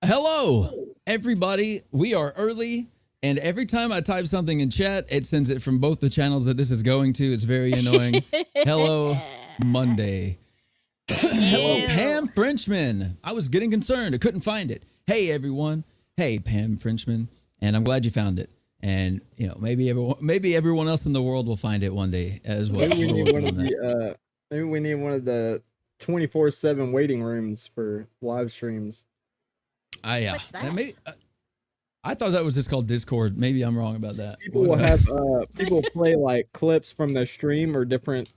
Hello, everybody. We are early, and every time I type something in chat, it sends it from both the channels that this is going to. It's very annoying. Hello, Monday. Hello, Pam Frenchman. I was getting concerned. I couldn't find it. Hey, everyone. Hey, Pam Frenchman. And I'm glad you found it. And, you know, maybe everyone else in the world will find it one day as well. Maybe we need one of the 24/7 waiting rooms for live streams. Yeah. What's that? I thought that was just called Discord. Maybe I'm wrong about that. People will have people play like clips from their stream or different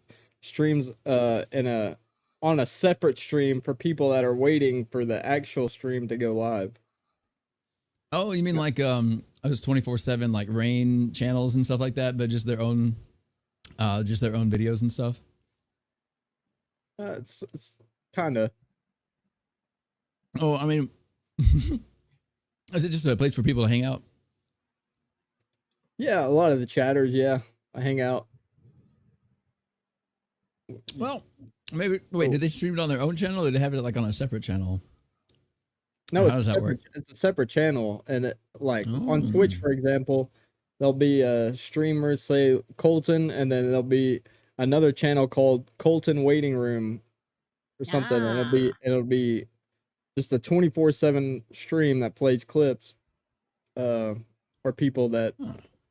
streams on a separate stream for people that are waiting for the actual stream to go live. Oh, you mean like those 24/7 like rain channels and stuff like that, but just their own videos and stuff? It's kind of. Oh, I mean, is it just a place for people to hang out? Yeah, a lot of the chatters. Yeah, I hang out. Well, maybe. Wait, did they stream it on their own channel, or did they have it like on a separate channel? No, how does that work? It's a separate channel, and on Twitch, for example, there'll be a streamer, say Colton, and then there'll be another channel called Colton Waiting Room or something, and it'll be just a 24/7 stream that plays clips for people that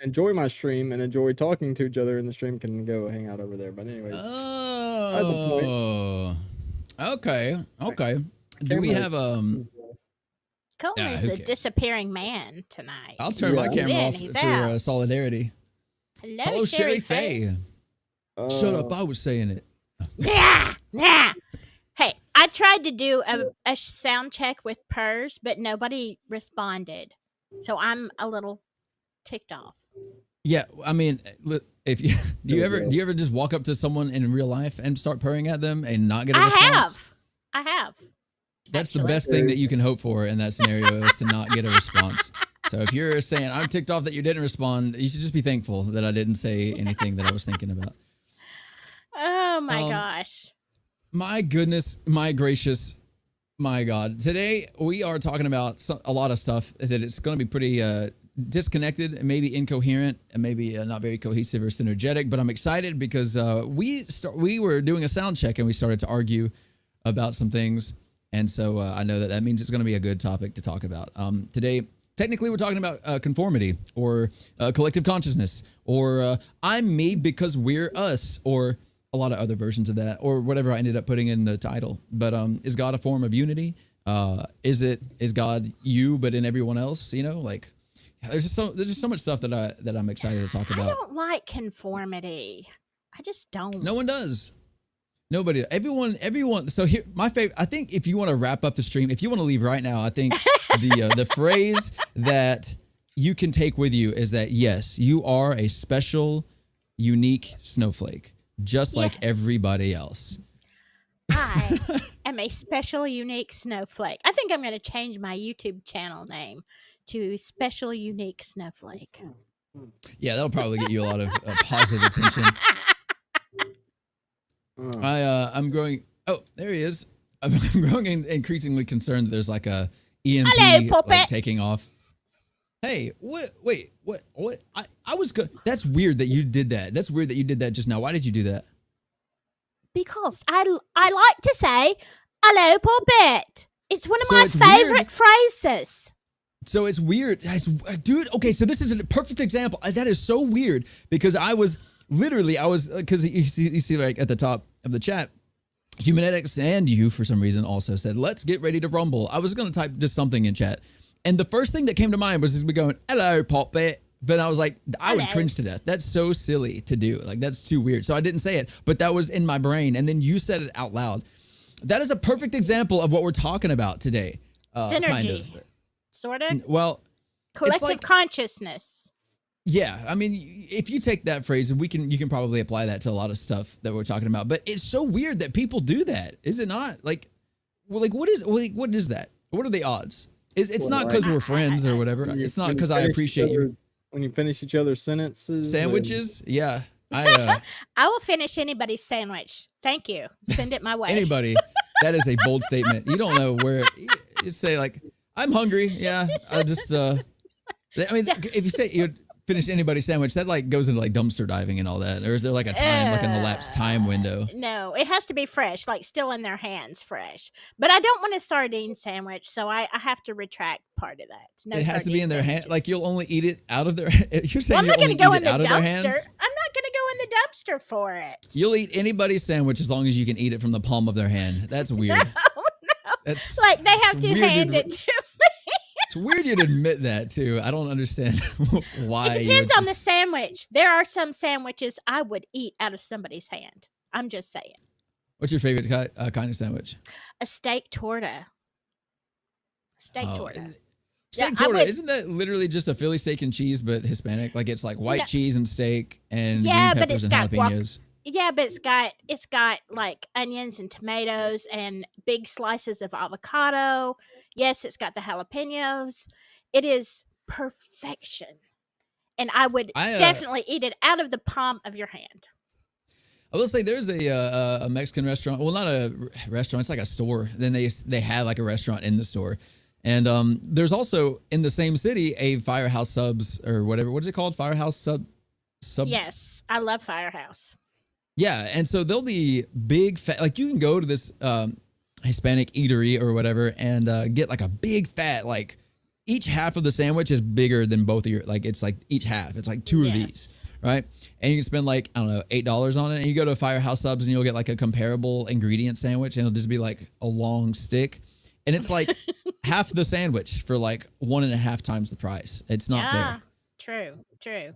enjoy my stream and enjoy talking to each other in the stream can go hang out over there. But anyways, okay. Do we have Colton is the disappearing man tonight. I'll turn my camera off for solidarity. Hello, Sherry Faye. Shut up! I was saying it. Yeah. Hey, I tried to do a sound check with Purrs, but nobody responded, so I'm a little ticked off. Yeah, I mean, if you do you ever just walk up to someone in real life and start purring at them and not get a response? I have. That's the best thing that you can hope for in that scenario is to not get a response. So if you're saying I'm ticked off that you didn't respond, you should just be thankful that I didn't say anything that I was thinking about. Oh my gosh. My goodness, my gracious, my God. Today we are talking about a lot of stuff that it's going to be pretty disconnected and maybe incoherent and maybe not very cohesive or synergetic, but I'm excited because we were doing a sound check and we started to argue about some things. And so I know that means it's going to be a good topic to talk about. Today, technically, we're talking about conformity or collective consciousness or I'm me because we're us or a lot of other versions of that or whatever I ended up putting in the title. But is God a form of unity? Is God you but in everyone else? You know, like there's just so much stuff that I'm excited to talk about. I don't like conformity. I just don't. No one does. Nobody, everyone. So here, my favorite, I think if you want to wrap up the stream, if you want to leave right now, I think the phrase that you can take with you is that, yes, you are a special, unique snowflake, just like everybody else. I am a special, unique snowflake. I think I'm going to change my YouTube channel name to Special Unique Snowflake. Yeah, that'll probably get you a lot of positive attention. I'm growing. Oh, there he is. I'm growing increasingly concerned that there's like a EMP like, taking off. Hey, what? Wait, what? I was good. That's weird that you did that. That's weird that you did that just now. Why did you do that? Because I like to say, hello, Poppet. It's one of my favorite phrases. So it's weird. Dude, okay, so this is a perfect example. That is so weird because because you see like at the top of the chat, Humanetics and you for some reason also said, let's get ready to rumble. I was going to type just something in chat. And the first thing that came to mind was just me going, hello, Poppet. But I was like, I would cringe to death. That's so silly to do. Like, that's too weird. So I didn't say it, but that was in my brain. And then you said it out loud. That is a perfect example of what we're talking about today. Synergy. Kind of. Sort of? Well, collective consciousness. Yeah, I mean, if you take that phrase, you can probably apply that to a lot of stuff that we're talking about. But it's so weird that people do that, is it not? Like, what is that? What are the odds? It's not because we're friends or whatever. It's not because I appreciate you. When you finish each other's sentences. Sandwiches? Yeah. I will finish anybody's sandwich. Thank you. Send it my way. Anybody. That is a bold statement. You don't know where you say like, I'm hungry. Yeah, I just. I mean, if you say you finish anybody's sandwich, that like goes into like dumpster diving and all that, or is there like a time, like an elapsed time window? No, it has to be fresh, like still in their hands, fresh. But I don't want a sardine sandwich, so I have to retract part of that. No, It has to be in their hand. Like you'll only eat it out of their. You're saying Well, I'm you'll not going only to go eat in it the out of their dumpster. hands? I'm not going to go in the dumpster for it. You'll eat anybody's sandwich as long as you can eat it from the palm of their hand. That's weird. No. That's Like they have it's to weird hand you'd- it to. It's weird you'd admit that too. I don't understand why. It you depends would on the just- sandwich. There are some sandwiches I would eat out of somebody's hand. I'm just saying. What's your favorite kind of sandwich? A steak torta. Steak Oh, torta. Steak I torta, would- isn't that literally just a Philly steak and cheese, but Hispanic? Like it's like white No. cheese and steak and Yeah, green but peppers it's and got guac- jalapenos. Yeah, but it's got like onions and tomatoes and big slices of avocado. Yes, it's got the jalapenos. It is perfection. And I would definitely eat it out of the palm of your hand. I will say there's a Mexican restaurant. Well, not a restaurant. It's like a store. Then they have like a restaurant in the store. And there's also in the same city a Firehouse Subs or whatever. What is it called? Firehouse Sub. Yes, I love Firehouse. Yeah, and so there'll be big fat. Like you can go to this Hispanic eatery or whatever and get like a big fat. Like each half of the sandwich is bigger than both of your. Like it's like each half. It's like two of these, right? And you can spend like I don't know $8 on it. And you go to Firehouse Subs and you'll get like a comparable ingredient sandwich, and it'll just be like a long stick, and it's like half the sandwich for like 1.5 times the price. It's not fair. True.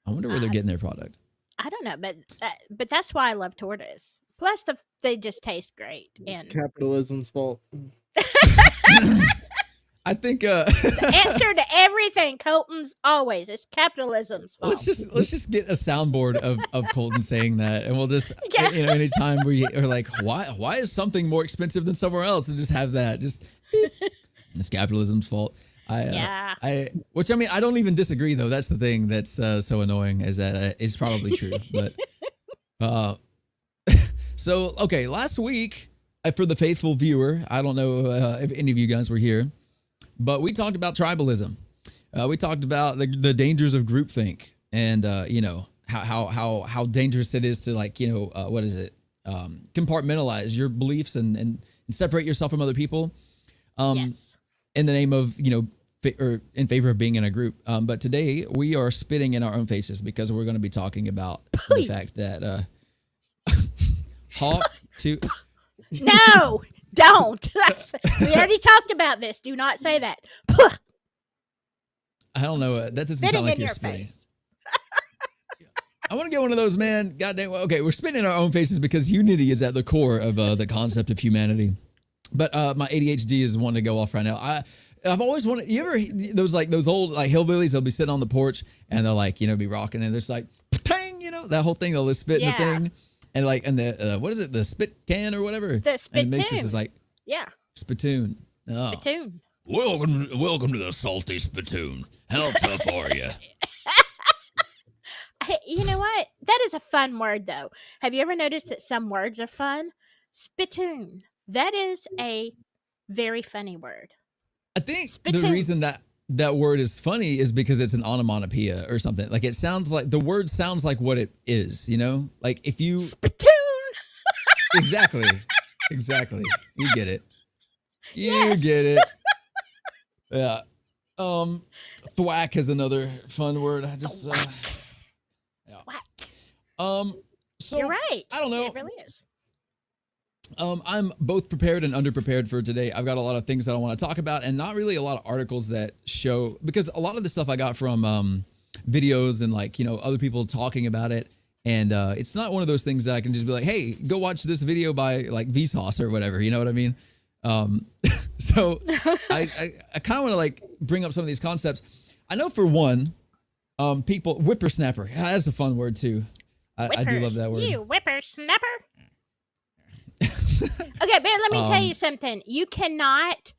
I wonder where they're getting their product. I don't know, but that's why I love tortas. Plus, they just taste great. It's And capitalism's fault. I think the answer to everything, Colton's always it's capitalism's fault. let's just get a soundboard of Colton saying that, and we'll just anytime we are like, why is something more expensive than somewhere else, and just have that just it's capitalism's fault. Which I mean I don't even disagree though. That's the thing that's so annoying is that it's probably true, but so okay, last week for the faithful viewer, I don't know if any of you guys were here. But we talked about tribalism. We talked about the dangers of groupthink, and how dangerous it is to compartmentalize your beliefs and separate yourself from other people, Yes. in the name of or in favor of being in a group. But today we are spitting in our own faces because we're going to be talking about the fact that No, don't. We already talked about this. Do not say that. I don't know. That doesn't Spitting sound like in you're your spitting. face. I want to get one of those, man. Goddamn. Okay, we're spitting in our own faces because unity is at the core of the concept of humanity. But my ADHD is wanting to go off right now. I've always wanted. You ever those old like hillbillies? They'll be sitting on the porch and they'll be rocking and there's like tang, that whole thing. They'll spit in the thing and the what is it? The spit can or whatever. The spittoon. And it makes this is like spittoon. Oh. Spittoon. Welcome to the salty spittoon. How tough are you? Hey, you know what? That is a fun word, though. Have you ever noticed that some words are fun? Spittoon. That is a very funny word. I think Spittoon. the reason that word is funny is because it's an onomatopoeia or something. Like it sounds like the word sounds like what it is, Like if you Spittoon. Exactly. You get it. You get it. Yeah. Thwack is another fun word. I just Whack. So You're right. I don't know. It really is. I'm both prepared and underprepared for today. I've got a lot of things that I want to talk about and not really a lot of articles that show, because a lot of the stuff I got from videos and other people talking about it. And it's not one of those things that I can just be like, hey, go watch this video by like Vsauce or whatever. You know what I mean? So I kind of want to bring up some of these concepts. I know for one, people, whippersnapper. That's a fun word too. I do love that word. You whippersnapper. Okay, but let me tell you something. You cannot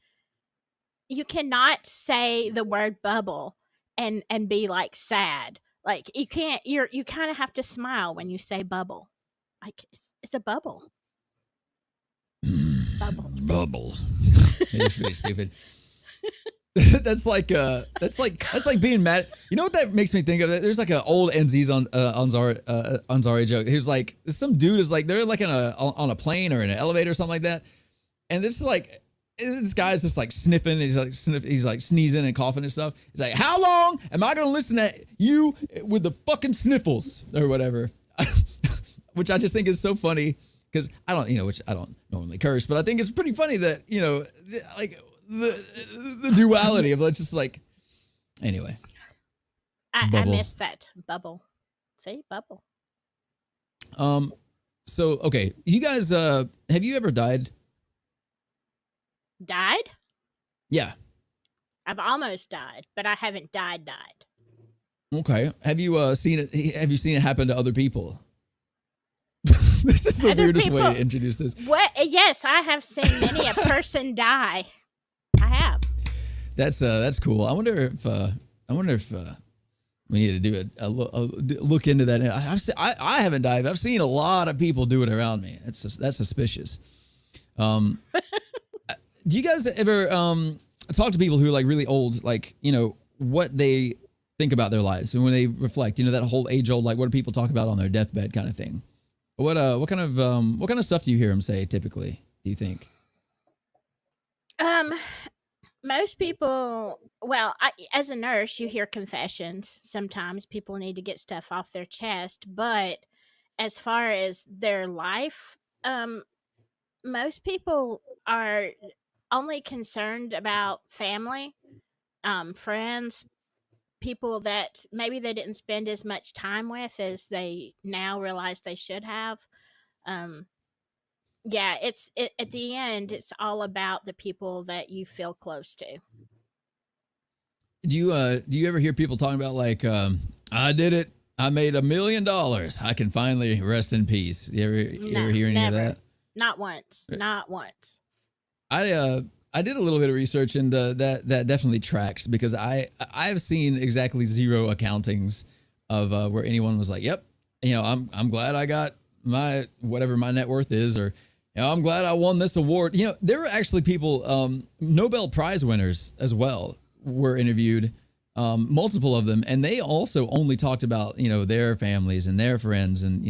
say the word bubble and be sad. Like you can't. You kind of have to smile when you say bubble. Like it's a bubble. Bubbles. Bubble. It's pretty stupid. that's like being mad. You know what that makes me think of? There's like an old Enzi's on Ansari joke. He was like, some dude is like, they're like on a plane or in an elevator or something like that, and this guy's just like sniffing. He's like sneezing and coughing and stuff. He's like, how long am I gonna listen to you with the fucking sniffles or whatever? Which I just think is so funny because I don't normally curse, but I think it's pretty funny that like. The duality of just like anyway. I missed that bubble. See, bubble. So okay, you guys have you ever died? Died? Yeah. I've almost died, but I haven't died. Okay. Have you seen it happen to other people? This is the Other weirdest way people- to introduce this. What? Yes, I have seen many a person die. I have. That's cool. I wonder if we need to do a look into that. I haven't died. I've seen a lot of people do it around me. That's suspicious. Do you guys ever talk to people who are like really old, like what they think about their lives and when they reflect? That whole age old, like what do people talk about on their deathbed kind of thing? What kind of stuff do you hear them say typically? Do you think? Most people, as a nurse, you hear confessions. Sometimes people need to get stuff off their chest, but as far as their life, most people are only concerned about family, friends, people that maybe they didn't spend as much time with as they now realize they should have. Yeah, at the end, it's all about the people that you feel close to. Do you ever hear people talking about like I did it, I made $1 million, I can finally rest in peace? You ever hear any Never. of that? Not once. Not once. I did a little bit of research and that definitely tracks because I've seen exactly zero accountings of where anyone was like, yep, I'm glad I got my whatever my net worth is, or I'm glad I won this award. There were actually people, Nobel Prize winners as well, were interviewed, multiple of them, and they also only talked about their families and their friends, and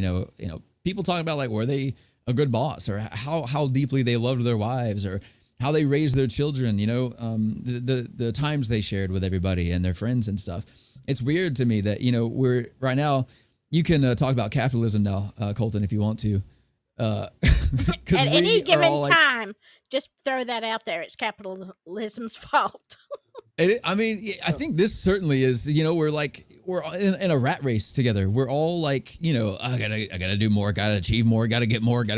people talking about like were they a good boss, or how deeply they loved their wives, or how they raised their children. The times they shared with everybody and their friends and stuff. It's weird to me that we're right now. You can talk about capitalism now, Colton, if you want to. At any given time, just throw that out there. It's capitalism's fault. I think this certainly is. We're in a rat race together. We're all like, I gotta do more, gotta achieve more, gotta get more,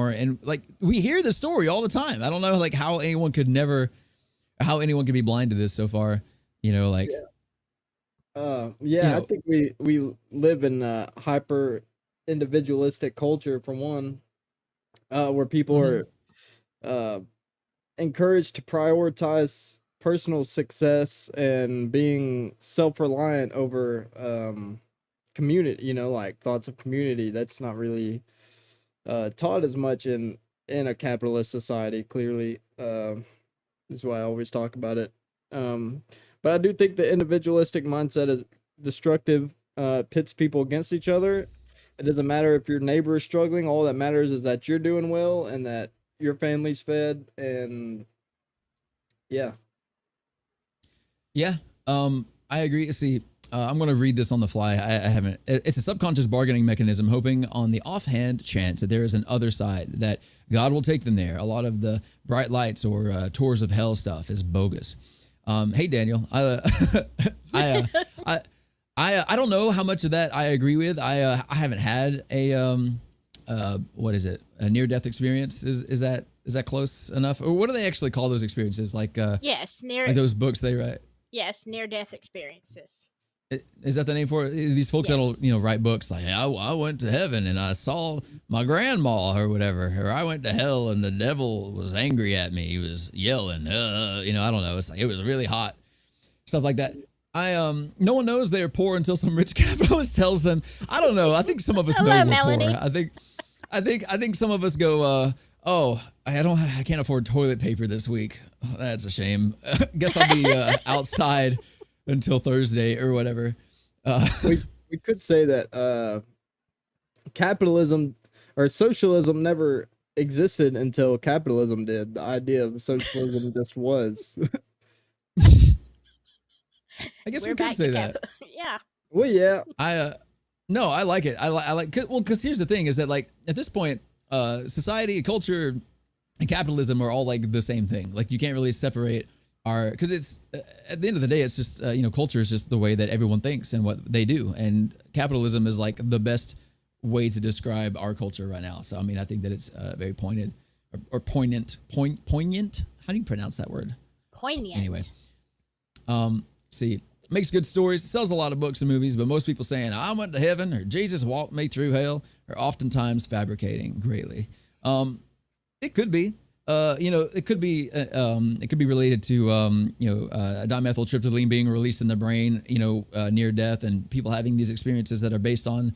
and like we hear the story all the time. I don't know like how anyone could be blind to this so far. Like. I think we live in a hyper individualistic culture for one, where people are encouraged to prioritize personal success and being self-reliant over community, like thoughts of community. That's not really taught as much in a capitalist society, clearly. This is why I always talk about it. But I do think the individualistic mindset is destructive, pits people against each other. It doesn't matter if your neighbor is struggling. All that matters is that you're doing well and that your family's fed. And yeah. Yeah, I agree. See, I'm going to read this on the fly. I haven't. It's a subconscious bargaining mechanism, hoping on the offhand chance that there is an other side, that God will take them there. A lot of the bright lights or tours of hell stuff is bogus. Hey Daniel, I don't know how much of that I agree with. I haven't had a what is it? A near death experience? Is that close enough? Or what do they actually call those experiences? Like yes, like those books they write. Yes, near death experiences. Is that the name for it? These folks that'll write books like I went to heaven and I saw my grandma or whatever, or I went to hell and the devil was angry at me. He was yelling, I don't know. It's like it was really hot, stuff like that. No one knows they're poor until some rich capitalist tells them. I don't know. I think some of us know we're Melanie. poor. I think some of us go, Oh, I can't afford toilet paper this week. Oh, that's a shame. Guess I'll be outside until Thursday or whatever. We could say that capitalism or socialism never existed until capitalism did. The idea of socialism just was. I guess We're we could back say to that. Yeah. Well, yeah. No, I like it. I like well, because here's the thing: is that like at this point, society, culture, and capitalism are all like the same thing. Like you can't really separate because it's at the end of the day, it's just culture is just the way that everyone thinks and what they do, and capitalism is like the best way to describe our culture right now. So I mean, I think that it's very pointed or poignant. Poignant. How do you pronounce that word? Poignant. Anyway, see, makes good stories, sells a lot of books and movies, but most people saying I went to heaven or Jesus walked me through hell are oftentimes fabricating greatly. It could be, it could be related to, dimethyltryptamine being released in the brain, near death, and people having these experiences that are based on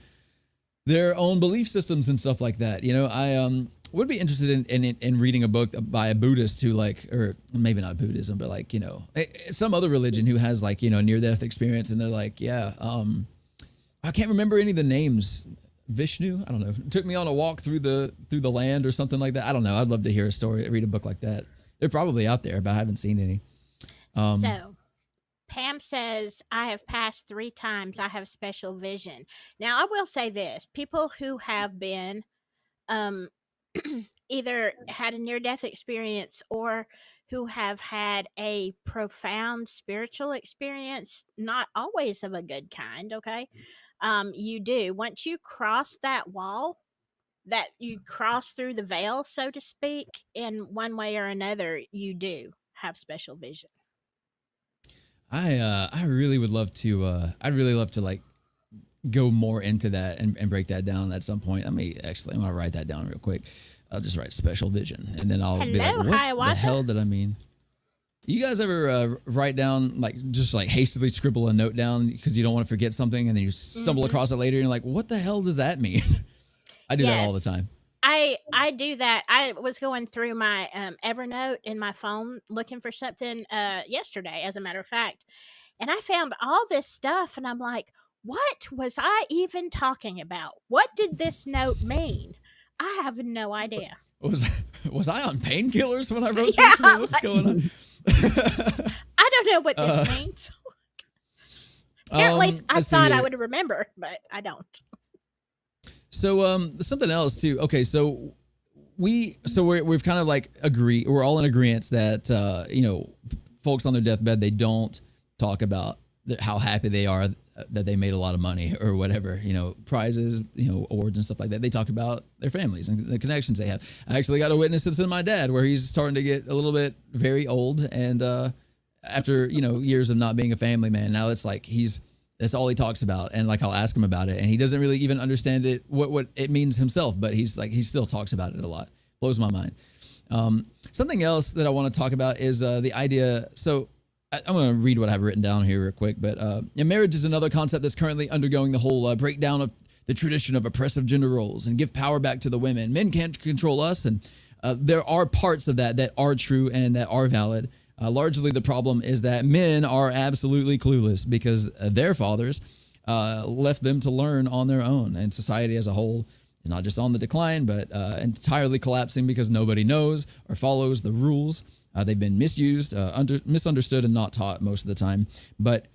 their own belief systems and stuff like that. I would be interested in reading a book by a Buddhist who or maybe not Buddhism, but some other religion who has near death experience, and they're like, yeah, I can't remember any of the names. Vishnu, I don't know, took me on a walk through the land or something like that. I don't know. I'd love to hear a story, read a book like that. They're probably out there, but I haven't seen any. So Pam says, I have passed 3 times. I have special vision. Now, I will say this. People who have been either had a near-death experience or who have had a profound spiritual experience, not always of a good kind, okay? You do. Once you cross that wall, that you cross through the veil, so to speak, in one way or another, you do have special vision. I really would love to. I'd really love to go more into that and break that down at some point. I'm gonna write that down real quick. I'll just write special vision, and then I'll be like, what Hiawatha? the hell did I mean? You guys ever write down just hastily scribble a note down because you don't want to forget something, and then you stumble across it later, and you're like, what the hell does that mean? I do that all the time. I do that. I was going through my Evernote in my phone looking for something yesterday, as a matter of fact, and I found all this stuff, and I'm like, what was I even talking about? What did this note mean? I have no idea. Was I on painkillers when I wrote this? What's going on? I don't know what this means. Apparently, I thought I would remember, but I don't. So something else too. Okay, so we've kind of agree. We're all in agreement that folks on their deathbed, they don't talk about how happy they are that they made a lot of money or whatever, prizes, awards and stuff like that. They talk about their families and the connections they have. I actually got to witness this in my dad, where he's starting to get a little bit very old, and after years of not being a family man, now it's that's all he talks about, and I'll ask him about it, and he doesn't really even understand it what it means himself, but he still talks about it a lot. Blows my mind. Something else that I want to talk about is the idea. So I'm going to read what I've written down here real quick, but marriage is another concept that's currently undergoing the whole breakdown of the tradition of oppressive gender roles and give power back to the women. Men can't control us, and there are parts of that are true and that are valid. Largely, the problem is that men are absolutely clueless because their fathers left them to learn on their own, and society as a whole is not just on the decline, but entirely collapsing because nobody knows or follows the rules. They've been misused, misunderstood, and not taught most of the time. But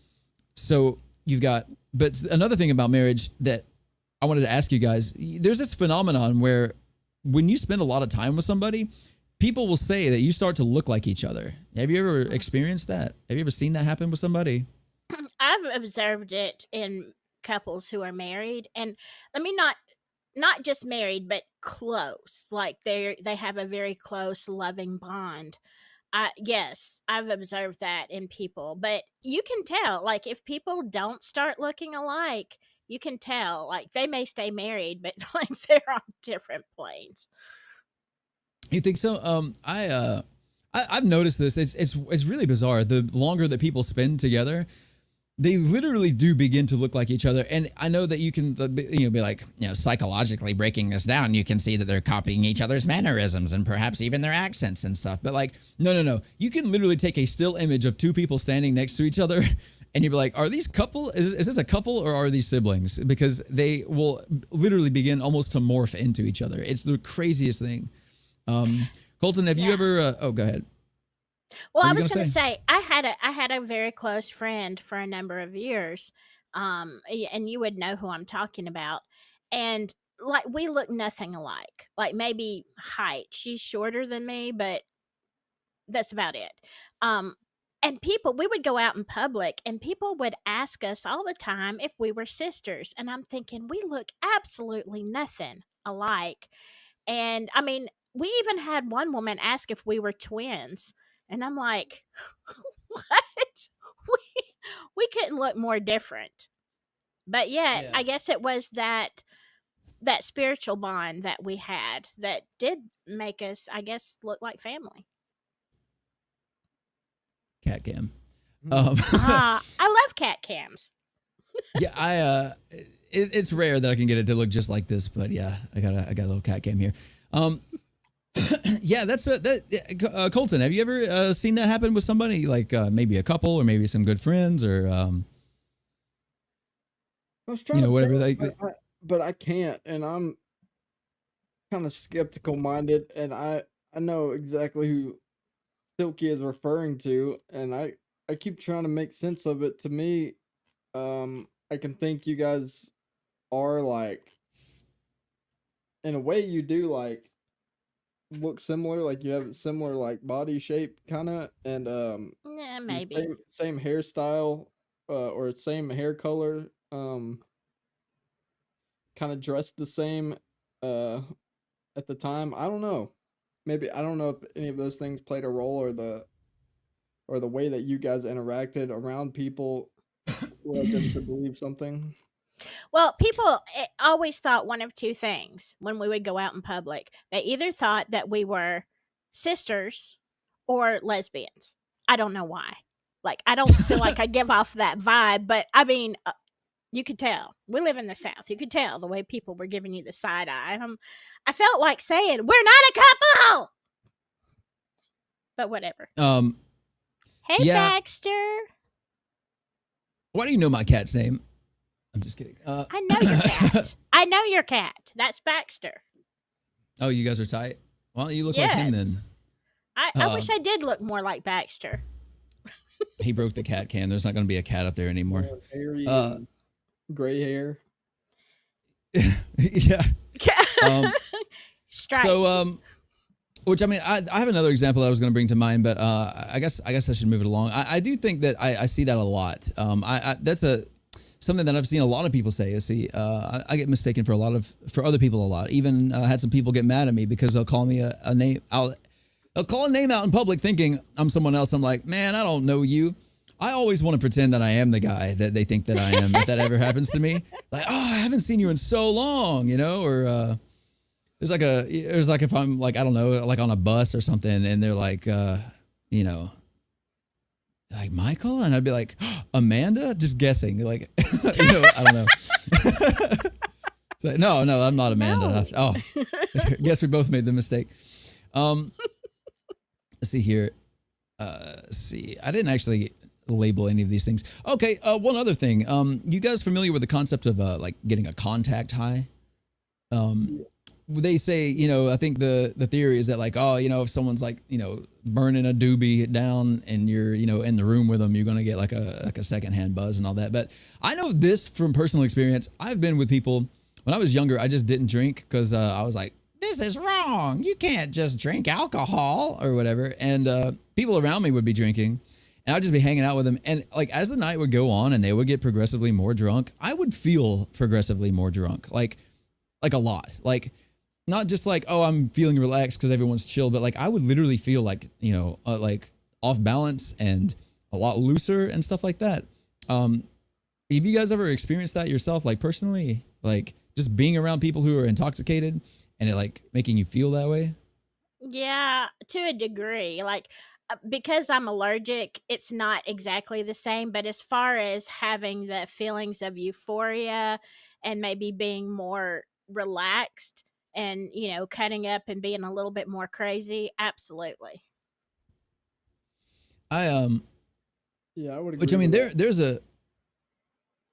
another thing about marriage that I wanted to ask you guys, there's this phenomenon where when you spend a lot of time with somebody, people will say that you start to look like each other. Have you ever experienced that? Have you ever seen that happen with somebody? I've observed it in couples who are married, and let me not just married, but close. They have a very close, loving bond. Yes, I've observed that in people, but you can tell, if people don't start looking alike, you can tell, they may stay married, but they're on different planes. You think so? I've noticed this. It's really bizarre. The longer that people spend together, they literally do begin to look like each other. And I know that you can, be like, psychologically breaking this down, you can see that they're copying each other's mannerisms and perhaps even their accents and stuff. But like, no. You can literally take a still image of two people standing next to each other and you'd be like, are these couple? Is this a couple or are these siblings? Because they will literally begin almost to morph into each other. It's the craziest thing. Colton, have you ever, go ahead. Well, I was going to say I had a very close friend for a number of years, and you would know who I'm talking about. And like we look nothing alike. Like maybe height, she's shorter than me, but that's about it. And we would go out in public, and people would ask us all the time if we were sisters, and I'm thinking we look absolutely nothing alike. And I mean, we even had one woman ask if we were twins. And I'm like, what? We couldn't look more different. But yet, I guess it was that spiritual bond that we had that did make us, I guess, look like family. Cat cam. I love cat cams. Yeah, it's rare that I can get it to look just like this, but yeah, I got a little cat cam here. Yeah, that's Colton. Have you ever seen that happen with somebody, like maybe a couple or maybe some good friends or I was trying whatever. But I can't, and I'm kind of skeptical minded, and I know exactly who Silky is referring to, and I keep trying to make sense of it. To me, I can think you guys are like, in a way, you do like look similar, like you have similar like body shape kind of, and yeah, maybe same hairstyle, or same hair color, kind of dressed the same at the time. I don't know, maybe I don't know if any of those things played a role, or the way that you guys interacted around people led them to believe something. Well, people always thought one of two things when we would go out in public. They either thought that we were sisters or lesbians. I don't know why. Like, I don't feel like I give off that vibe, but I mean, you could tell. We live in the South. You could tell the way people were giving you the side eye. I felt like saying, "We're not a couple," but whatever. Hey, Baxter. Why do you know my cat's name? I'm just kidding. I know your cat. I know your cat. That's Baxter. Oh, you guys are tight? Well, you look like him then. I wish I did look more like Baxter. He broke the cat can. There's not going to be a cat up there anymore. Hairy, gray hair. Yeah. Stripes. So, which I mean, I have another example that I was going to bring to mind, but I guess I should move it along. I do think that I see that a lot. That's something that I've seen a lot of people say. I get mistaken for other people a lot. Even had some people get mad at me because they'll call me a name. They'll call a name out in public thinking I'm someone else. I'm like, man, I don't know you. I always want to pretend that I am the guy that they think that I am. If that ever happens to me, like, oh, I haven't seen you in so long, or there's like if I'm like, I don't know, like on a bus or something, and they're like, like Michael, and I'd be like, oh, Amanda, just guessing, like, I don't know. So, no, I'm not Amanda. No. Oh, I guess we both made the mistake. Let's see here. I didn't actually label any of these things. Okay, one other thing. You guys familiar with the concept of like getting a contact high? They say, I think the theory is that like, oh, if someone's like, burning a doobie down and you're, in the room with them, you're going to get like a secondhand buzz and all that. But I know this from personal experience. I've been with people when I was younger. I just didn't drink because I was like, this is wrong. You can't just drink alcohol or whatever. And people around me would be drinking and I'd just be hanging out with them. And like, as the night would go on and they would get progressively more drunk, I would feel progressively more drunk, like a lot, like not just like, oh, I'm feeling relaxed because everyone's chill, but like I would literally feel like, like off balance and a lot looser and stuff like that. Have you guys ever experienced that yourself, like personally, like just being around people who are intoxicated and it like making you feel that way? Yeah, to a degree. Like because I'm allergic, it's not exactly the same, but as far as having the feelings of euphoria and maybe being more relaxed and, cutting up and being a little bit more crazy, absolutely. I Yeah, I would which I agree mean, with that. there's a.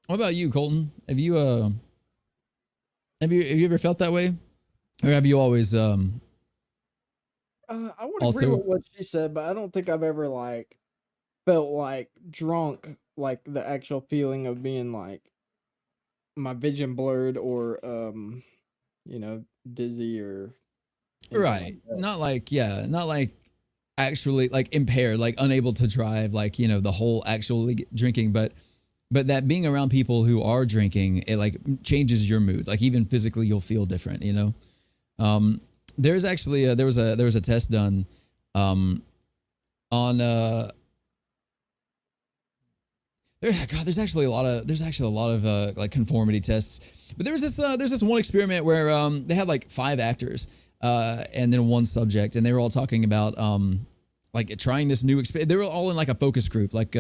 What about you, Colton? Have you ever felt that way, or have you always I would agree also with what she said, but I don't think I've ever like felt like drunk, like the actual feeling of being like my vision blurred or dizzy or anything like right? that. Not like actually like impaired, like unable to drive, like the whole actually drinking, but that being around people who are drinking, it like changes your mood. Like even physically, you'll feel different. There's actually there was a test done on there's actually a lot of like conformity tests, but there's this one experiment where they had like 5 actors and then one subject, and they were all talking about like trying this new they were all in like a focus group, like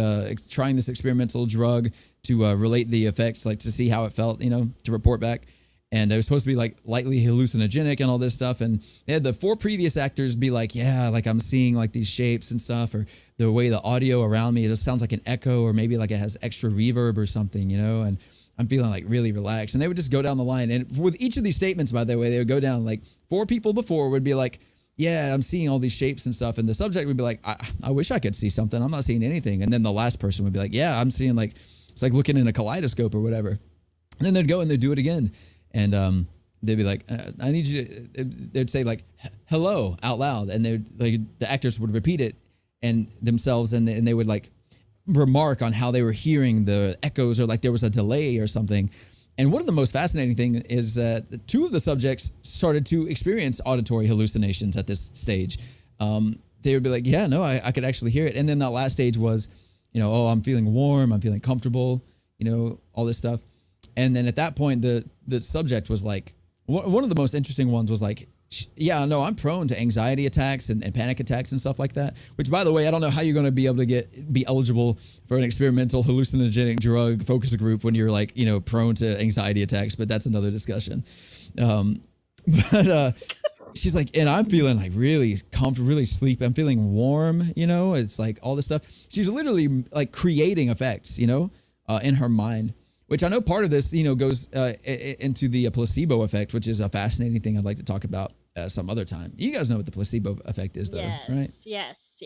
trying this experimental drug to relate the effects, like to see how it felt, to report back. And it was supposed to be like lightly hallucinogenic and all this stuff. And they had the 4 previous actors be like, yeah, like I'm seeing like these shapes and stuff, or the way the audio around me, it just sounds like an echo, or maybe like it has extra reverb or something, and I'm feeling like really relaxed. And they would just go down the line. And with each of these statements, by the way, they would go down like 4 people before would be like, yeah, I'm seeing all these shapes and stuff. And the subject would be like, I wish I could see something. I'm not seeing anything. And then the last person would be like, yeah, I'm seeing like, it's like looking in a kaleidoscope or whatever. And then they'd go and they'd do it again. And they'd be like, I need you to, they'd say like, hello out loud. And the actors would repeat it and themselves. And they would like remark on how they were hearing the echoes, or like there was a delay or something. And one of the most fascinating thing is that 2 of the subjects started to experience auditory hallucinations at this stage. They would be like, yeah, no, I could actually hear it. And then that last stage was, oh, I'm feeling warm, I'm feeling comfortable, all this stuff. And then at that point, the subject was like, one of the most interesting ones was like, yeah, no, I'm prone to anxiety attacks and panic attacks and stuff like that. Which, by the way, I don't know how you're going to be able to be eligible for an experimental hallucinogenic drug focus group when you're like, prone to anxiety attacks. But that's another discussion. But she's like, and I'm feeling like really comfortable, really sleepy. I'm feeling warm. It's like all this stuff. She's literally like creating effects, in her mind. Which I know part of this, goes into the placebo effect, which is a fascinating thing I'd like to talk about some other time. You guys know what the placebo effect is, though, right? Yes.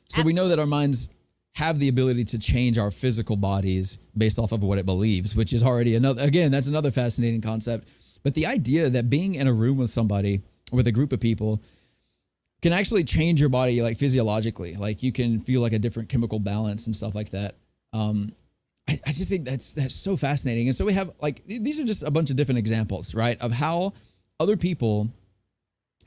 So we know that our minds have the ability to change our physical bodies based off of what it believes, which is already that's another fascinating concept. But the idea that being in a room with somebody, with a group of people, can actually change your body like physiologically. Like you can feel like a different chemical balance and stuff like that. I just think that's so fascinating. And so we have like, these are just a bunch of different examples, right, of how other people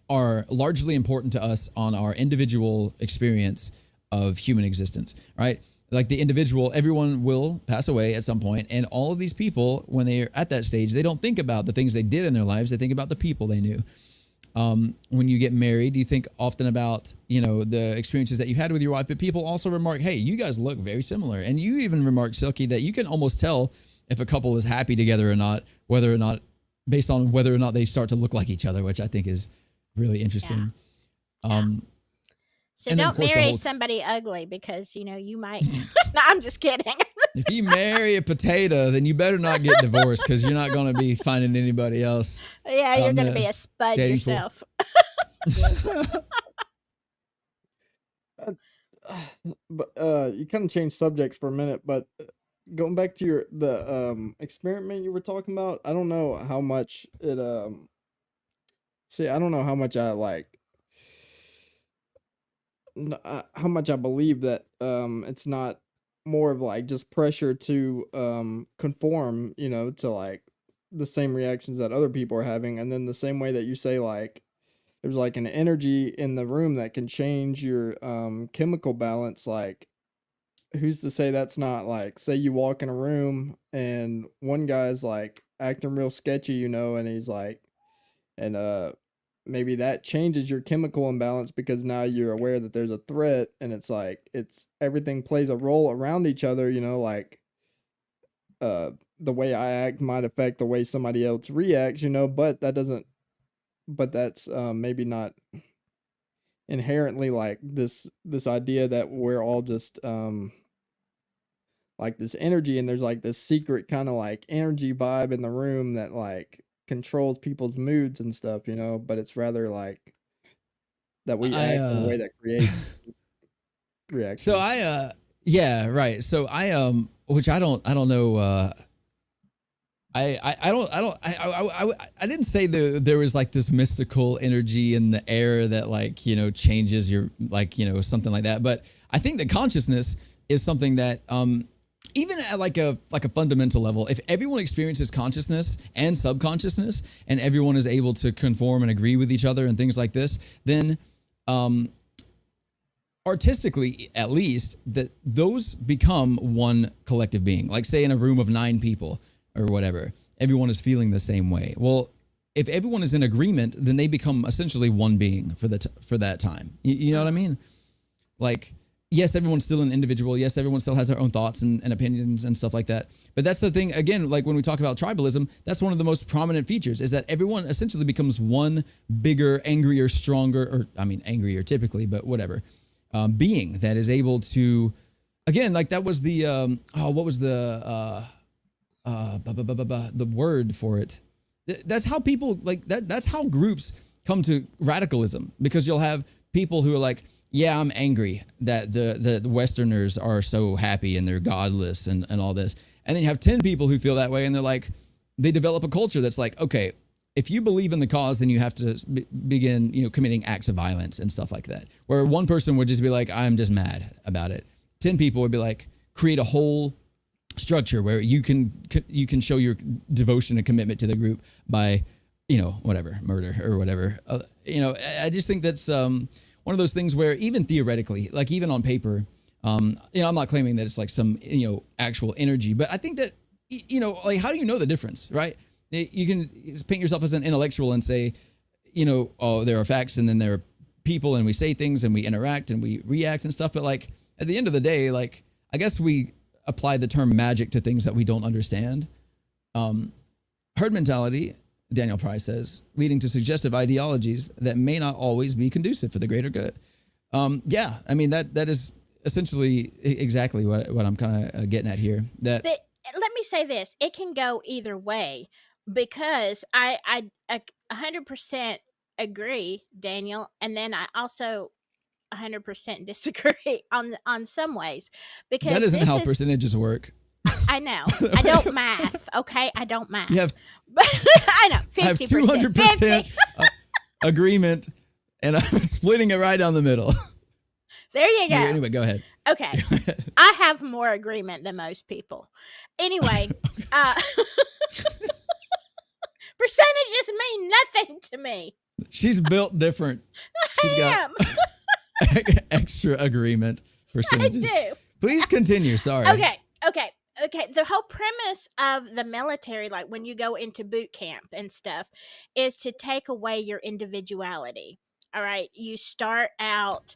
are largely important to us on our individual experience of human existence, right? Like the individual, everyone will pass away at some point. And all of these people, when they're at that stage, they don't think about the things they did in their lives. They think about the people they knew. When you get married, you think often about, the experiences that you had with your wife, but people also remark, hey, you guys look very similar. And you even remark, Silky, that you can almost tell if a couple is happy together or not, based on whether or not they start to look like each other, which I think is really interesting. Yeah. So and then, of don't course, marry somebody ugly because, you might. No, I'm just kidding. If you marry a potato, then you better not get divorced because you're not going to be finding anybody else. Yeah, you're going to be a spud yourself. But you kind of changed subjects for a minute, but going back to the experiment you were talking about, I don't know how much it I don't know how much I like how much I believe that it's not more of like just pressure to conform, to like the same reactions that other people are having, and then the same way that you say like there's like an energy in the room that can change your chemical balance. Like who's to say that's not like, say you walk in a room and one guy's like acting real sketchy, and he's like, and maybe that changes your chemical imbalance because now you're aware that there's a threat, and it's like it's everything plays a role around each other, like uh the way I act might affect the way somebody else reacts, but that's maybe not inherently like this idea that we're all just like this energy, and there's like this secret kind of like energy vibe in the room that like controls people's moods and stuff, but it's rather like that we I act in a way that creates so reaction. yeah, right. So which I don't know. I didn't say there was like this mystical energy in the air that like changes your like something like that. But I think that consciousness is something that even at like a fundamental level, if everyone experiences consciousness and subconsciousness, and everyone is able to conform and agree with each other and things like this, then artistically at least, that those become one collective being. Like say in a room of 9 people or whatever, everyone is feeling the same way. Well, if everyone is in agreement, then they become essentially one being for for that time. You know what I mean? Like, yes, everyone's still an individual. Yes, everyone still has their own thoughts and opinions and stuff like that. But that's the thing, again, like when we talk about tribalism, that's one of the most prominent features, is that everyone essentially becomes one bigger, angrier, stronger, or I mean, angrier typically, but whatever, being that is able to, again, like that was the, what was the word for it? That's how people like that. That's how groups come to radicalism, because you'll have people who are like, yeah, I'm angry that the Westerners are so happy and they're godless and all this. And then you have 10 people who feel that way, and they're like, they develop a culture that's like, okay, if you believe in the cause, then you have to begin, committing acts of violence and stuff like that. Where one person would just be like, I'm just mad about it. 10 people would be like, create a whole structure where you can show your devotion and commitment to the group by, whatever, murder or whatever. I just think that's one of those things where even theoretically, like even on paper, I'm not claiming that it's like some, actual energy, but I think that, like, how do you know the difference, right? You can paint yourself as an intellectual and say, oh, there are facts and then there are people, and we say things and we interact and we react and stuff. But like at the end of the day, like, I guess we apply the term magic to things that we don't understand. Herd mentality, Daniel Price says, leading to suggestive ideologies that may not always be conducive for the greater good. Yeah, I mean, that is essentially exactly what I'm kind of getting at here. That, But let me say this: it can go either way, because I 100% agree, Daniel, and then I also 100% disagree on some ways, that because isn't this how is, percentages work. I know I don't math, okay, I don't math, You have but I know I have 50%, 200% agreement, and I'm splitting it right down the middle. There you go. Anyway, go ahead. Okay, I have more agreement than most people. Anyway, uh, percentages mean nothing to me. She's built different. She's got extra agreement I percentages. do. Please continue. Sorry. Okay. The whole premise of the military, like when you go into boot camp and stuff, is to take away your individuality. All right. You start out,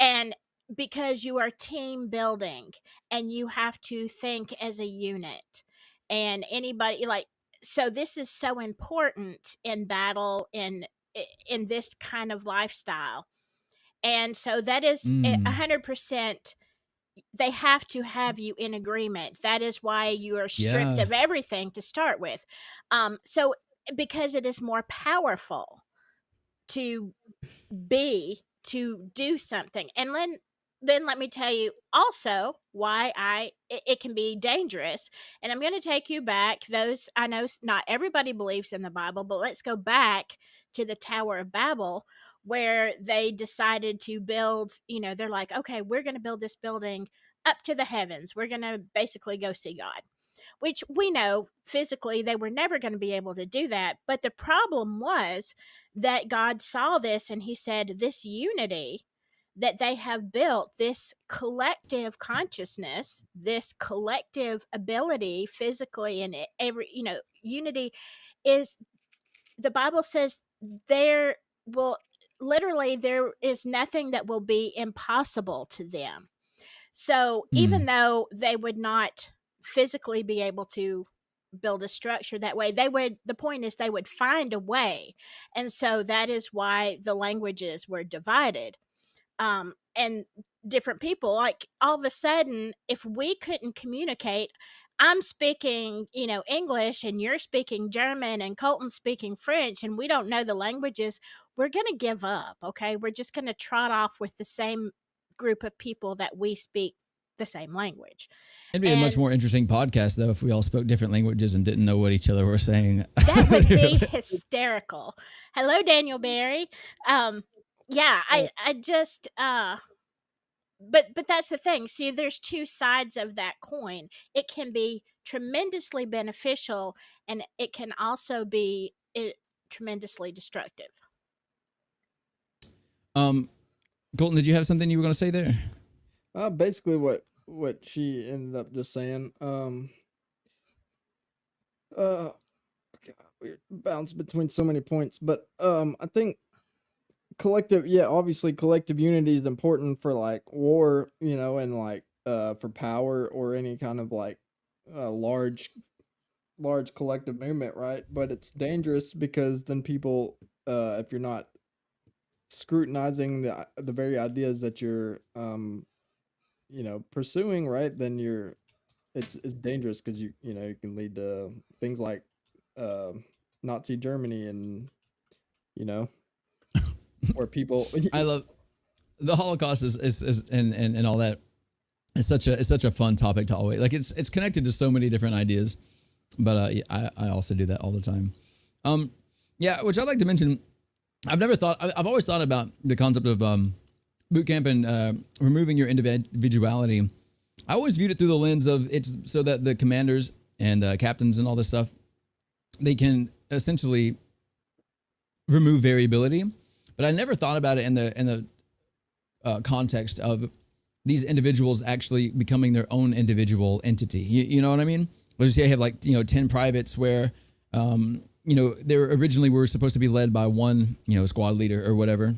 and because you are team building, and you have to think as a unit, and anybody like, so this is so important in battle, in this kind of lifestyle. And so that is Mm, 100%. They have to have you in agreement. That is why you are stripped yeah. of everything to start with. So because it is more powerful to to do something. And then let me tell you also why it can be dangerous. And I'm going to take you back. Those, I know not everybody believes in the Bible, but let's go back to the Tower of Babel, where they decided to build, they're like, okay, we're going to build this building up to the heavens. We're going to basically go see God, which we know physically they were never going to be able to do that. But the problem was that God saw this, and he said, this unity that they have built, this collective consciousness, this collective ability physically, and every, unity is, the Bible says, there. well, literally, there is nothing that will be impossible to them. So even Mm. though they would not physically be able to build a structure that way, the point is they would find a way. And so that is why the languages were divided. And different people, like, all of a sudden, if we couldn't communicate, I'm speaking, English, and you're speaking German, and Colton's speaking French, and we don't know the languages, we're going to give up. Okay, we're just going to trot off with the same group of people that we speak the same language. It'd be a much And more interesting podcast, though, if we all spoke different languages and didn't know what each other were saying. that would be hysterical. Hello, Daniel Barry. Yeah, I just but that's the thing. See, there's two sides of that coin. It can be tremendously beneficial, and it can also be tremendously destructive. Colton, did you have something you were going to say there? Basically what she ended up just saying. God, we bounce between so many points, but I think obviously collective unity is important for like war, and like for power or any kind of like large collective movement, right? But it's dangerous because then people, if you're not scrutinizing the very ideas that you're pursuing, right, then it's dangerous because you can lead to things like Nazi Germany, and where people I love the Holocaust is and all that. It's such a fun topic to always like. It's connected to so many different ideas, but I also do that all the time. Yeah, which I'd like to mention. I've always thought about the concept of boot camp and removing your individuality. I always viewed it through the lens of it's so that the commanders and captains and all this stuff, they can essentially remove variability. But I never thought about it in the context of these individuals actually becoming their own individual entity. You know what I mean? Let's say I have 10 privates where they originally were supposed to be led by one squad leader or whatever,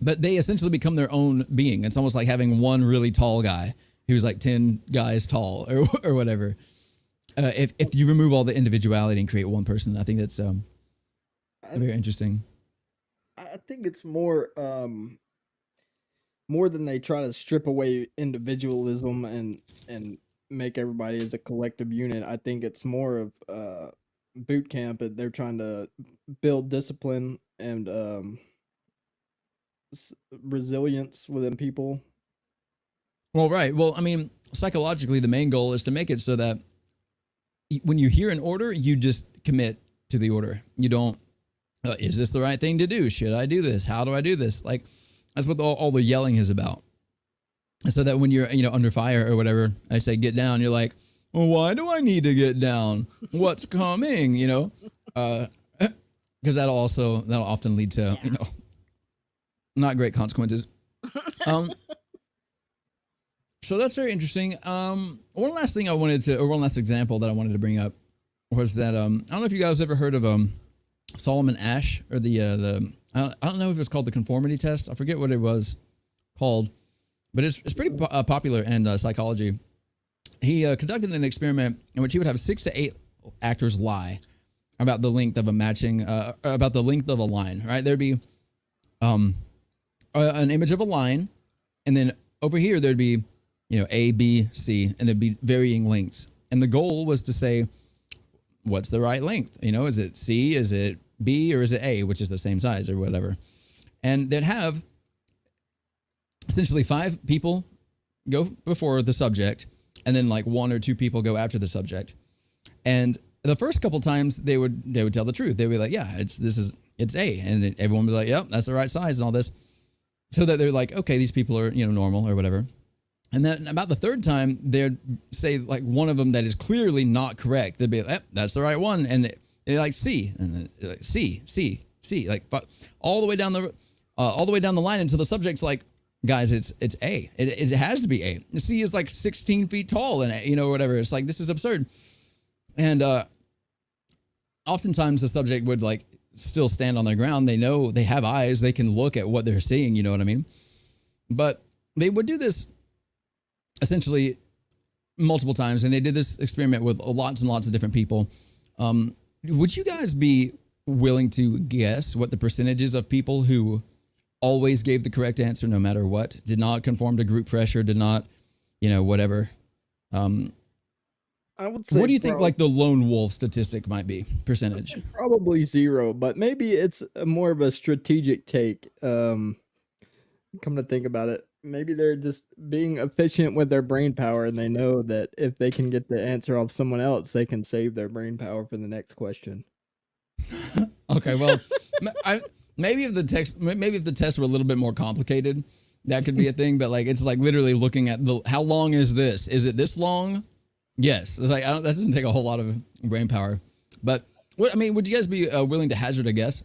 but they essentially become their own being. It's almost like having one really tall guy who's like 10 guys tall or whatever. If you remove all the individuality and create one person, I think that's very interesting. I think it's more than they try to strip away individualism and make everybody as a collective unit. I think it's more of boot camp, and they're trying to build discipline and resilience within people. Well, right. Well, I mean, psychologically, the main goal is to make it so that when you hear an order, you just commit to the order. You don't, is this the right thing to do? Should I do this? How do I do this? Like, that's what all the yelling is about. So that when you're, under fire or whatever, I say, get down. You're like, well, why do I need to get down? What's coming? Because that'll often lead to, not great consequences. So that's very interesting. One last example that I wanted to bring up was that, I don't know if you guys ever heard of, Solomon Asch, or the I don't know if it's called the conformity test. I forget what it was called, but it's pretty popular in psychology. He conducted an experiment in which he would have 6 to 8 actors lie about the length of about the length of a line. Right, there'd be an image of a line, and then over here there'd be A, B, C, and there'd be varying lengths. And the goal was to say, what's the right length? Is it C, is it B, or is it A, which is the same size or whatever? And they'd have essentially 5 people go before the subject, and then like 1 or 2 people go after the subject. And the first couple times they would tell the truth. They would be like, yeah, it's A, and everyone would be like, yep, that's the right size and all this. So that they're like, okay, these people are normal or whatever. And then about the third time, they'd say like one of them that is clearly not correct. They'd be like, that's the right one. And they're like, C, and like C, like all the way down the line until the subject's like, guys, it's A. It has to be A. The C is like 16 feet tall and whatever. It's like, this is absurd. And oftentimes the subject would like still stand on their ground. They know they have eyes. They can look at what they're seeing. You know what I mean? But they would do this essentially multiple times, and they did this experiment with lots and lots of different people. Would you guys be willing to guess what the percentages of people who always gave the correct answer no matter what, did not conform to group pressure, did not, whatever? I would say, what do you think like the lone wolf statistic might be, percentage? Probably 0, but maybe it's more of a strategic take. Come to think about it, maybe they're just being efficient with their brain power, and they know that if they can get the answer off someone else, they can save their brain power for the next question. Okay, well, maybe if the tests were a little bit more complicated, that could be a thing. But like, it's like literally looking at how long is this? Is it this long? Yes. It's like that doesn't take a whole lot of brain power. But would you guys be willing to hazard a guess?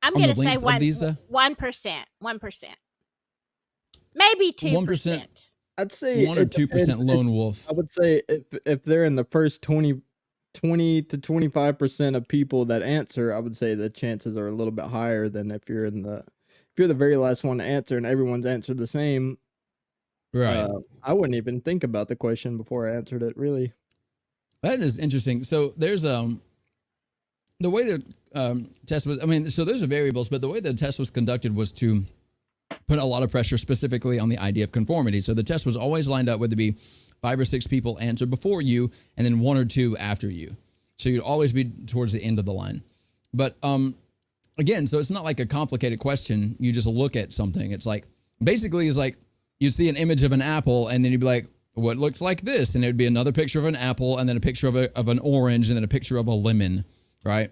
I'm going to say 1%. 1%. Maybe 2%. 1%. I'd say 1 or 2% lone wolf. I would say if they're in the first 20 to 25% of people that answer, I would say the chances are a little bit higher than if you're the very last one to answer and everyone's answered the same. Right. I wouldn't even think about the question before I answered it, really. That is interesting. So there's the way the test was, so those are variables, but the way the test was conducted was to put a lot of pressure specifically on the idea of conformity. So the test was always lined up, whether it be 5 or 6 people answer before you and then 1 or 2 after you. So you'd always be towards the end of the line. But again, so it's not like a complicated question. You just look at something. It's like, basically it's like you'd see an image of an apple and then you'd be like, what looks like this? And it'd be another picture of an apple and then a picture of an orange and then a picture of a lemon, right?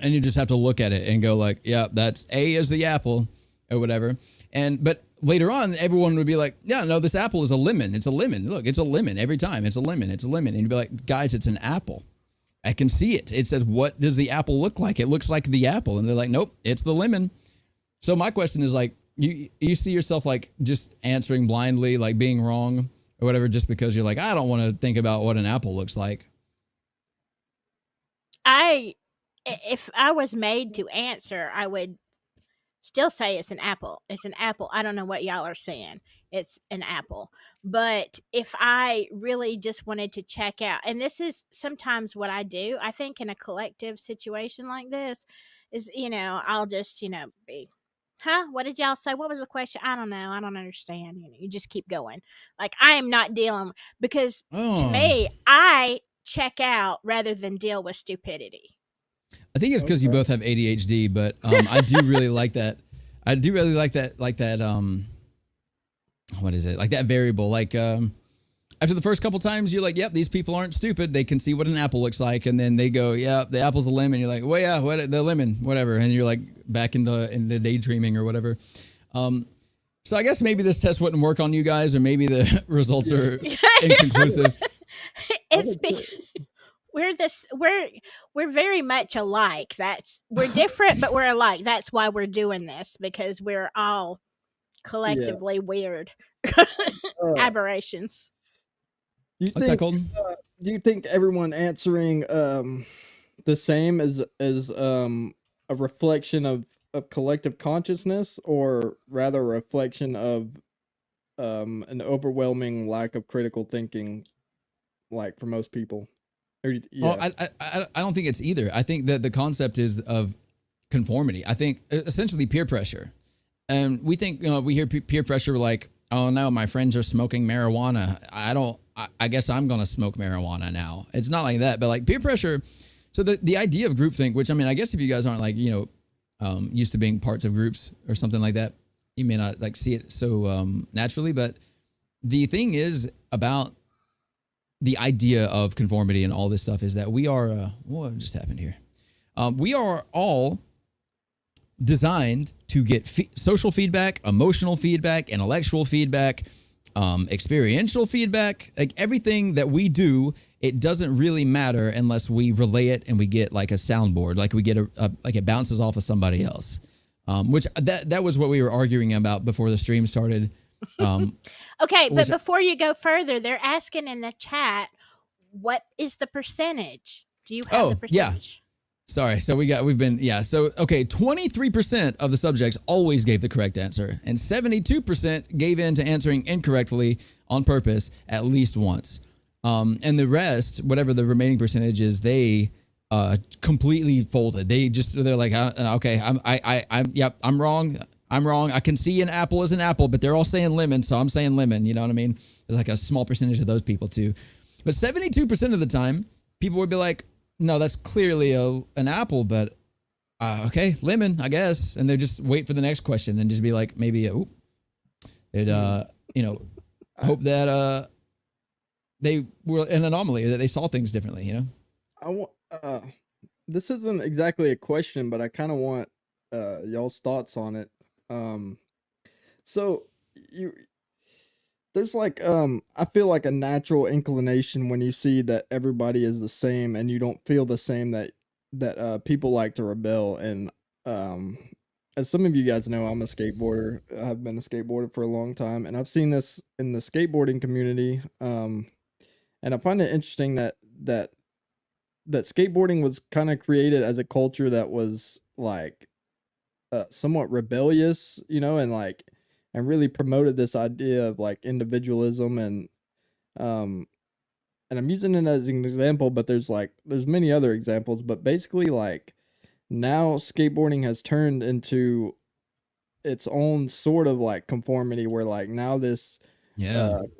And you just have to look at it and go like, yeah, that's A is the apple or whatever. But later on, everyone would be like, yeah, no, this apple is a lemon. It's a lemon. Look, it's a lemon every time. It's a lemon. It's a lemon. And you'd be like, guys, it's an apple. I can see it. It says, what does the apple look like? It looks like the apple. And they're like, nope, it's the lemon. So my question is like, you see yourself like just answering blindly, like being wrong or whatever, just because you're like, I don't want to think about what an apple looks like. If I was made to answer, I would still say it's an apple. It's an apple. I don't know what y'all are saying. It's an apple. But if I really just wanted to check out, and this is sometimes what I do, I think in a collective situation like this is, I'll just, be, what did y'all say? What was the question? I don't know. I don't understand. You just keep going. Like, I am not dealing, because to me, I check out rather than deal with stupidity. I think it's because you both have ADHD, but I do really like that. I do really like that, what is it? Like that variable. Like after the first couple times, you're like, yep, these people aren't stupid. They can see what an apple looks like. And then they go, yeah, the apple's a lemon. You're like, well, yeah, the lemon, whatever. And you're like back in the daydreaming or whatever. So I guess maybe this test wouldn't work on you guys, or maybe the results are inconclusive. It's we're very much alike. We're different, but we're alike. That's why we're doing this, because we're all collectively weird aberrations. What's that called? Do you think everyone answering the same is a reflection of collective consciousness, or rather a reflection of an overwhelming lack of critical thinking, like for most people? Well, I don't think it's either. I think that the concept is of conformity. I think essentially peer pressure. And we think, we hear peer pressure like, oh no, my friends are smoking marijuana. I guess I'm going to smoke marijuana now. It's not like that, but like peer pressure. So the idea of groupthink, which I guess if you guys aren't like, used to being parts of groups or something like that, you may not like see it so naturally. But the thing is about the idea of conformity and all this stuff is that we are, what just happened here? We are all designed to get social feedback, emotional feedback, intellectual feedback, experiential feedback. Like everything that we do, it doesn't really matter unless we relay it and we get like a soundboard, like we get like it bounces off of somebody else. Which that was what we were arguing about before the stream started. Okay, but before you go further, they're asking in the chat, what is the percentage? Do you have the percentage? Sorry. So so okay, 23% of the subjects always gave the correct answer, and 72% gave in to answering incorrectly on purpose at least once. And the rest, whatever the remaining percentage is, they completely folded. They're like, okay, I'm wrong. I'm wrong. I can see an apple as an apple, but they're all saying lemon, so I'm saying lemon. You know what I mean? There's like a small percentage of those people too. But 72% of the time, people would be like, no, that's clearly an apple, but okay, lemon, I guess. And they just wait for the next question and just be like, maybe, hope that they were an anomaly, that they saw things differently, you know? I want. This isn't exactly a question, but I kind of want y'all's thoughts on it. So you there's like I feel like a natural inclination when you see that everybody is the same and you don't feel the same that people like to rebel. And as some of you guys know, I'm a skateboarder. I've been a skateboarder for a long time, and I've seen this in the skateboarding community. And I find it interesting that skateboarding was kind of created as a culture that was like somewhat rebellious, and really promoted this idea of like individualism. Um and I'm using it as an example, but there's many other examples. But basically, like, now skateboarding has turned into its own sort of like conformity, where like now this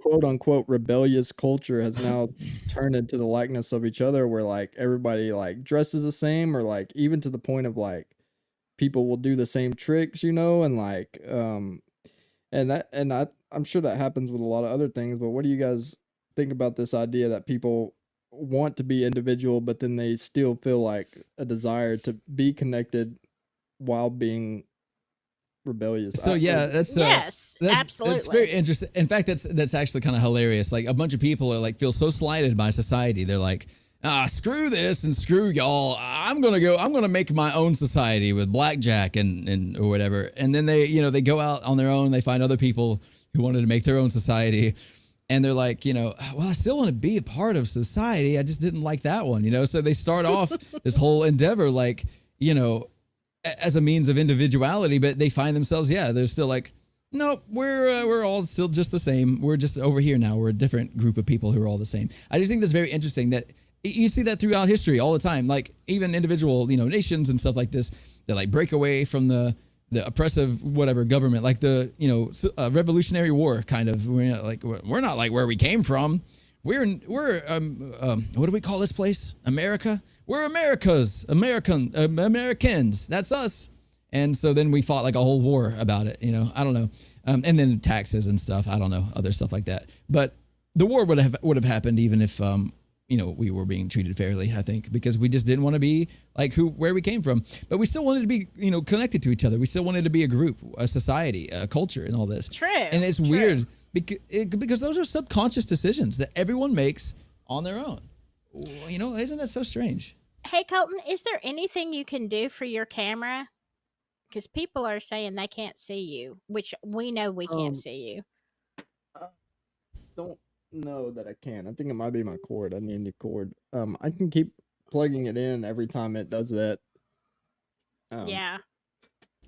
quote unquote rebellious culture has now turned into the likeness of each other, where like everybody like dresses the same, or like even to the point of like people will do the same tricks, and like I'm sure that happens with a lot of other things. But what do you guys think about this idea that people want to be individual, but then they still feel like a desire to be connected while being rebellious? So yes, absolutely. That's very interesting. In fact, that's actually kind of hilarious. Like, a bunch of people are like, feel so slighted by society. They're like, screw this and screw y'all. I'm gonna make my own society with blackjack and or whatever. And then they go out on their own. They find other people who wanted to make their own society, and they're like, well, I still want to be a part of society. I just didn't like that one, So they start off this whole endeavor like, as a means of individuality, but they find themselves, they're still like, nope, we're all still just the same. We're just over here now. We're a different group of people who are all the same. I just think that's very interesting that you see that throughout history all the time. Like, even individual, nations and stuff like this, they like break away from the oppressive whatever government, like the Revolutionary War kind of. We're not like where we came from. We're what do we call this place? America. We're Americans. That's us. And so then we fought like a whole war about it. I don't know. And then taxes and stuff. I don't know, other stuff like that. But the war would have happened even if we were being treated fairly, I think, because we just didn't want to be like where we came from. But we still wanted to be, connected to each other. We still wanted to be a group, a society, a culture, and all this. True. And it's weird because those are subconscious decisions that everyone makes on their own. Isn't that so strange? Hey, Colton, is there anything you can do for your camera? Because people are saying they can't see you, which we know we can't see you. I don't know that I can. I think it might be my cord. I need a new cord. I can keep plugging it in every time it does that. Yeah.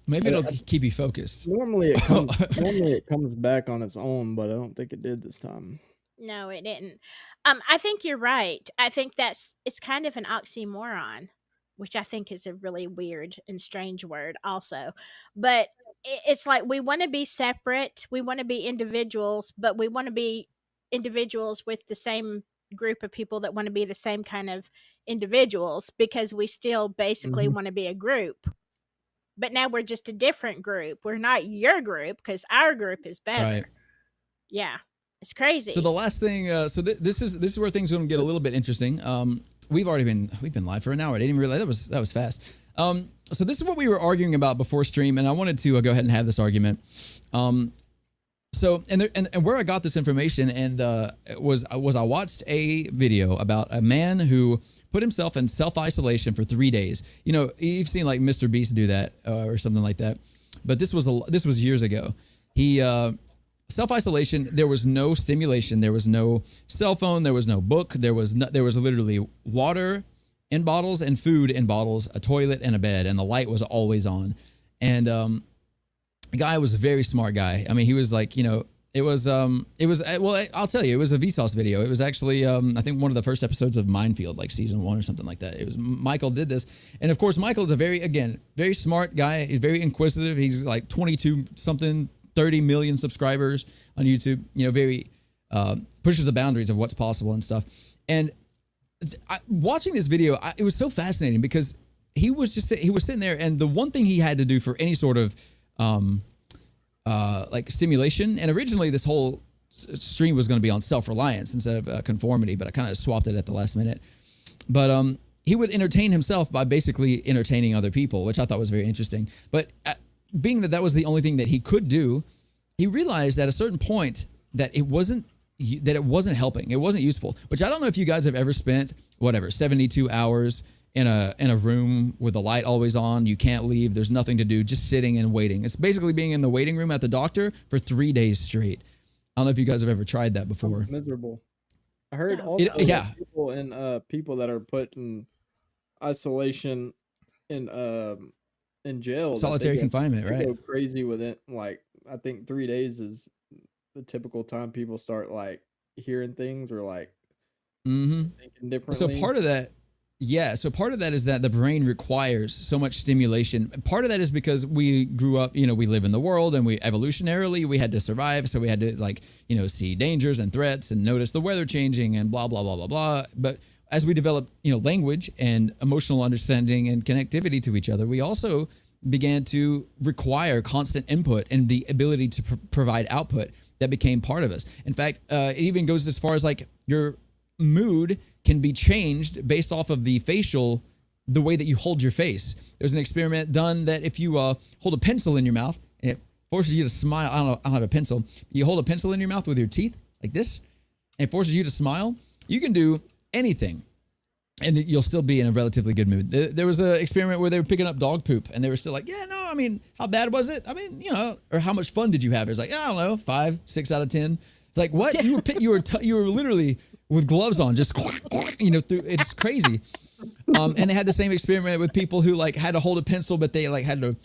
Maybe it'll keep you focused. Normally it comes back on its own, but I don't think it did this time. No, it didn't. I think you're right. I think it's kind of an oxymoron, which I think is a really weird and strange word also. But it's like we want to be separate, we want to be individuals, but we want to be individuals with the same group of people that want to be the same kind of individuals, because we still basically want to be a group. But now we're just a different group. We're not your group because our group is better. Right. Yeah. It's crazy. So the last thing, this is where things are going to get a little bit interesting. We've been live for an hour. I didn't even realize that was fast. So this is what we were arguing about before stream, and I wanted to go ahead and have this argument. So where I got this information was I watched a video about a man who put himself in self-isolation for 3 days. You've seen like Mr. Beast do that or something like that, but this was years ago. He self-isolation. There was no stimulation. There was no cell phone. There was no book. There was literally water in bottles and food in bottles, a toilet and a bed, and the light was always on. And the guy was a very smart guy. I mean, he was like, well, I'll tell you, it was a Vsauce video. It was actually, I think one of the first episodes of Minefield, like season 1 or something like that. It was Michael did this. And of course, Michael is a very smart guy. He's very inquisitive. He's like 22 something, 30 million subscribers on YouTube, very, pushes the boundaries of what's possible and stuff. And watching this video, it was so fascinating because he was sitting there, and the one thing he had to do for any sort of, like stimulation, and originally this whole stream was going to be on self-reliance instead of conformity, but I kind of swapped it at the last minute. But he would entertain himself by basically entertaining other people, which I thought was very interesting. But being that was the only thing that he could do, he realized at a certain point that it wasn't helping. It wasn't useful, which I don't know if you guys have ever spent 72 hours in a room with the light always on. You can't leave. There's nothing to do. Just sitting and waiting. It's basically being in the waiting room at the doctor for 3 days straight. I don't know if you guys have ever tried that before. Miserable. I heard all people that are put in isolation in jail. Solitary confinement, right? Go crazy with it. Like, I think 3 days is the typical time people start like hearing things or like thinking differently. So part of that is that the brain requires so much stimulation. Part of that is because we grew up, we live in the world, and we evolutionarily, we had to survive. So we had to see dangers and threats and notice the weather changing and blah, blah, blah, blah, blah. But as we developed, language and emotional understanding and connectivity to each other, we also began to require constant input and the ability to provide output that became part of us. In fact, it even goes as far as like your mood can be changed based off of the way that you hold your face. There's an experiment done that if you hold a pencil in your mouth and it forces you to smile, I don't have a pencil. You hold a pencil in your mouth with your teeth like this, and it forces you to smile. You can do anything, and you'll still be in a relatively good mood. There was an experiment where they were picking up dog poop, and they were still like, how bad was it? Or how much fun did you have? It was like, I don't know, 5, 6 out of 10. It's like, what? You were literally with gloves on, just, it's crazy. And they had the same experiment with people who like had to hold a pencil, but they like had to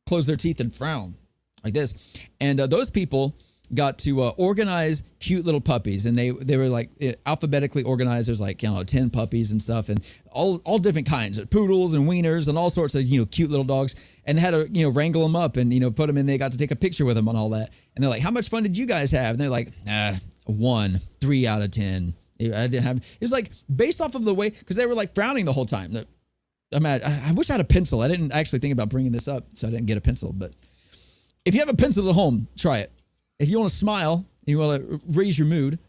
close their teeth and frown like this. And those people got to organize cute little puppies, and they were like alphabetically organized. There's like 10 puppies and stuff, and all different kinds of poodles and wieners and all sorts of cute little dogs. And they had to wrangle them up and put them in. They got to take a picture with them and all that. And they're like, "How much fun did you guys have?" And they're like, 1, 3 out of 10. I didn't have. It was like based off of the way, because they were like frowning the whole time. I wish I had a pencil. I didn't actually think about bringing this up, so I didn't get a pencil. But if you have a pencil at home, try it. If you want to smile, you want to raise your mood,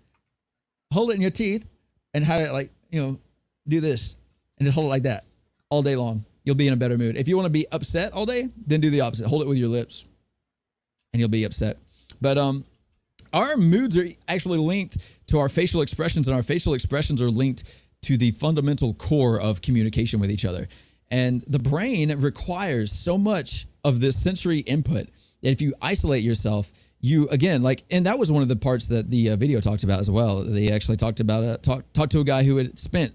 hold it in your teeth and have it do this and just hold it like that all day long. You'll be in a better mood. If you want to be upset all day, then do the opposite. Hold it with your lips and you'll be upset. But our moods are actually linked to our facial expressions, and our facial expressions are linked to the fundamental core of communication with each other. And the brain requires so much of this sensory input that if you isolate yourself, you again, and that was one of the parts that the video talked about as well. They actually talked about talked to a guy who had spent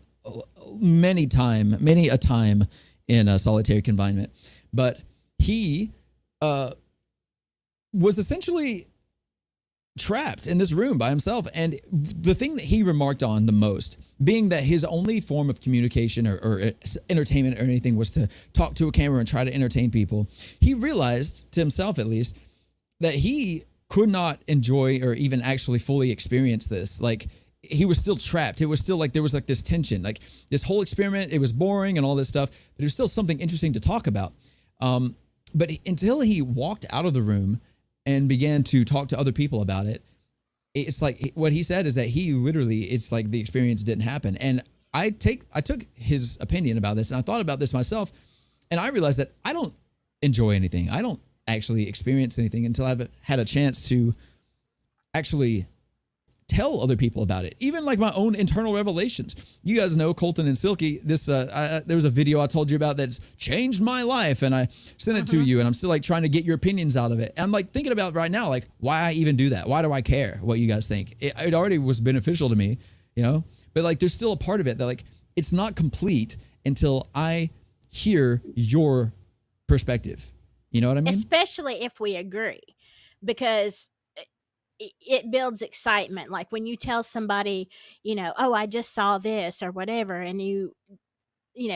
many a time in solitary confinement, but he was essentially trapped in this room by himself. And the thing that he remarked on the most, being that his only form of communication or entertainment or anything was to talk to a camera and try to entertain people, he realized, to himself at least, that he could not enjoy or even actually fully experience this. Like, he was still trapped. It was still like there was like this tension, like this whole experiment. It was boring and all this stuff, but it was still something interesting to talk about. But until he walked out of the room and began to talk to other people about it, it's like what he said is that he literally, it's like the experience didn't happen. And I took his opinion about this, and I thought about this myself, and I realized that I don't enjoy anything. I don't actually experience anything until I've had a chance to actually tell other people about it, even like my own internal revelations. You guys know Colton and Silky. There was a video I told you about that's changed my life, and I sent it to you, and I'm still like trying to get your opinions out of it. And I'm like thinking about right now, like why I even do that. Why do I care what you guys think? It already was beneficial to me, but like there's still a part of it that like it's not complete, until I hear your perspective. You know what I mean? Especially if we agree, because it builds excitement. Like when you tell somebody, oh, I just saw this or whatever, and you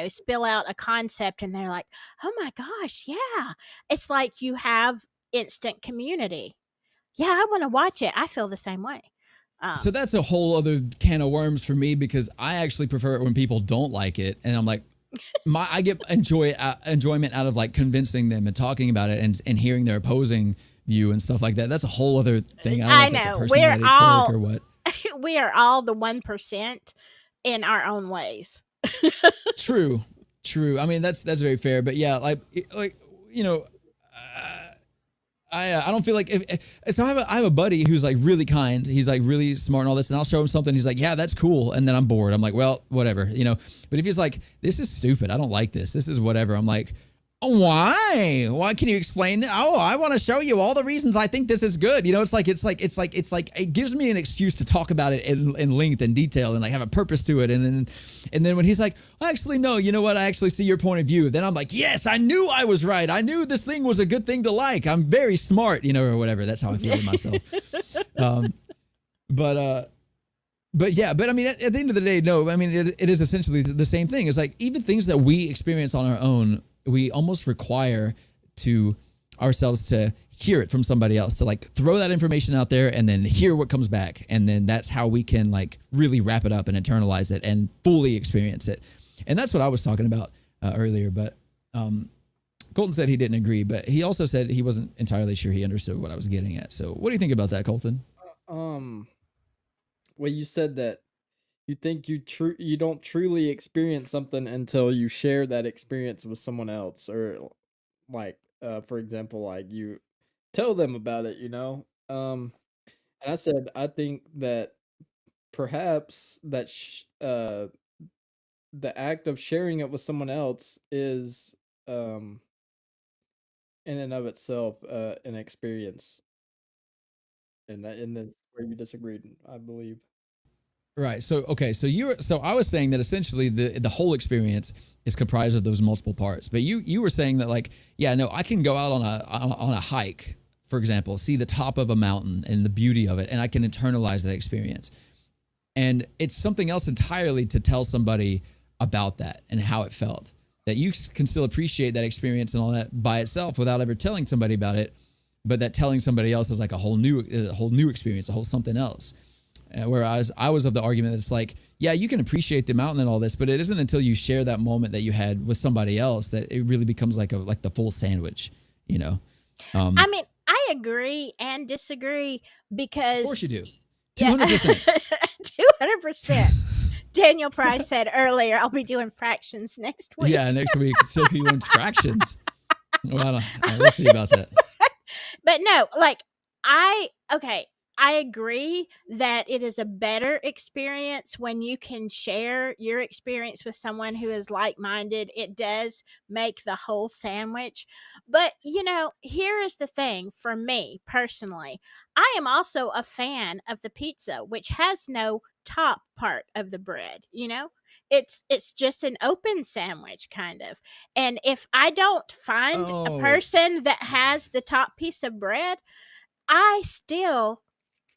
spill out a concept and they're like, oh my gosh, yeah. It's like you have instant community. Yeah, I want to watch it. I feel the same way. So that's a whole other can of worms for me, because I actually prefer it when people don't like it, and I'm like, I get enjoyment out of like convincing them and talking about it and hearing their opposing view and stuff like that. That's a whole other thing. I don't know if that's a personality quirk or what. We are all the 1% in our own ways. True. I mean, that's very fair. But yeah, like you know, I don't feel like so I have a buddy who's like really kind. He's like really smart and all this, and I'll show him something. He's like, yeah, that's cool. And then I'm bored. I'm like, well, whatever, But if he's like, this is stupid, I don't like this. This is whatever. I'm like, oh, why? Why can you explain that? Oh, I want to show you all the reasons I think this is good. It gives me an excuse to talk about it in length and detail and like have a purpose to it. And then when he's like, actually, no, you know what? I actually see your point of view. Then I'm like, yes, I knew I was right. I knew this thing was a good thing to like. I'm very smart, or whatever. That's how I feel to myself. But I mean, at the end of the day, no, I mean, it is essentially the same thing. It's like even things that we experience on our own, we almost require to ourselves to hear it from somebody else, to like throw that information out there and then hear what comes back. And then that's how we can like really wrap it up and internalize it and fully experience it. And that's what I was talking about earlier. But Colton said he didn't agree, but he also said he wasn't entirely sure he understood what I was getting at. So what do you think about that, Colton? Well, you said that you think you don't truly experience something until you share that experience with someone else, or like for example, like you tell them about it, and I said I think that perhaps that the act of sharing it with someone else is in and of itself an experience, and that's where you disagreed, I believe. Right. So okay. So I was saying that essentially the whole experience is comprised of those multiple parts. But you were saying that like, yeah, no, I can go out on a hike, for example, see the top of a mountain and the beauty of it, and I can internalize that experience. And it's something else entirely to tell somebody about that and how it felt. That you can still appreciate that experience and all that by itself without ever telling somebody about it, but that telling somebody else is like a whole new experience, a whole something else. Whereas I was of the argument that it's like, yeah, you can appreciate the mountain and all this, but it isn't until you share that moment that you had with somebody else that it really becomes like the full sandwich, I mean, I agree and disagree because of course you do. 200%. 200%. Daniel Price said earlier, I'll be doing fractions next week. Yeah, next week. So he learns fractions. Well, we'll see about that. But no, like I agree that it is a better experience when you can share your experience with someone who is like-minded. It does make the whole sandwich. But, here is the thing for me personally. I am also a fan of the pizza, which has no top part of the bread, It's just an open sandwich kind of. And if I don't find a person that has the top piece of bread, I still,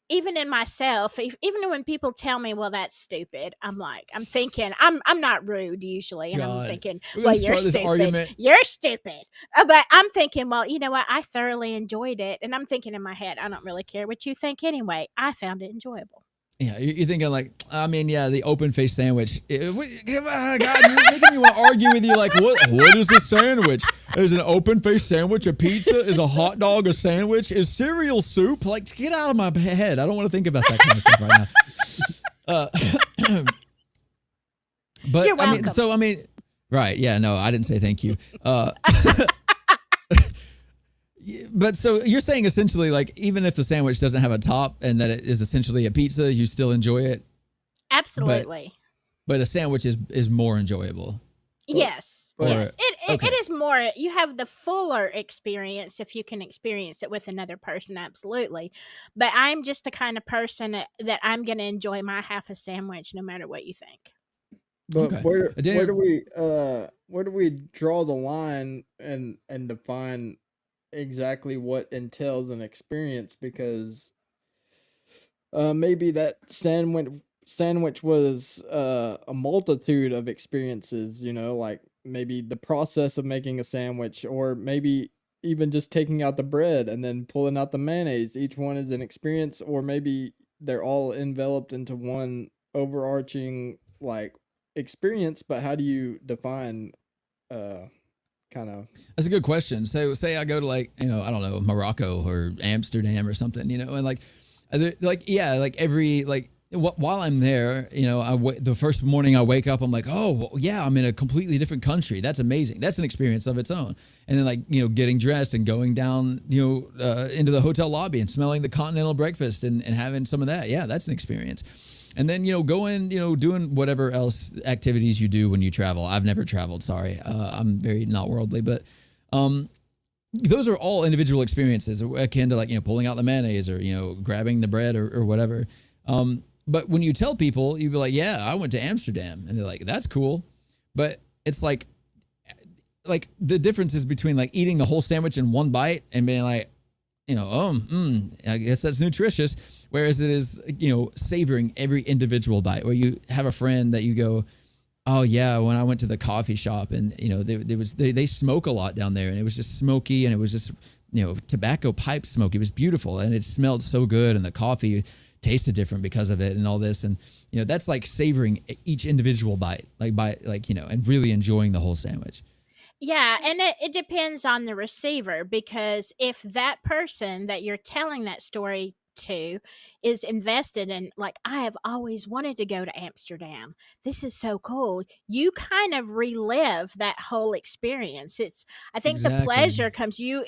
even in myself, even when people tell me, well, that's stupid, I'm thinking, I'm not rude usually. And God. I'm thinking, well, you're stupid. Argument. You're stupid. But I'm thinking, well, you know what? I thoroughly enjoyed it. And I'm thinking in my head, I don't really care what you think anyway. I found it enjoyable. Yeah, you're thinking like, I mean, yeah, the open face sandwich. God, you're making me want to argue with you. Like, what is a sandwich? Is an open face sandwich a pizza? Is a hot dog a sandwich? Is cereal soup? Like, get out of my head. I don't want to think about that kind of stuff right now. But you're welcome. I mean, right? Yeah, no, I didn't say thank you. But so you're saying essentially like even if the sandwich doesn't have a top and that it is essentially a pizza, you still enjoy it? Absolutely. But a sandwich is more enjoyable. Yes. Yes. Okay. It is more, you have the fuller experience if you can experience it with another person, absolutely. But I'm just the kind of person that I'm going to enjoy my half a sandwich no matter what you think. But Okay. where do Daniel, we draw the line and define exactly what entails an experience? Because maybe that sandwich was a multitude of experiences, like maybe the process of making a sandwich, or maybe even just taking out the bread and then pulling out the mayonnaise. Each one is an experience, or maybe they're all enveloped into one overarching like experience. But how do you define uh kind of that's a good question. So say I go to like, I don't know, Morocco or Amsterdam or something, and like yeah, like every like while I'm there, the first morning I wake up, I'm like, oh well, yeah, I'm in a completely different country. That's amazing. That's an experience of its own. And then like getting dressed and going down into the hotel lobby and smelling the continental breakfast and having some of that. Yeah, that's an experience. And then going doing whatever else activities you do when you travel. I've never traveled. Sorry, I'm very not worldly, but those are all individual experiences akin to like pulling out the mayonnaise or grabbing the bread or whatever. But when you tell people, you be like, yeah, I went to Amsterdam, and they're like, that's cool. But it's like the difference is between like eating the whole sandwich in one bite and being like, I guess that's nutritious. Whereas it is, savoring every individual bite, where you have a friend that you go, oh yeah, when I went to the coffee shop and they smoke a lot down there, and it was just smoky, and it was just tobacco pipe smoke. It was beautiful, and it smelled so good, and the coffee tasted different because of it, and all this, and that's like savoring each individual bite, and really enjoying the whole sandwich. Yeah, and it depends on the receiver, because if that person that you're telling that story to is invested in, like, I have always wanted to go to Amsterdam. This is so cool. You kind of relive that whole experience. I think the Exactly. pleasure comes you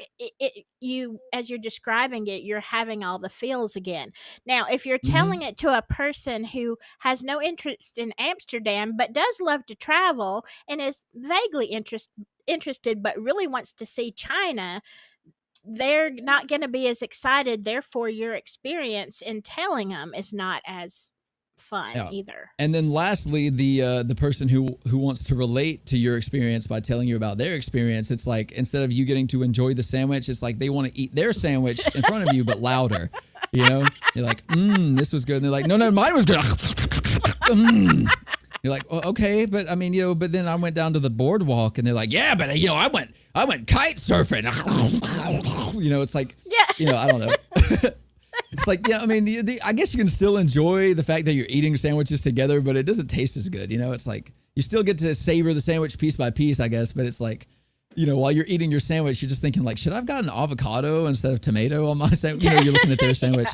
as you're describing it, you're having all the feels again. Now, if you're Hmm. telling it to a person who has no interest in Amsterdam but does love to travel and is vaguely interested but really wants to see China, they're not going to be as excited. Therefore, your experience in telling them is not as fun Yeah. either. And then lastly, the person who wants to relate to your experience by telling you about their experience, it's like instead of you getting to enjoy the sandwich, it's like they want to eat their sandwich in front of you but louder. You're like, this was good. And they're like, no, mine was good. You're like, well, okay, but I mean, but then I went down to the boardwalk, and they're like, yeah, but I went kite surfing. It's like, Yeah. I don't know. It's like, yeah, I mean, I guess you can still enjoy the fact that you're eating sandwiches together, but it doesn't taste as good. It's like you still get to savor the sandwich piece by piece, I guess, but it's like, while you're eating your sandwich, you're just thinking like, should I've gotten avocado instead of tomato on my sandwich? You're looking at their sandwich.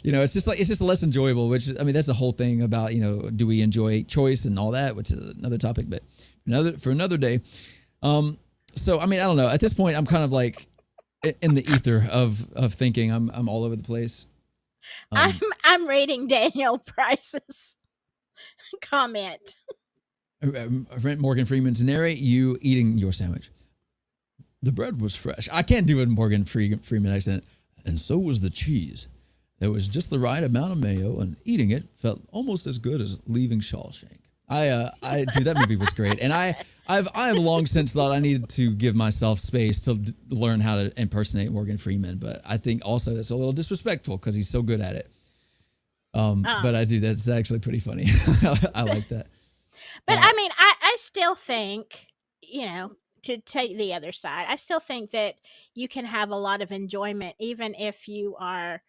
It's just less enjoyable, which, I mean, that's the whole thing about, do we enjoy choice and all that, which is another topic, but for another day. So, I mean, I don't know. At this point, I'm kind of like in the ether of thinking. I'm all over the place. I'm reading Daniel Price's comment. Morgan Freeman to narrate you eating your sandwich. The bread was fresh. I can't do a Morgan Freeman accent. And so was the cheese. There was just the right amount of mayo, and eating it felt almost as good as leaving Shawshank. Dude, that movie was great, and I've long since thought I needed to give myself space to learn how to impersonate Morgan Freeman, but I think also that's a little disrespectful because he's so good at it. But I do. That's actually pretty funny. I like that. But I mean, I still think, to take the other side, I still think that you can have a lot of enjoyment even if you are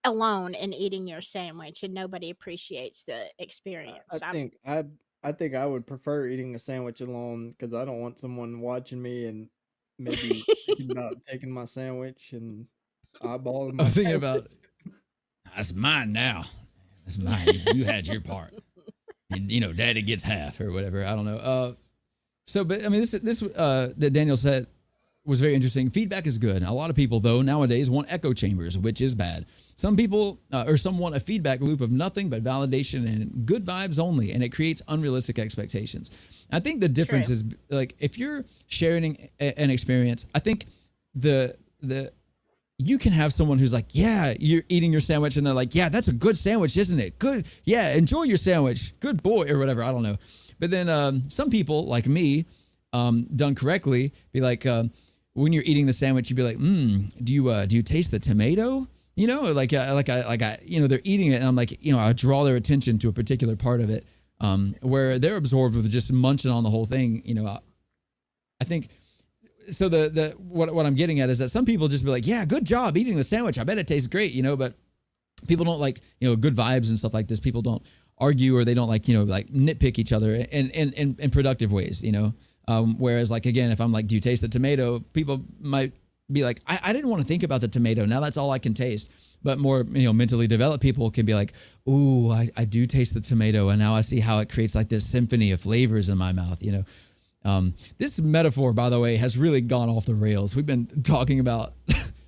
alone and eating your sandwich and nobody appreciates the experience. I think I would prefer eating a sandwich alone, because I don't want someone watching me and maybe thinking about taking my sandwich and eyeballing I'm my thinking sandwich. about that's mine now. That's mine. You had your part. And, Daddy gets half or whatever. I don't know. But I mean, this that Daniel said was very interesting. Feedback is good. A lot of people, though, nowadays want echo chambers, which is bad. Some people some want a feedback loop of nothing but validation and good vibes only, and it creates unrealistic expectations. I think the difference True. is like if you're sharing an experience, I think the you can have someone who's like, yeah, you're eating your sandwich, and they're like, yeah, that's a good sandwich, isn't it? Good. Yeah, enjoy your sandwich. Good boy, or whatever. I don't know. But then some people like me, done correctly, be like, when you're eating the sandwich, you'd be like, do you taste the tomato? You know, like you know, they're eating it, and I'm like, you know, I draw their attention to a particular part of it, where they're absorbed with just munching on the whole thing. You know, I think. So what I'm getting at is that some people just be like, yeah, good job eating the sandwich. I bet it tastes great, you know, but people don't like, you know, good vibes and stuff like this. People don't argue, or they don't like, you know, like nitpick each other in productive ways, you know? Whereas like, again, if I'm like, do you taste the tomato? People might be like, I didn't want to think about the tomato. Now that's all I can taste. But more, you know, mentally developed people can be like, ooh, I do taste the tomato. And now I see how it creates like this symphony of flavors in my mouth, you know? This metaphor, by the way, has really gone off the rails. We've been talking about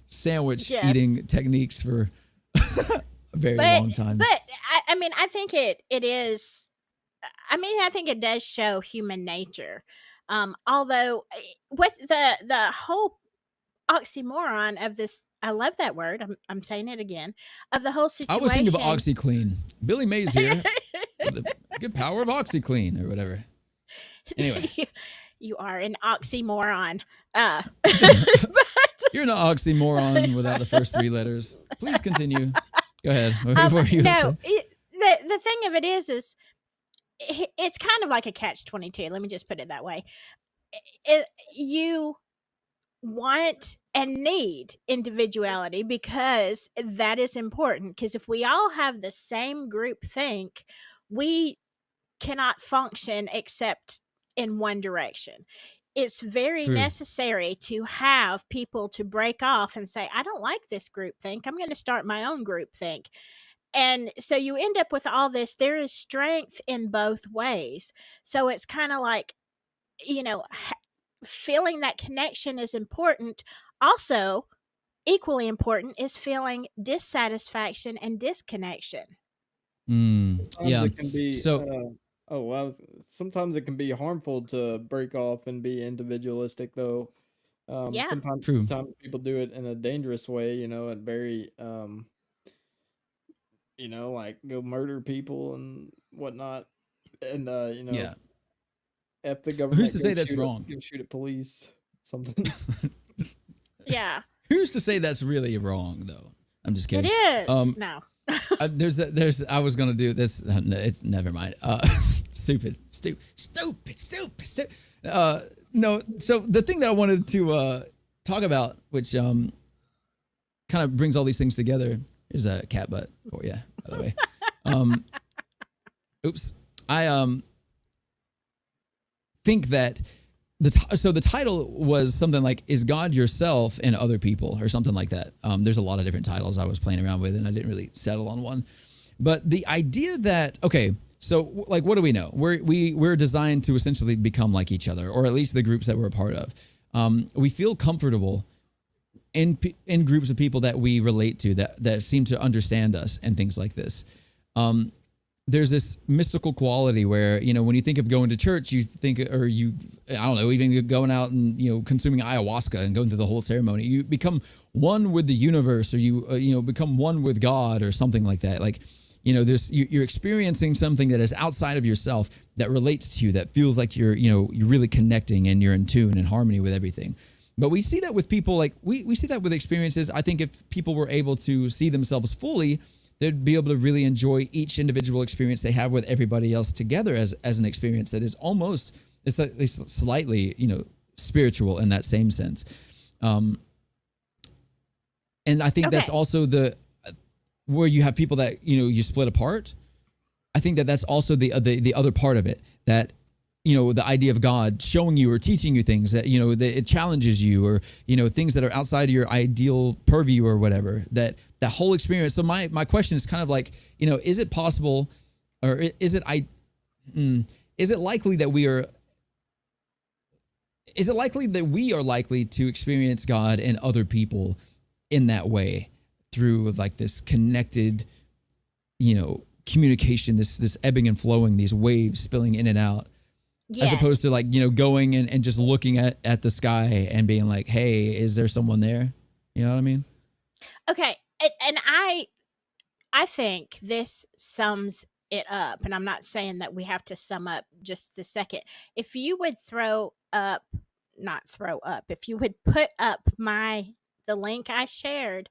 sandwich eating techniques for a very long time. But I mean, I think it is. I mean, I think it does show human nature. Although with the whole oxymoron of this, I love that word. I'm saying it again. Of the whole situation. I was thinking of OxyClean. Billy Mays here. The good power of OxyClean or whatever. Anyway, you are an oxymoron. But you're an oxymoron without the first three letters. Please continue. Go ahead. No, the thing of it is it's kind of like a catch-22. Let me just put it that way. You want and need individuality because that is important. Because if we all have the same group think, we cannot function except in one direction. It's very necessary to have people to break off and say, I don't like this group think. I'm going to start my own group think. And so you end up with all this. There is strength in both ways. So it's kind of like, you know, feeling that connection is important. Also, equally important is feeling dissatisfaction and disconnection. Yeah. It can be, sometimes it can be harmful to break off and be individualistic, though. Sometimes people do it in a dangerous way, you know, and very, you know, like go murder people and whatnot, and you know, F the government. Who's to say that's wrong? Shoot at police, something. Yeah. Who's to say that's really wrong, though? I'm just kidding. It is. No. I was gonna do this. It's never mind. Stupid. No. So the thing that I wanted to talk about, which kind of brings all these things together, is a cat butt for you, by the way. Oops. I think that so the title was something like, is God yourself and other people, or something like that. There's a lot of different titles I was playing around with, and I didn't really settle on one. But the idea that, okay, so like, what do we know? We're designed to essentially become like each other, or at least the groups that we're a part of. We feel comfortable in groups of people that we relate to, that seem to understand us and things like this. There's this mystical quality where, you know, when you think of going to church, you think, or you, I don't know, even going out and, you know, consuming ayahuasca and going through the whole ceremony, you become one with the universe, or you become one with God, or something like that. Like, you know, you're experiencing something that is outside of yourself, that relates to you, that feels like you're really connecting and you're in tune and harmony with everything. But we see that with people, like we see that with experiences. I think if people were able to see themselves fully, they'd be able to really enjoy each individual experience they have with everybody else together as an experience that is almost, it's at least slightly, you know, spiritual in that same sense. And I think that's also where you have people that, you know, you split apart. I think that's also the other part of it, that, you know, the idea of God showing you or teaching you things that, you know, that it challenges you, or, you know, things that are outside of your ideal purview or whatever, that whole experience. So my question is kind of like, you know, is it possible, or is it likely that we are likely to experience God and other people in that way, through like this connected, you know, communication, this ebbing and flowing, these waves spilling in and out? Yes. As opposed to, like, you know, going and just looking at the sky and being like, hey, is there someone there? You know what I mean? Okay, and I think this sums it up, and I'm not saying that we have to sum up just the second. If you would not throw up, if you would put up the link I shared,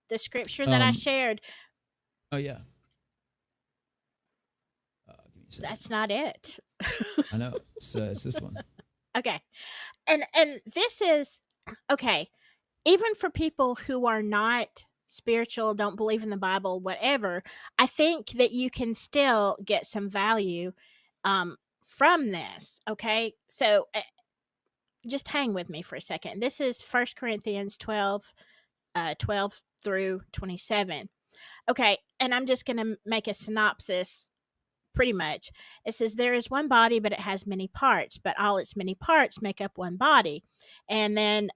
the scripture that I Um. shared, Oh yeah. Give me a second. that's not it. I know it's this one. Okay. And this is okay, even for people who are not spiritual, don't believe in the Bible, whatever, I think that you can still get some value from this. Okay. So just hang with me for a second. This is 1 Corinthians 12, 12 through 27. Okay. And I'm just going to make a synopsis pretty much. It says, there is one body, but it has many parts, but all its many parts make up one body. And then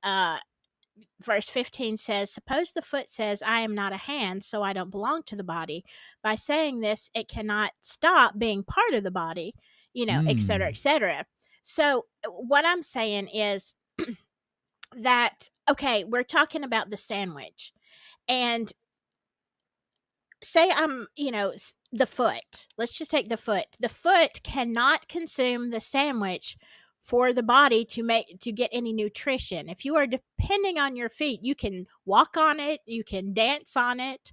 verse 15 says, suppose the foot says, I am not a hand, so I don't belong to the body. By saying this, it cannot stop being part of the body, et cetera, et cetera. So what I'm saying is that, okay, we're talking about the sandwich. And say I'm, the foot. Let's just take the foot. The foot cannot consume the sandwich for the body to get any nutrition. If you are depending on your feet, you can walk on it, you can dance on it,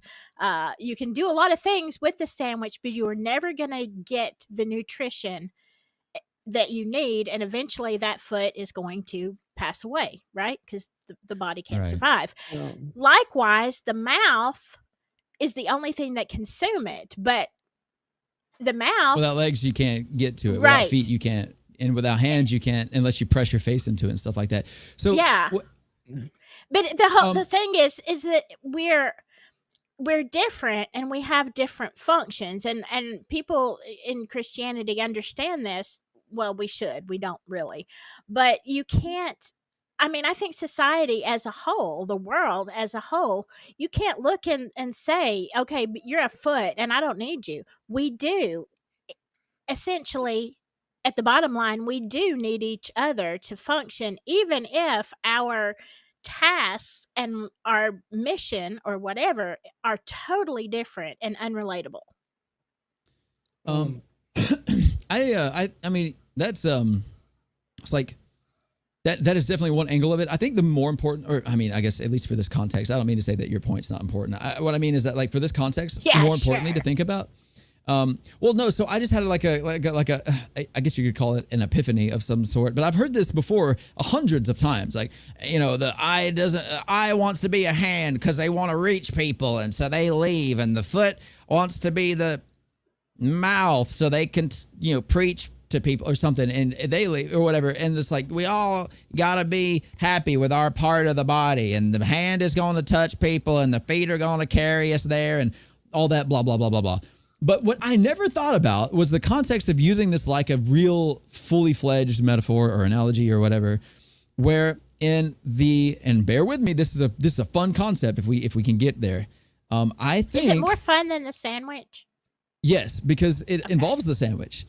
you can do a lot of things with the sandwich, but you are never going to get the nutrition that you need, and eventually that foot is going to pass away, right? Because the body can't Right. survive. Likewise, the mouth is the only thing that consume it, but the mouth, Without legs, you can't get to it. Right. Without feet, you can't, and without hands, you can't unless you press your face into it and stuff like that. So yeah. But the thing is that we're different and we have different functions, and people in Christianity understand this. Well, we should. We don't really, but you can't. I mean, I think society as a whole, the world as a whole, you can't look and say, okay, but you're a foot and I don't need you. We do. Essentially, at the bottom line, we do need each other to function, even if our tasks and our mission or whatever are totally different and unrelatable. I mean, that's it's like that is definitely one angle of it. I think the more important, or I mean, I guess at least for this context, I don't mean to say that your point's not important. What I mean is that, like, for this context, more importantly to think about. Well, no, so I just had like a I guess you could call it an epiphany of some sort, but I've heard this before hundreds of times. Like, the eye wants to be a hand because they want to reach people, and so they leave, and the foot wants to be the mouth so they can, preach to people or something, and they leave or whatever. And it's like, we all gotta be happy with our part of the body, and the hand is going to touch people, and the feet are going to carry us there, and all that blah blah blah blah blah. But what I never thought about was the context of using this like a real fully fledged metaphor or analogy or whatever, where and bear with me, this is a fun concept if we can get there. I think, is it more fun than the sandwich? Yes, because it involves the sandwich.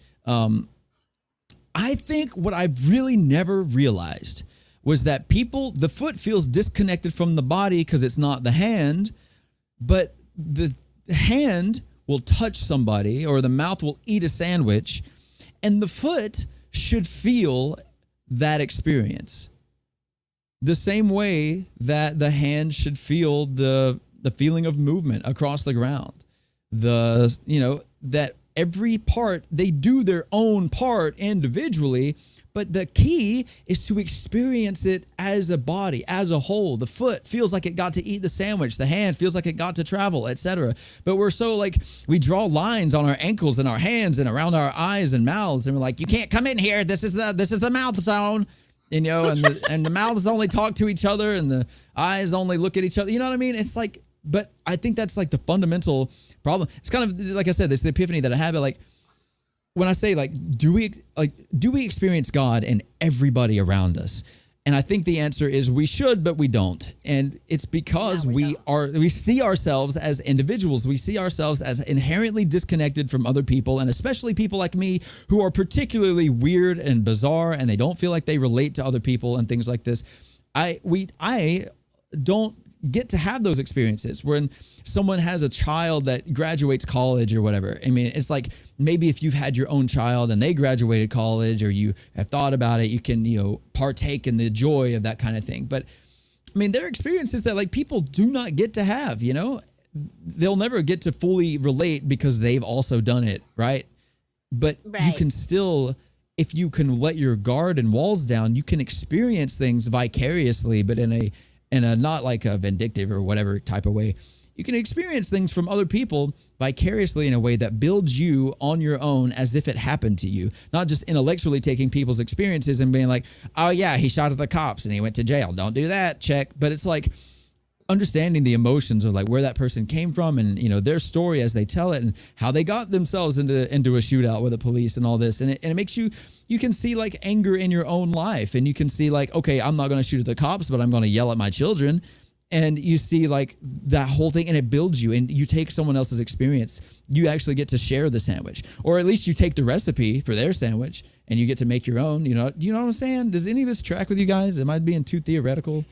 I think what I've really never realized was that the foot feels disconnected from the body because it's not the hand, but the hand will touch somebody, or the mouth will eat a sandwich, and the foot should feel that experience the same way that the hand should feel the feeling of movement across the ground. That every part, they do their own part individually, but the key is to experience it as a body, as a whole. The foot feels like it got to eat the sandwich. The hand feels like it got to travel, etc. But we're so like, we draw lines on our ankles and our hands and around our eyes and mouths, and we're like, you can't come in here. This is the mouth zone, and the mouths only talk to each other, and the eyes only look at each other. You know what I mean? It's like, but I think that's like the fundamental problem. It's kind of like I said, this is the epiphany that I have. Like, when I say, like, do we experience God in everybody around us? And I think the answer is we should, but we don't. And it's because we see ourselves as individuals. We see ourselves as inherently disconnected from other people, and especially people like me who are particularly weird and bizarre, and they don't feel like they relate to other people and things like this. I don't get to have those experiences. When someone has a child that graduates college or whatever, I mean, it's like maybe if you've had your own child and they graduated college or you have thought about it, you can, partake in the joy of that kind of thing. But I mean, there are experiences that like people do not get to have, they'll never get to fully relate because they've also done it. Right. But you can still, if you can let your guard and walls down, you can experience things vicariously, but in a not like a vindictive or whatever type of way. You can experience things from other people vicariously in a way that builds you on your own as if it happened to you, not just intellectually taking people's experiences and being like, oh yeah, he shot at the cops and he went to jail. Don't do that. Check. But it's like understanding the emotions of like where that person came from and, their story as they tell it and how they got themselves into a shootout with the police and all this. And it makes you can see like anger in your own life, and you can see like, okay, I'm not going to shoot at the cops, but I'm going to yell at my children. And you see like that whole thing, and it builds you, and you take someone else's experience. You actually get to share the sandwich, or at least you take the recipe for their sandwich and you get to make your own, you know what I'm saying? Does any of this track with you guys? Am I being too theoretical?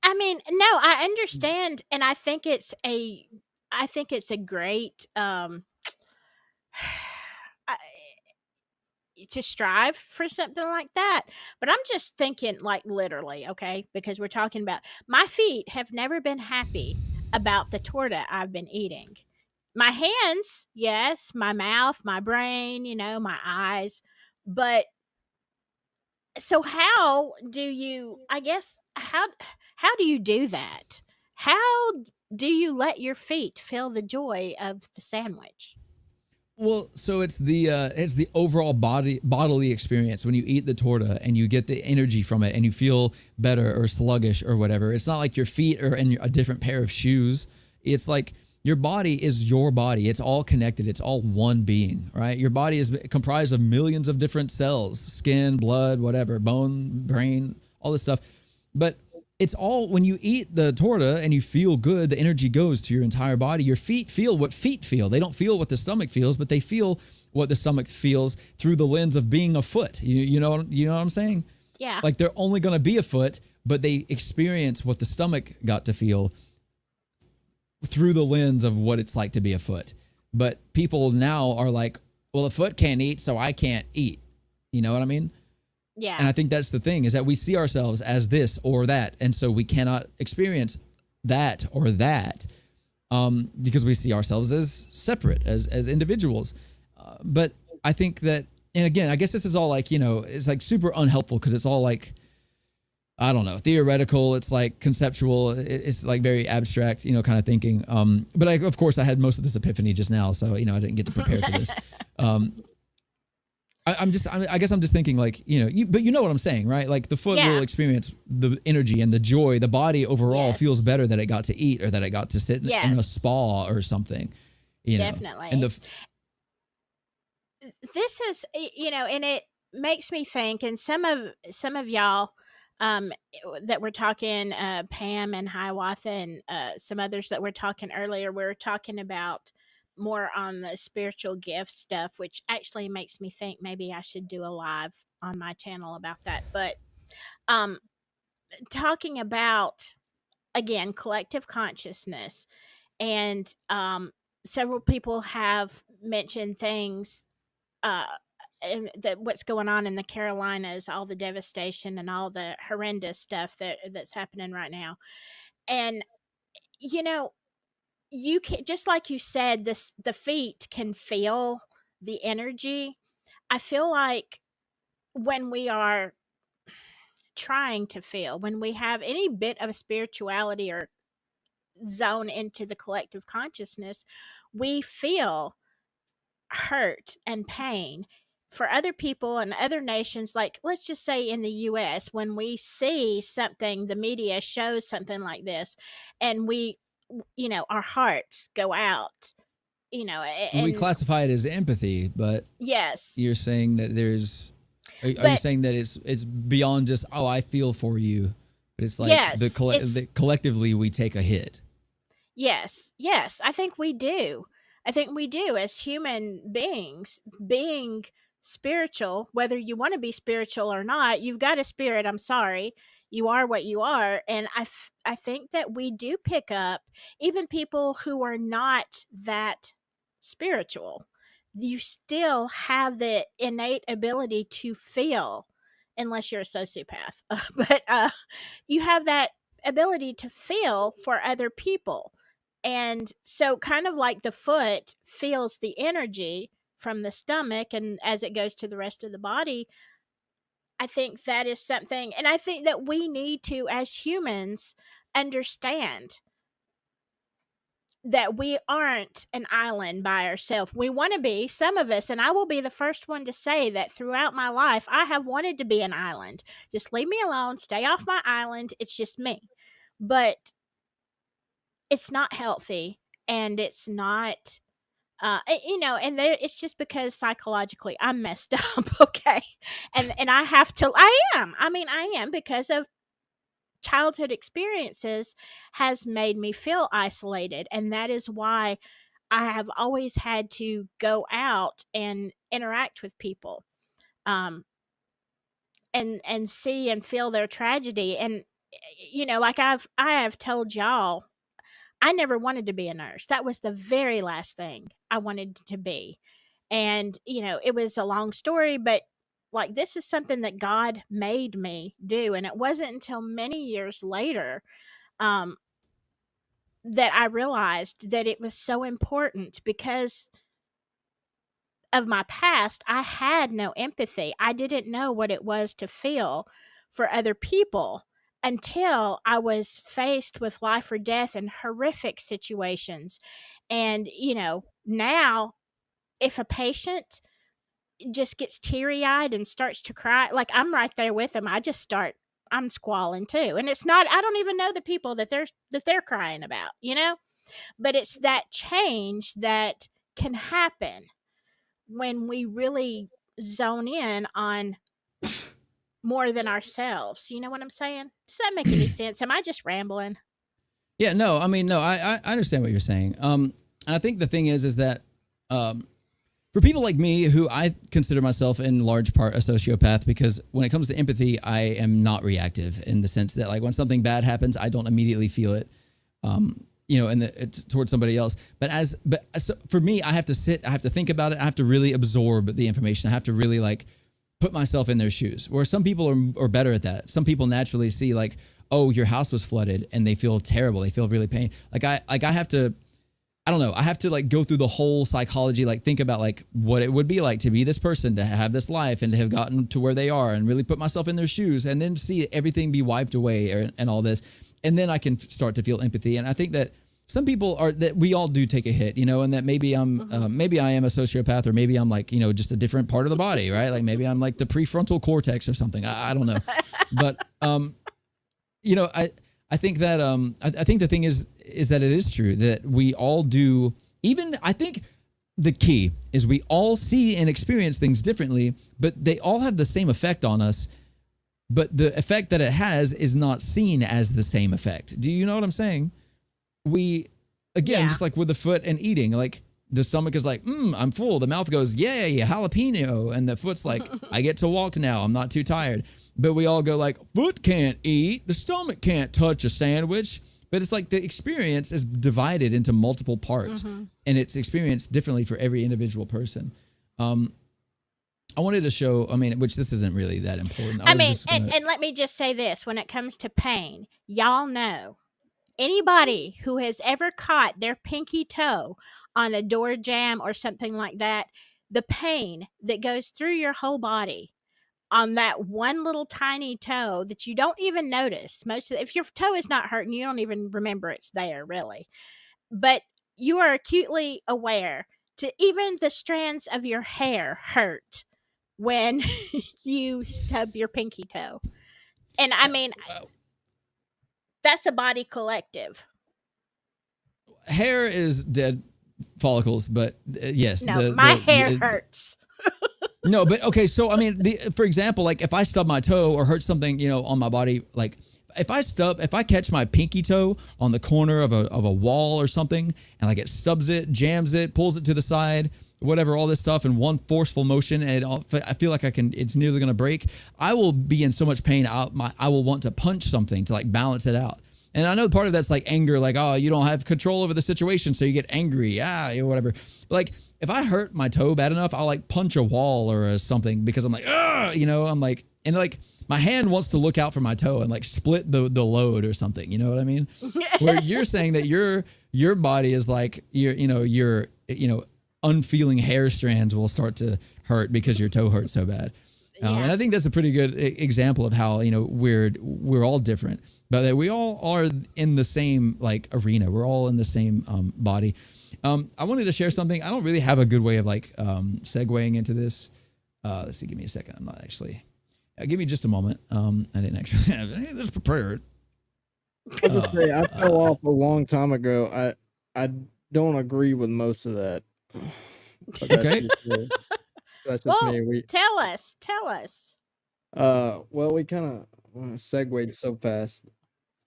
I mean, no, I understand, and I think it's a great I- to strive for something like that. But I'm just thinking, like, literally, okay, because we're talking about my feet have never been happy about the torta I've been eating. My hands, yes, my mouth, my brain, my eyes, but so how do you, I guess, how do you do that? Do you let your feet feel the joy of the sandwich? Well, so it's the overall bodily experience when you eat the torta and you get the energy from it and you feel better or sluggish or whatever. It's not like your feet are in a different pair of shoes. It's like your body is your body. It's all connected. It's all one being, right? Your body is comprised of millions of different cells, skin, blood, whatever, bone, brain, all this stuff. But it's all, when you eat the torta and you feel good, the energy goes to your entire body. Your feet feel what feet feel. They don't feel what the stomach feels, but they feel what the stomach feels through the lens of being a foot. You know what I'm saying? Yeah. Like they're only going to be a foot, but they experience what the stomach got to feel through the lens of what it's like to be a foot. But people now are like, well, a foot can't eat, so I can't eat. You know what I mean? Yeah. And I think that's the thing, is that we see ourselves as this or that. And so we cannot experience that or that because we see ourselves as separate, as individuals. But I think that, and again, I guess this is all like, it's like super unhelpful because it's all like, I don't know, theoretical. It's like conceptual. It's like very abstract, kind of thinking. But of course, I had most of this epiphany just now, so I didn't get to prepare for this. I guess I'm just thinking like, but you know what I'm saying, right? Like the foot will experience the energy and the joy. The body overall feels better that it got to eat or that it got to sit in a spa or something. Definitely. And this is, and it makes me think, and some of y'all that were talking, Pam and Hiawatha and some others that were talking earlier, we were talking about more on the spiritual gift stuff, which actually makes me think maybe I should do a live on my channel about that. But talking about, again, collective consciousness, and several people have mentioned things, and that what's going on in the Carolinas, all the devastation and all the horrendous stuff that's happening right now. And you can, just like you said, the feet can feel the energy. I feel like when we are trying to feel, when we have any bit of spirituality or zone into the collective consciousness, we feel hurt and pain. For other people and other nations, like let's just say in the US, when we see something, the media shows something like this, and we, our hearts go out, we and classify it as empathy, but yes, you're saying that are you saying that it's beyond just, oh, I feel for you, but it's like collectively we take a hit. Yes, I think we do. I think we do as human beings, being spiritual, whether you want to be spiritual or not. You've got a spirit. I'm sorry. You are what you are. And I think that we do pick up even people who are not that spiritual. You still have the innate ability to feel, unless you're a sociopath. But you have that ability to feel for other people. And so, kind of like the foot feels the energy from the stomach, and as it goes to the rest of the body, I think that is something. And I think that we need to, as humans, understand that we aren't an island by ourselves. We want to be, some of us, and I will be the first one to say that throughout my life, I have wanted to be an island. Just leave me alone, stay off my island. It's just me. But it's not healthy, and it's not and there, it's just because psychologically I'm messed up. Okay. And I have to, I am, because of childhood experiences has made me feel isolated, and that is why I have always had to go out and interact with people, um and see and feel their tragedy. And like I have told y'all, I never wanted to be a nurse. That was the very last thing I wanted to be. And, it was a long story, but like this is something that God made me do. And it wasn't until many years later um, that I realized that it was so important, because of my past. I had no empathy. I didn't know what it was to feel for other people until I was faced with life or death and horrific situations. And, now if a patient just gets teary eyed and starts to cry, like I'm right there with them. I'm squalling too. And it's not, I don't even know the people that they're crying about, but it's that change that can happen when we really zone in on more than ourselves. You know what I'm saying? Does that make any sense? Am I just rambling? Yeah, no, I mean, no, I understand what you're saying. And I think the thing is that for people like me, who I consider myself in large part a sociopath, because when it comes to empathy, I am not reactive, in the sense that like when something bad happens, I don't immediately feel it, towards somebody else. So for me, I have to think about it. I have to really absorb the information. I have to really like put myself in their shoes, where some people are better at that. Some people naturally see like, oh, your house was flooded, and they feel terrible. They feel really pain. I have to, I don't know. I have to like go through the whole psychology, like think about like what it would be like to be this person, to have this life, and to have gotten to where they are, and really put myself in their shoes, and then see everything be wiped away and all this. And then I can start to feel empathy. And I think that some people that we all do take a hit, and that maybe maybe I am a sociopath, or maybe I'm like, just a different part of the body, right? Like maybe I'm like the prefrontal cortex or something. I don't know. But, I think that I think the thing is that it is true that we all do. Even I think the key is we all see and experience things differently, but they all have the same effect on us. But the effect that it has is not seen as the same effect. Do you know what I'm saying? Just like with the foot and eating, like the stomach is like, I'm full. The mouth goes, yay, jalapeno. And the foot's like, I get to walk now. I'm not too tired. But we all go like, foot can't eat. The stomach can't touch a sandwich. But it's like the experience is divided into multiple parts, and it's experienced differently for every individual person. I wanted to show, which this isn't really that important. And let me just say this. When it comes to pain, y'all know, anybody who has ever caught their pinky toe on a door jamb or something like that, the pain that goes through your whole body on that one little tiny toe that you don't even notice. If your toe is not hurting, you don't even remember it's there, really. But you are acutely aware to even the strands of your hair hurt when you stub your pinky toe. And that's a body collective. Hair is dead follicles, but yes. No, my hair hurts. No, but okay. So, for example, like if I stub my toe or hurt something, on my body, like if I catch my pinky toe on the corner of a wall or something, and like it stubs it, jams it, pulls it to the side, whatever, all this stuff in one forceful motion, and I feel like it's nearly going to break, I will be in so much pain. I will want to punch something to like balance it out. And I know part of that's like anger, like, oh, you don't have control over the situation, so you get angry, whatever. But like, if I hurt my toe bad enough, I'll like punch a wall or something because I'm like, I'm like, and like my hand wants to look out for my toe and like split the load or something. You know what I mean? Where you're saying that your body is like your unfeeling hair strands will start to hurt because your toe hurts so bad. And I think that's a pretty good example of how we're all different, but that we all are in the same like arena. We're all in the same body. I wanted to share something. I don't really have a good way of like segueing into this. Let's see. Give me a second. I'm not actually. Give me just a moment. I didn't actually have any of this prepared. I fell off a long time ago. I don't agree with most of that. Okay. That's just me. Tell us. Well, we kind of segued so fast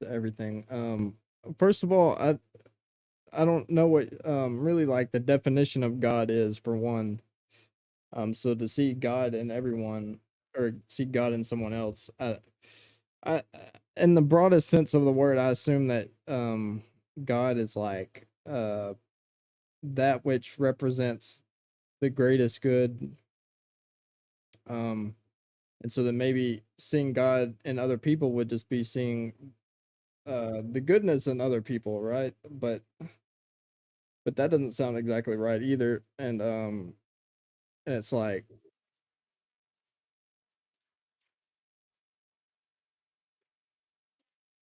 to everything. First of all, I don't know what really like the definition of God is, for one. So to see God in everyone or see God in someone else, I in the broadest sense of the word, I assume that God is like that which represents the greatest good. And so that maybe seeing God in other people would just be seeing the goodness in other people, right? But that doesn't sound exactly right either. And it's like,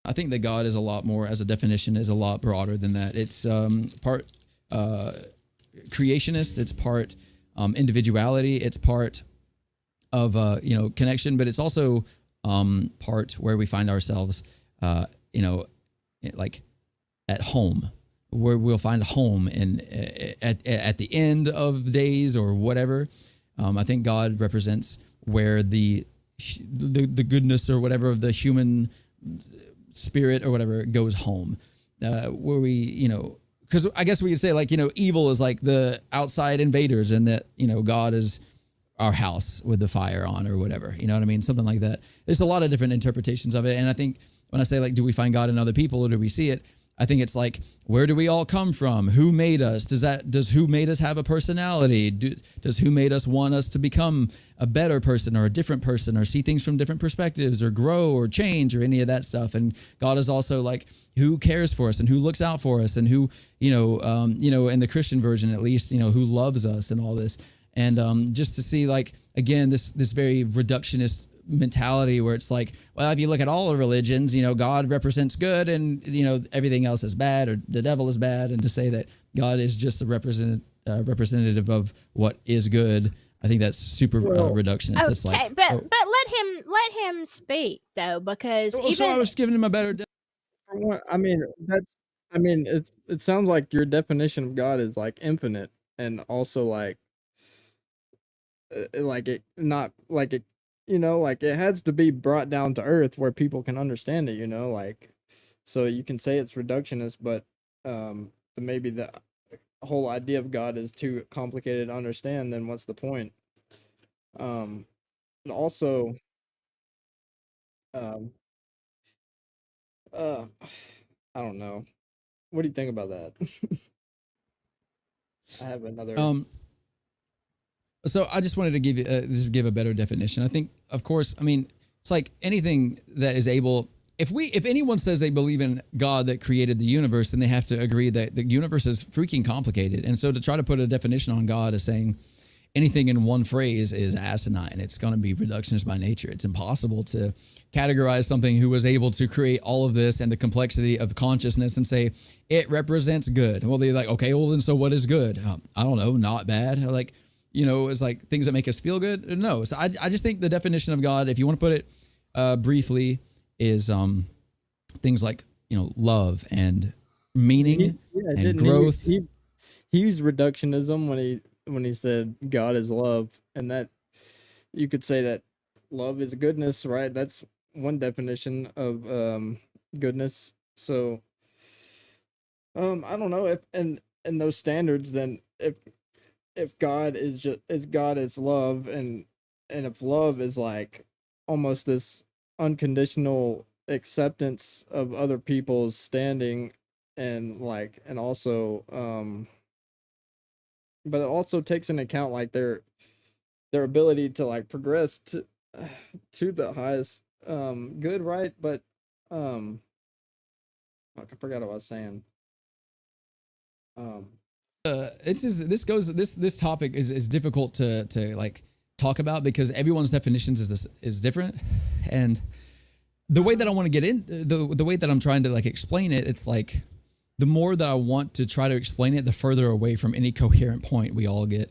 I think that God is a lot more, as a definition, is a lot broader than that. It's part creationist, it's part individuality, it's part of connection, but it's also part where we find ourselves, like at home, where we'll find home in at the end of days or whatever. I think God represents where the goodness or whatever of the human spirit or whatever goes home, where we, because I guess we could say like, evil is like the outside invaders, and that, God is our house with the fire on or whatever, you know what I mean? Something like that. There's a lot of different interpretations of it. And I think when I say like, do we find God in other people or do we see it? I think it's like, where do we all come from? Who made us? Does who made us have a personality? Does who made us want us to become a better person or a different person or see things from different perspectives or grow or change or any of that stuff? And God is also like, who cares for us and who looks out for us and who, in the Christian version, at least, who loves us and all this. And just to see like, again, this very reductionist mentality where it's like, well, if you look at all the religions, God represents good and, everything else is bad or the devil is bad. And to say that God is just a representative of what is good, I think that's super reductionist. Okay, it's like, but let him speak though, because so I was giving him a better. It sounds like your definition of God is like infinite, and also like it not like it, like it has to be brought down to earth where people can understand it, like, so you can say it's reductionist, but maybe the whole idea of God is too complicated to understand, then what's the point? And also, um, uh, I don't know. What do you think about that? I have another. So I just wanted to give a better definition. I think, of course, it's like anything that is able. If anyone says they believe in God that created the universe, then they have to agree that the universe is freaking complicated. And so to try to put a definition on God as saying anything in one phrase is asinine. It's going to be reductionist by nature. It's impossible to categorize something who was able to create all of this and the complexity of consciousness and say it represents good. Well, they're like, okay, well then, so what is good? I don't know, not bad. Like, it's like things that make us feel good. No. So I just think the definition of God, if you want to put it briefly, is things like, love and meaning and growth. He used reductionism when he said God is love, and that you could say that love is goodness, right? That's one definition of goodness. So I don't know if in those standards, then if God is love, and if love is like almost this unconditional acceptance of other people's standing, and like, and also but it also takes into account like their ability to like progress to the highest good, right? But um fuck, I forgot what I was saying. um It's just, this topic is difficult to like talk about because everyone's definitions is different, and the way that I want to get in the way that I'm trying to like explain it, it's like the more that I want to try to explain it, the further away from any coherent point we all get.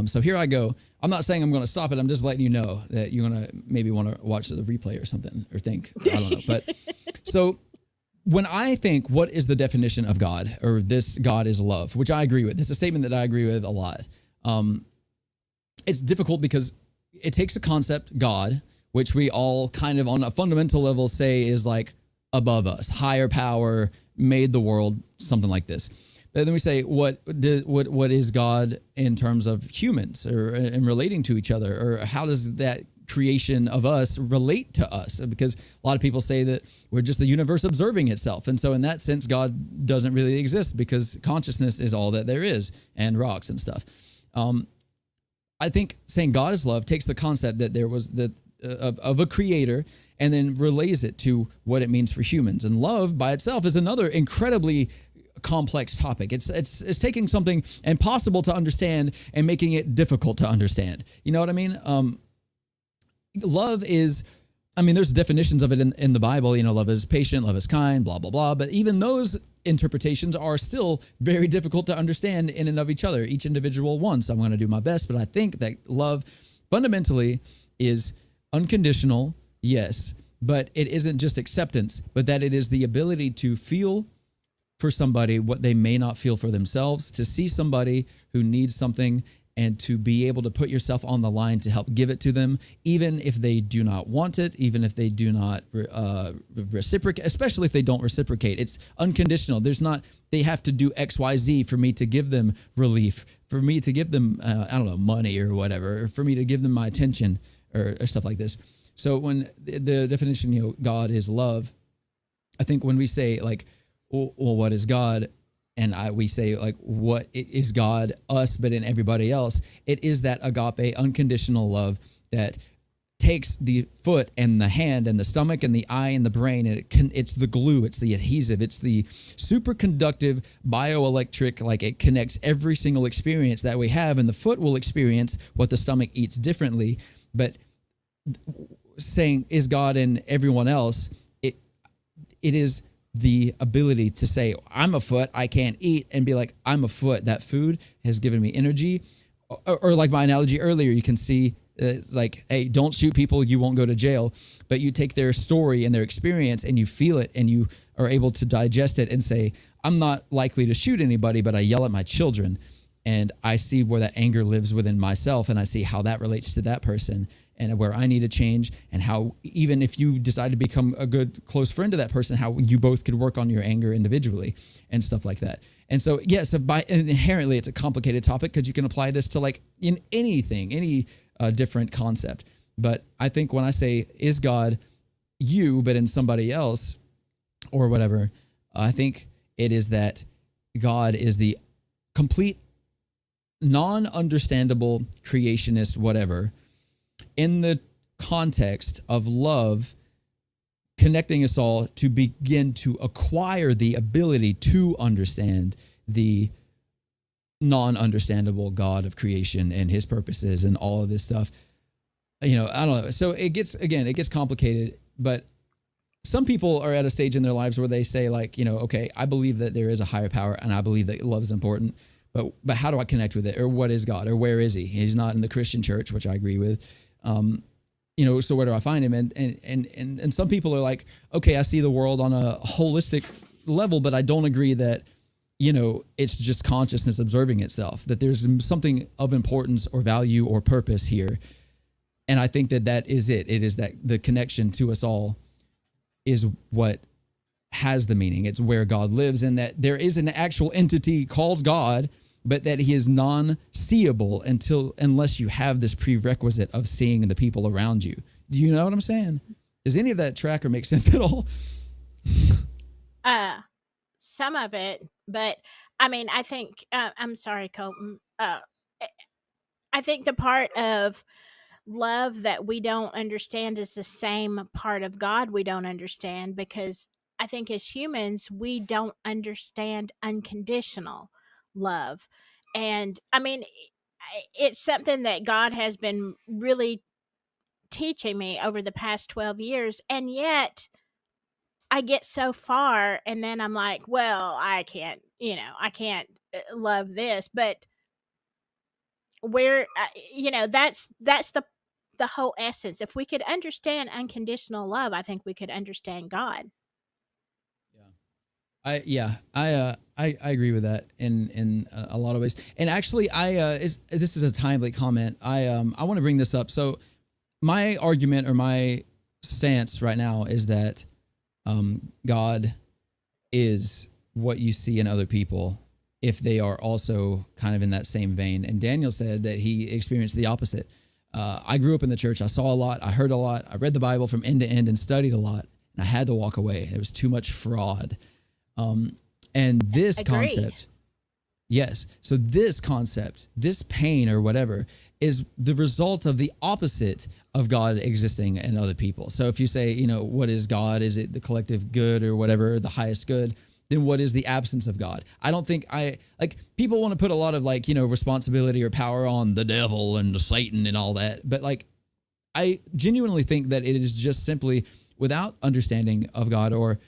So here I go. I'm not saying I'm going to stop it. I'm just letting you know that you're going to maybe want to watch the replay or something, or think, I don't know. But so when I think, what is the definition of God, or this God is love, which I agree with. It's a statement that I agree with a lot. It's difficult because it takes a concept, God, which we all kind of on a fundamental level say is like above us, higher power, made the world, something like this. But then we say, what is God in terms of humans, or in relating to each other, or how does that creation of us relate to us? Because a lot of people say that we're just the universe observing itself. And so in that sense, God doesn't really exist because consciousness is all that there is, and rocks and stuff. I think saying God is love takes the concept that there was of a creator, and then relays it to what it means for humans. And love by itself is another incredibly complex topic. It's taking something impossible to understand and making it difficult to understand. You know what I mean? Love is, I mean, there's definitions of it in the Bible. You know, love is patient, love is kind, blah, blah, blah. But even those interpretations are still very difficult to understand in and of each other, each individual one. So I'm going to do my best. But I think that love fundamentally is unconditional, yes, but it isn't just acceptance, but that it is the ability to feel for somebody what they may not feel for themselves, to see somebody who needs something and to be able to put yourself on the line to help give it to them, even if they do not want it, even if they do not reciprocate, especially if they don't reciprocate. It's unconditional. There's not, they have to do X, Y, Z for me to give them relief, for me to give them, I don't know, money or whatever, or for me to give them my attention or stuff like this. So when the definition, you know, God is love, I think when we say like, well, what is God? And we say like, what is God, us, but in everybody else? It is that agape, unconditional love that takes the foot and the hand and the stomach and the eye and the brain, and it's the glue, it's the adhesive, it's the superconductive bioelectric, like it connects every single experience that we have, and the foot will experience what the stomach eats differently. But saying, is God in everyone else? It is the ability to say, I'm a foot, I can't eat, and be like, I'm a foot. That food has given me energy. Or like my analogy earlier, you can see like, hey, don't shoot people, you won't go to jail. But you take their story and their experience and you feel it and you are able to digest it and say, I'm not likely to shoot anybody, but I yell at my children. And I see where that anger lives within myself, and I see how that relates to that person, and where I need to change, and how even if you decide to become a good close friend to that person, how you both could work on your anger individually and stuff like that. And so, yes, inherently it's a complicated topic because you can apply this to like in anything, any different concept. But I think when I say, is God you, but in somebody else or whatever, I think it is that God is the complete non-understandable creationist, whatever, in the context of love, connecting us all to begin to acquire the ability to understand the non-understandable God of creation and his purposes and all of this stuff. You know, I don't know. So it gets complicated, but some people are at a stage in their lives where they say like, you know, okay, I believe that there is a higher power and I believe that love is important. But how do I connect with it? Or what is God? Or where is he? He's not in the Christian church, which I agree with. You know, so where do I find him? And some people are like, okay, I see the world on a holistic level, but I don't agree that, you know, it's just consciousness observing itself, that there's something of importance or value or purpose here. And I think that is it. It is that the connection to us all is what has the meaning. It's where God lives, and that there is an actual entity called God, but that he is non-seeable unless you have this prerequisite of seeing the people around you. Do you know what I'm saying? Does any of that track or make sense at all? Some of it, but I mean, I think I'm sorry, Colton. I think the part of love that we don't understand is the same part of God we don't understand, because I think as humans we don't understand unconditional love. And I mean, it's something that God has been really teaching me over the past 12 years, and yet I get so far and then I'm like, well, I can't, I can't love this, but where that's the whole essence. If we could understand unconditional love, I think we could understand God. I agree with that in a lot of ways. And actually, this is a timely comment. I want to bring this up. So my argument or my stance right now is that God is what you see in other people if they are also kind of in that same vein. And Daniel said that he experienced the opposite. I grew up in the church. I saw a lot. I heard a lot. I read the Bible from end to end and studied a lot. And I had to walk away. There was too much fraud. And this Agreed. concept, yes. So this concept, this pain or whatever, is the result of the opposite of God existing in other people. So if you say, what is God? Is it the collective good or whatever, the highest good? Then what is the absence of God? I don't think people want to put a lot of responsibility or power on the devil and Satan and all that. But I genuinely think that it is just simply without understanding of God or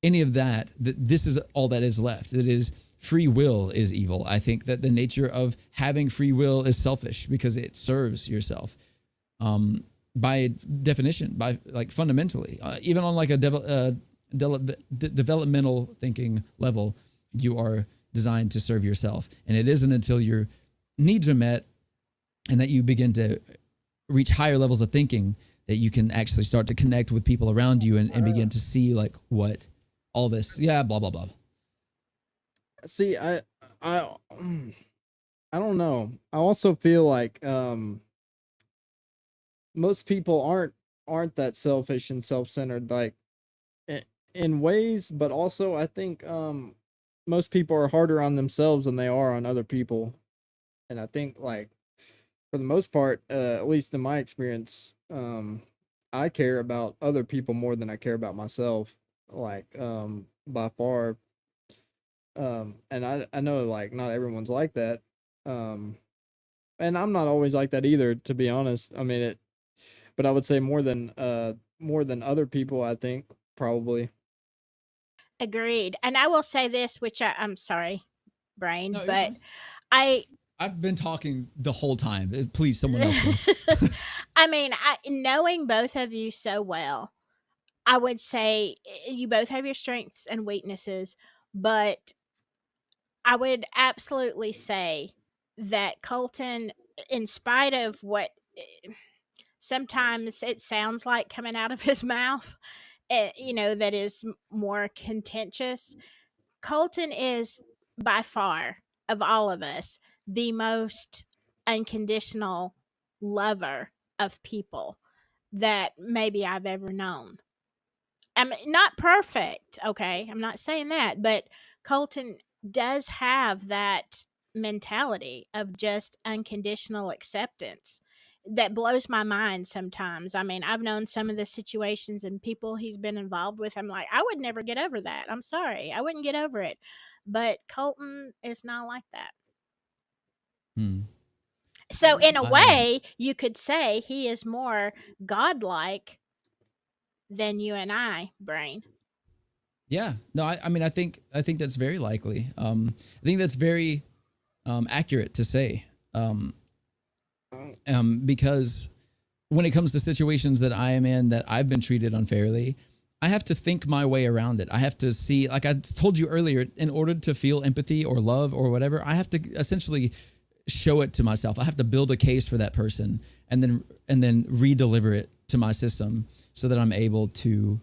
any of that this is all that is left. It is free will is evil. I think that the nature of having free will is selfish because it serves yourself. By definition, by fundamentally, even on a developmental thinking level, you are designed to serve yourself. And it isn't until your needs are met and that you begin to reach higher levels of thinking that you can actually start to connect with people around you and begin to see what all this, blah, blah, blah. See, I don't know. I also feel like most people aren't that selfish and self-centered, in ways, but also I think most people are harder on themselves than they are on other people. And I think for the most part, at least in my experience, I care about other people more than I care about myself, by far. And I know not everyone's like that. And I'm not always like that either, to be honest. I mean but I would say more than other people, I think, probably. Agreed. And I will say this, which I'm sorry, Brain, No, you're but fine. I've been talking the whole time. Please, someone else go. I mean, knowing both of you so well, I would say you both have your strengths and weaknesses, but I would absolutely say that Colton, in spite of what sometimes it sounds like coming out of his mouth, that is more contentious, Colton is by far of all of us the most unconditional lover of people that maybe I've ever known. I'm not perfect, okay? I'm not saying that, but Colton does have that mentality of just unconditional acceptance that blows my mind sometimes. I mean, I've known some of the situations and people he's been involved with. I'm like, I would never get over that. I'm sorry. I wouldn't get over it. But Colton is not like that. Hmm. So, in a way, you could say he is more godlike than you and I, Brain. Yeah, no, I mean, I think that's very likely. I think that's very accurate to say, because when it comes to situations that I am in that I've been treated unfairly, I have to think my way around it. I have to see, like I told you earlier, in order to feel empathy or love or whatever, I have to essentially show it to myself. I have to build a case for that person and then re-deliver it to my system so that I'm able to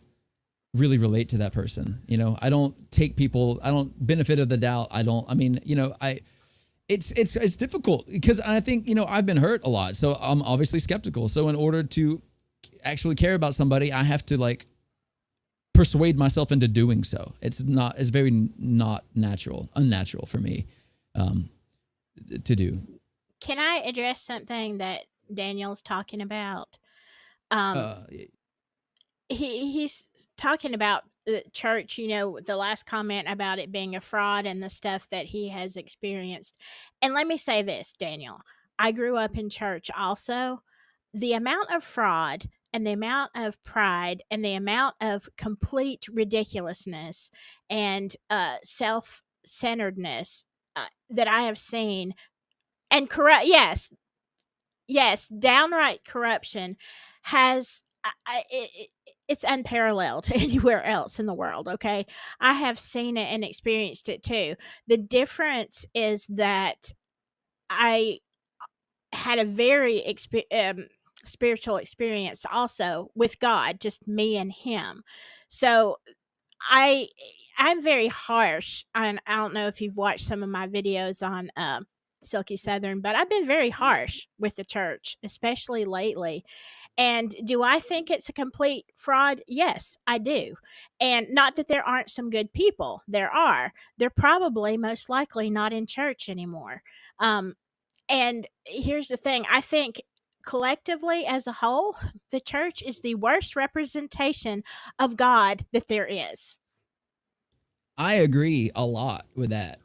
really relate to that person. I don't take people, I don't benefit of the doubt. it's difficult because I think, I've been hurt a lot. So I'm obviously skeptical. So in order to actually care about somebody, I have to like persuade myself into doing so. It's very not unnatural for me to do. Can I address something that Daniel's talking about? Um, Uh, he's talking about the church, the last comment about it being a fraud and the stuff that he has experienced. And let me say this, Daniel, I grew up in church also. The amount of fraud and the amount of pride and the amount of complete ridiculousness and self-centeredness that I have seen, and corrupt, yes, downright corruption has it's unparalleled anywhere else in the world. Okay, I have seen it and experienced it too. The difference is that I had a very spiritual experience also with God, just me and Him. So I I'm very harsh. And I don't know if you've watched some of my videos on Silky Southern, but I've been very harsh with the church, especially lately. And do I think it's a complete fraud? Yes, I do. And not that there aren't some good people. There are. They're probably most likely not in church anymore. Um, and here's the thing, I think collectively as a whole, the church is the worst representation of God that there is. I agree a lot with that.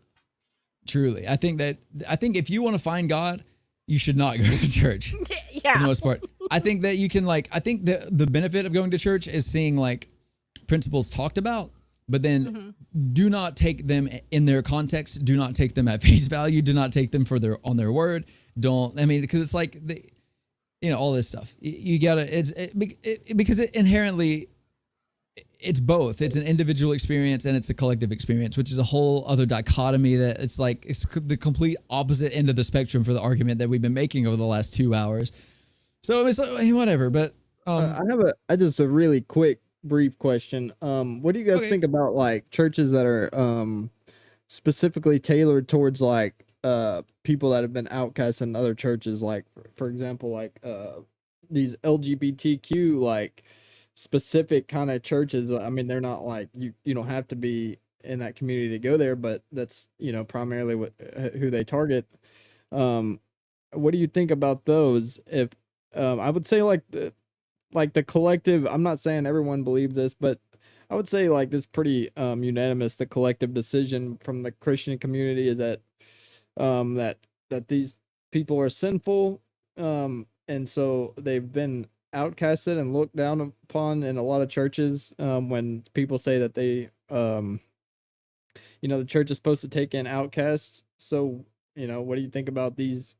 Truly. I think if you want to find God, you should not go to church for the Yeah. most part. I think that you can I think the benefit of going to church is seeing like principles talked about, but then do not take them in their context. Do not take them at face value. Do not take them on their word. Because it's like all this stuff. You gotta, because it inherently, it's both. It's an individual experience and it's a collective experience, which is a whole other dichotomy that it's the complete opposite end of the spectrum for the argument that we've been making over the last 2 hours. So it's whatever, but I have just a really quick, brief question. What do you guys think about like churches that are specifically tailored towards like people that have been outcast in other churches, like for example, like these LGBTQ like specific kind of churches? I mean, they're not like you don't have to be in that community to go there, but that's primarily who they target. What do you think about those? If I would say like the collective, I'm not saying everyone believes this, but I would say like this pretty unanimous, the collective decision from the Christian community is that that these people are sinful, and so they've been outcasted and looked down upon in a lot of churches. When people say that they the church is supposed to take in outcasts. So what do you think about these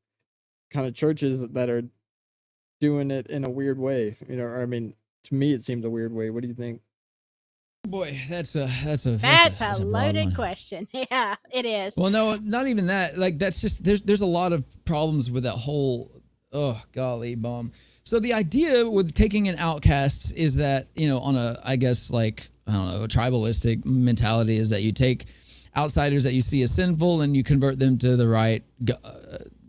kind of churches that are doing it in a weird way? Or, I mean, to me it seems a weird way. What do you think? boy, that's a That's a broad loaded one. question. Yeah, it is. Well, no, not even that. Like that's just there's a lot of problems with that whole golly bomb. So the idea with taking in outcasts is that, on a, I guess, like, I don't know, a tribalistic mentality is that you take outsiders that you see as sinful and you convert them to the right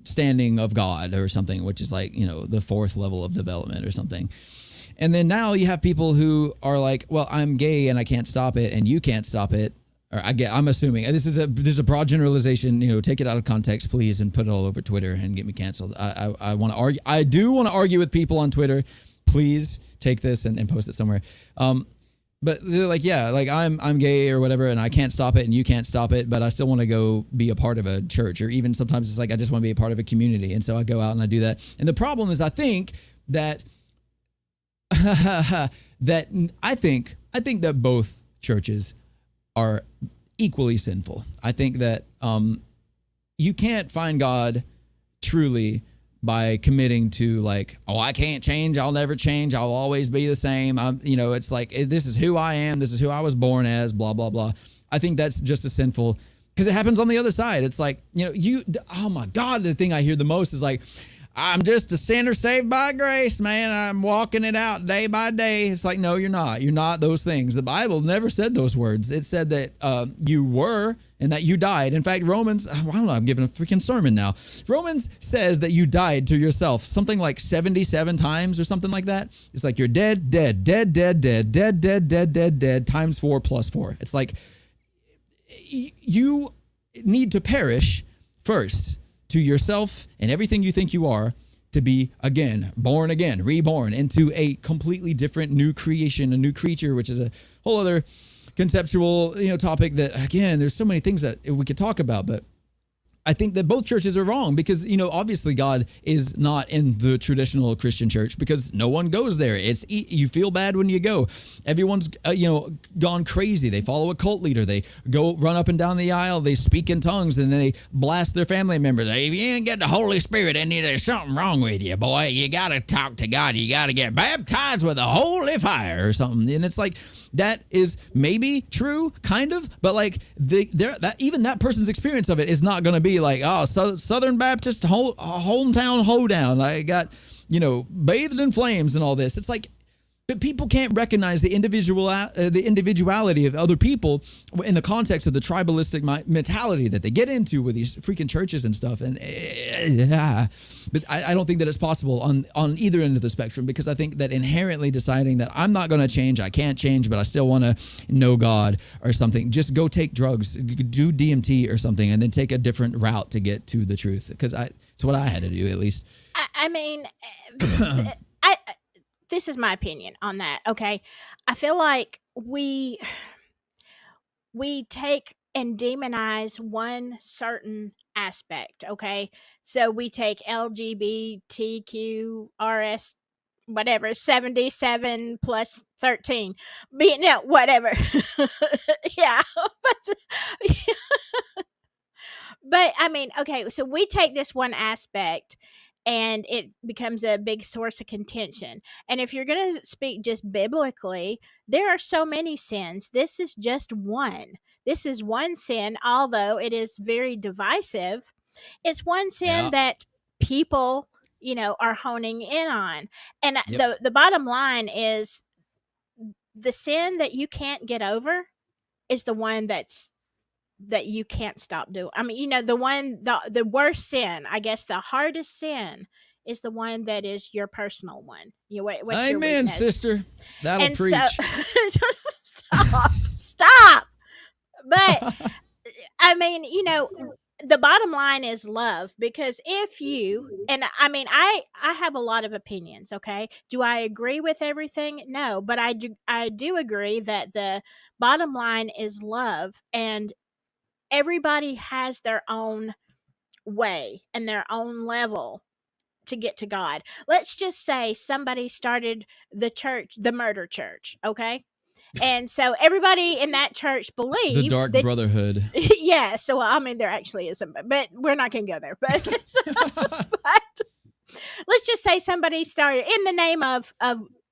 standing of God or something, which is like, the fourth level of development or something. And then now you have people who are like, well, I'm gay and I can't stop it and you can't stop it. Or I'm assuming this is a broad generalization. Take it out of context, please, and put it all over Twitter and get me canceled. I want to argue. I do want to argue with people on Twitter. Please take this and post it somewhere. But they're like, yeah, like I'm gay or whatever, and I can't stop it, and you can't stop it, but I still want to go be a part of a church, or even sometimes it's like I just want to be a part of a community, and so I go out and I do that. And the problem is, I think that I think that both churches are equally sinful. I think that you can't find God truly by committing to like, I can't change, I'll never change, I'll always be the same. It's like, this is who I am, this is who I was born as, blah, blah, blah. I think that's just as sinful because it happens on the other side. It's like, oh my God, the thing I hear the most is like, I'm just a sinner saved by grace, man. I'm walking it out day by day. It's like, no, you're not. You're not those things. The Bible never said those words. It said that you were and that you died. In fact, Romans, I don't know, I'm giving a freaking sermon now. Romans says that you died to yourself something like 77 times or something like that. It's like you're dead, dead, dead, dead, dead, dead, dead, dead, dead, dead, times 4 plus 4. It's like you need to perish first to yourself and everything you think you are to be again, born again, reborn into a completely different new creation, a new creature, which is a whole other conceptual, topic that, again, there's so many things that we could talk about, but I think that both churches are wrong because, obviously God is not in the traditional Christian church because no one goes there. You feel bad when you go. Everyone's, gone crazy. They follow a cult leader. They go run up and down the aisle. They speak in tongues and then they blast their family members. Hey, if you ain't got the Holy Spirit in you, there's something wrong with you, boy. You got to talk to God. You got to get baptized with a holy fire or something. And it's like, that is maybe true, kind of, but like even that person's experience of it is not going to be like, oh, Southern Baptist hometown hoedown. I got, bathed in flames and all this. It's like, but people can't recognize the individuality of other people in the context of the tribalistic mentality that they get into with these freaking churches and stuff. And but I don't think that it's possible on either end of the spectrum, because I think that inherently deciding that I'm not going to change, I can't change, but I still want to know God or something, just go take drugs, do DMT or something, and then take a different route to get to the truth. Because it's what I had to do, at least. I mean, this is my opinion on that. Okay. I feel like we take and demonize one certain aspect. Okay. So we take LGBTQRS, whatever, 77 plus 13, whatever. Yeah. But I mean, okay, so we take this one aspect and it becomes a big source of contention. And if you're going to speak just biblically, there are so many sins. This is just one. This is one sin, although it is very divisive. It's one sin that people, are honing in on. And the bottom line is the sin that you can't get over is the one that you can't stop doing. I mean, the worst sin, I guess the hardest sin is the one that is your personal one. What's your Amen, weakness? Sister. That'll And preach. Stop. But I mean, the bottom line is love, because if you, and I mean, I have a lot of opinions. Okay. Do I agree with everything? No, but I do agree that the bottom line is love, and everybody has their own way and their own level to get to God. Let's just say somebody started the murder church, okay? And so everybody in that church believed The Dark Brotherhood. Yeah, so I mean there actually is some, but we're not going to go there. But, but let's just say somebody started in the name of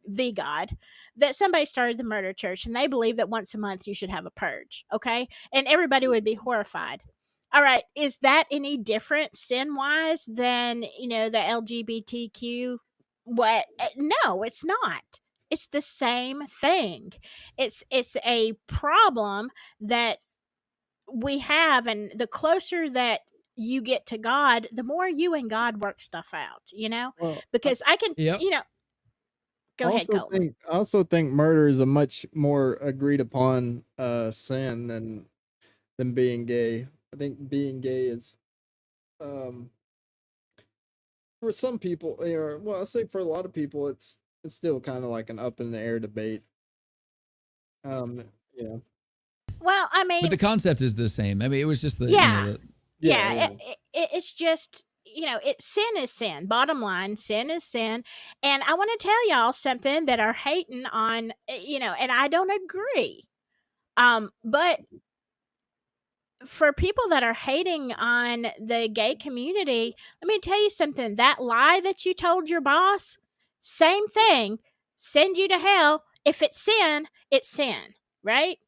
the God, that somebody started the murder church and they believe that once a month you should have a purge, okay? And everybody would be horrified. All right, is that any different sin-wise than, the LGBTQ? What? No, it's not. It's the same thing. It's a problem that we have, and the closer that you get to God, the more you and God work stuff out, Well, because I can, Yep. Go ahead, Cole. I also think murder is a much more agreed upon sin than being gay. I think being gay is, for some people, or well, I say for a lot of people, it's still kind of like an up in the air debate. Yeah. Well, I mean, But the concept is the same. I mean, it was just the, Yeah. Yeah. It's just, sin is sin. Bottom line, sin is sin. And I want to tell y'all something that are hating on, and I don't agree. But for people that are hating on the gay community, let me tell you something. That lie that you told your boss, same thing, send you to hell. If it's sin, right?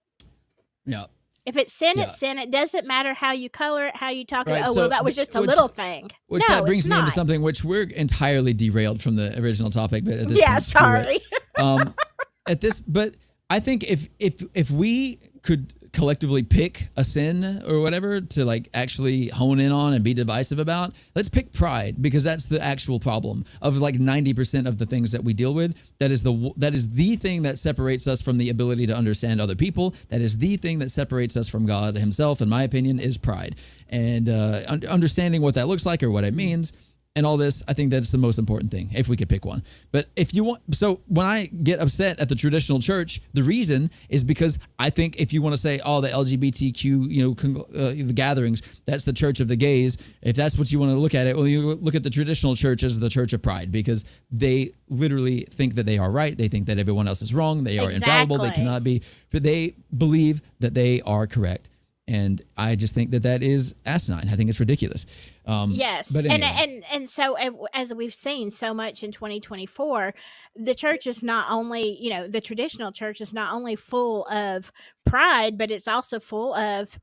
Yeah. If it's sin, Yeah. it's sin. It doesn't matter how you color it, how you talk it. Right. Oh, well, So, that was just a which little thing. which No, that brings it's me into not. something which we're entirely derailed from the original topic, but at this Yeah, point, screw it. sorry. But I think if we could collectively pick a sin or whatever to like actually hone in on and be divisive about, let's pick pride, because that's the actual problem of like 90% of the things that we deal with. That is the thing that separates us from the ability to understand other people. That is the thing that separates us from God himself, in my opinion, is pride. And understanding what that looks like or what it means and all this, I think that's the most important thing, if we could pick one. But if you want, so when I get upset at the traditional church, the reason is because I think if you want to say, oh, the LGBTQ, the gatherings, that's the church of the gays. If that's what you want to look at it, well, you look at the traditional church as the church of pride, because they literally think that they are right. They think that everyone else is wrong. They are infallible. They cannot be, but they believe that they are correct. And I just think that is asinine. I think it's ridiculous. Yes. But anyway. And so as we've seen so much in 2024, the church is not only, the traditional church is not only full of pride, but it's also full of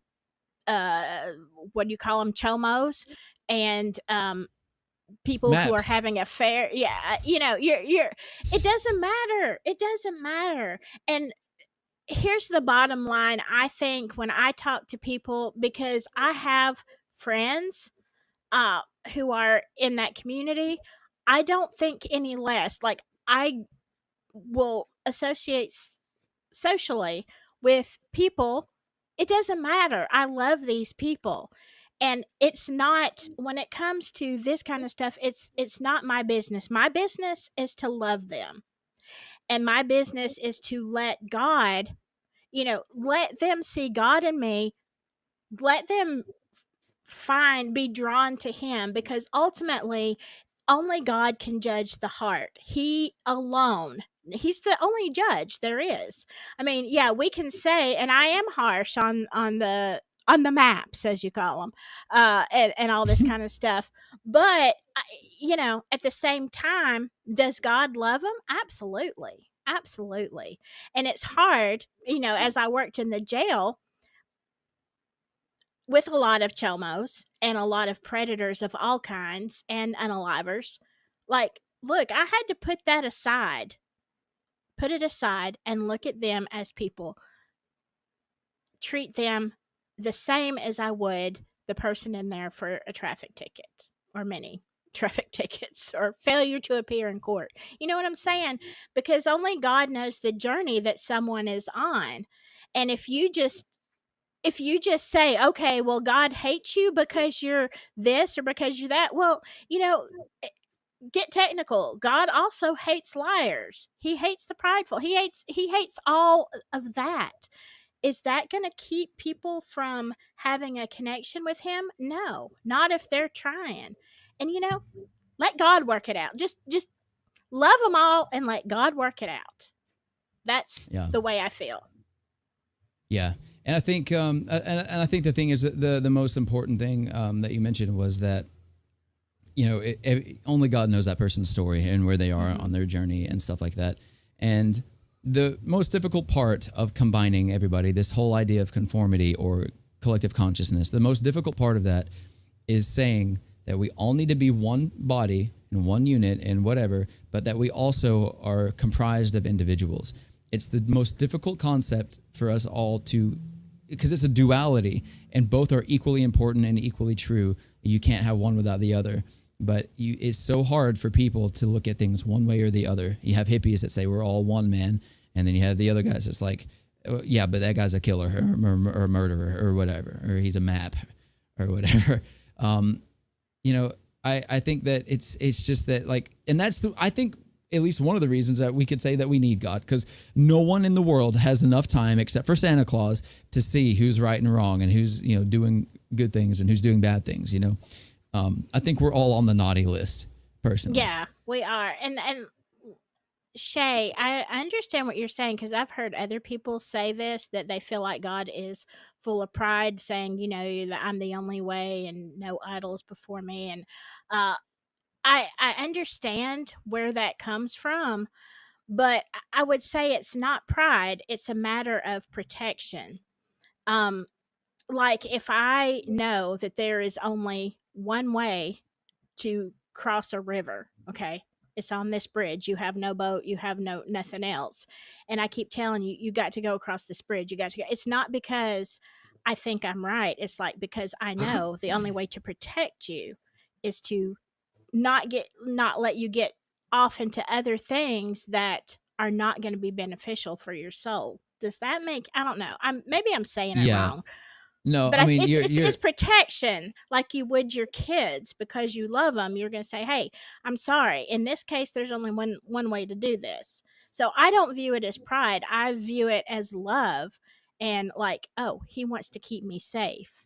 what do you call them, chomos, and people who are Maps. having affair. Yeah, you're it doesn't matter. It doesn't matter. And here's the bottom line. I think when I talk to people, because I have friends who are in that community, I don't think any less. Like, I will associate socially with people. It doesn't matter. I love these people. And it's not, when it comes to this kind of stuff, it's not my business. My business is to love them. And my business is to let God, let them see God in me. Let them be drawn to him, because ultimately only God can judge the heart. He alone. He's the only judge there is. I mean, yeah, we can say, and I am harsh on the maps, as you call them, and all this kind of stuff. But at the same time, does God love them? Absolutely, absolutely. And it's hard, as I worked in the jail with a lot of chomos and a lot of predators of all kinds and unalivers. Like, look, I had to put it aside and look at them as people, treat them the same as I would the person in there for a traffic ticket, or many traffic tickets, or failure to appear in court. You know what I'm saying? Because only God knows the journey that someone is on. And if you just say, okay, well, God hates you because you're this or because you're that, well, eh, get technical. God also hates liars. He hates the prideful. He hates all of that. Is that going to keep people from having a connection with him? No, not if they're trying. And let God work it out. Just love them all and let God work it out. That's the way I feel. Yeah, and I think, and I think the thing is that the most important thing that you mentioned was that, only God knows that person's story and where they are on their journey and stuff like that. And the most difficult part of combining everybody, this whole idea of conformity or collective consciousness, the most difficult part of that is saying that we all need to be one body and one unit and whatever, but that we also are comprised of individuals. It's the most difficult concept for us all to, because it's a duality and both are equally important and equally true. You can't have one without the other. But it's so hard for people to look at things one way or the other. You have hippies that say we're all one man, and then you have the other guys that's like, oh, yeah, but that guy's a killer or a murderer or whatever, or he's a map or whatever. I think that it's just that, like, and that's I think at least one of the reasons that we could say that we need God, because no one in the world has enough time except for Santa Claus to see who's right and wrong and who's doing good things and who's doing bad things. I think we're all on the naughty list, personally. Yeah, we are. And Shay, I understand what you're saying, because I've heard other people say this, that they feel like God is full of pride, saying, that I'm the only way and no idols before me. And I understand where that comes from, but I would say it's not pride. It's a matter of protection. like if I know that there is only one way to cross a river, okay? It's on this bridge. You have no boat, you have no nothing else. And I keep telling you, you got to go across this bridge. You got to go. It's not because I think I'm right. It's like because I know the only way to protect you is to not let you get off into other things that are not going to be beneficial for your soul. Does that make I don't know. Maybe I'm saying it Yeah. wrong, No, but I mean it's you're protection, like you would your kids because you love them. You're going to say, "Hey, I'm sorry. In this case, there's only one way to do this." So I don't view it as pride. I view it as love, and like, oh, he wants to keep me safe.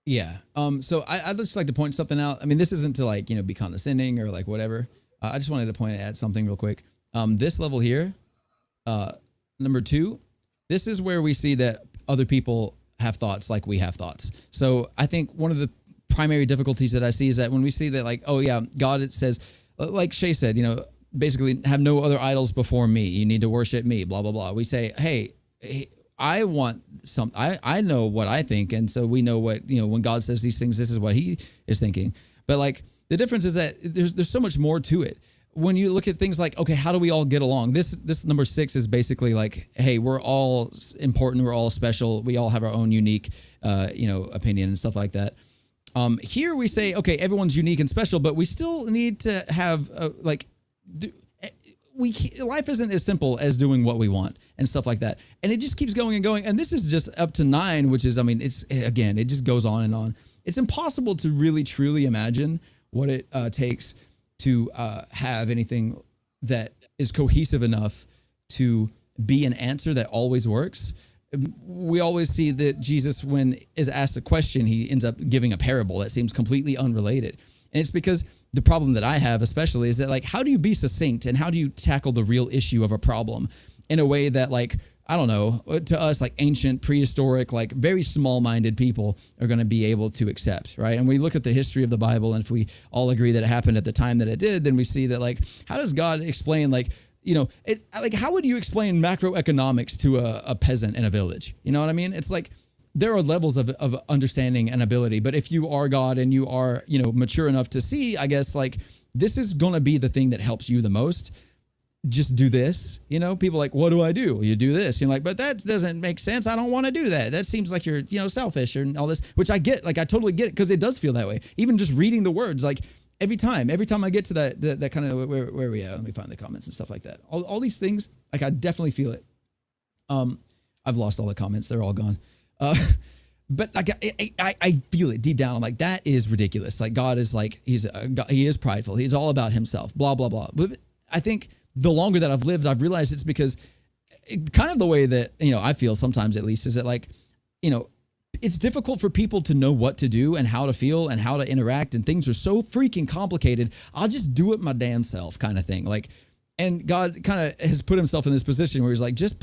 yeah. So I'd just like to point something out. I mean, this isn't to like, be condescending or like whatever. I just wanted to point at something real quick. This level here, number 2, this is where we see that other people have thoughts like we have thoughts. So I think one of the primary difficulties that I see is that when we see that like, oh yeah, God, it says, like Shay said, basically have no other idols before me. You need to worship me, blah, blah, blah. We say, hey, I want some, I know what I think. And so we know what, when God says these things, this is what he is thinking. But like the difference is that there's so much more to it. When you look at things like, okay, how do we all get along? This number 6 is basically like, hey, we're all important. We're all special. We all have our own unique, opinion and stuff like that. Here we say, okay, everyone's unique and special, but we still need to have life isn't as simple as doing what we want and stuff like that. And it just keeps going and going. And this is just up to 9, which is, I mean, it just goes on and on. It's impossible to really, truly imagine what it takes to have anything that is cohesive enough to be an answer that always works. We always see that Jesus, when is asked a question, he ends up giving a parable that seems completely unrelated. And it's because the problem that I have especially is that like, how do you be succinct and how do you tackle the real issue of a problem in a way that like, I don't know, to us, like ancient, prehistoric, like very small-minded people are going to be able to accept, right? And we look at the history of the Bible, and if we all agree that it happened at the time that it did, then we see that like, how does God explain like, how would you explain macroeconomics to a peasant in a village? You know what I mean? It's like, there are levels of understanding and ability, but if you are God and you are, mature enough to see, I guess like this is going to be the thing that helps you the most. Just do this, people are like, what do I do? You do this. You're like, but that doesn't make sense. I don't want to do that. That seems like you're, selfish and all this, which I get, like, I totally get it. Cause it does feel that way. Even just reading the words, like every time I get to that kind of where are we at? Let me find the comments and stuff like that. All these things, like I definitely feel it. I've lost all the comments. They're all gone. But like I feel it deep down. I'm like, that is ridiculous. Like God is like, he is prideful. He's all about himself, blah, blah, blah. But I think the longer that I've lived, I've realized it's because kind of the way that, I feel sometimes at least is that like, it's difficult for people to know what to do and how to feel and how to interact, and things are so freaking complicated. I'll just do it my damn self kind of thing. Like, and God kind of has put himself in this position where he's like, just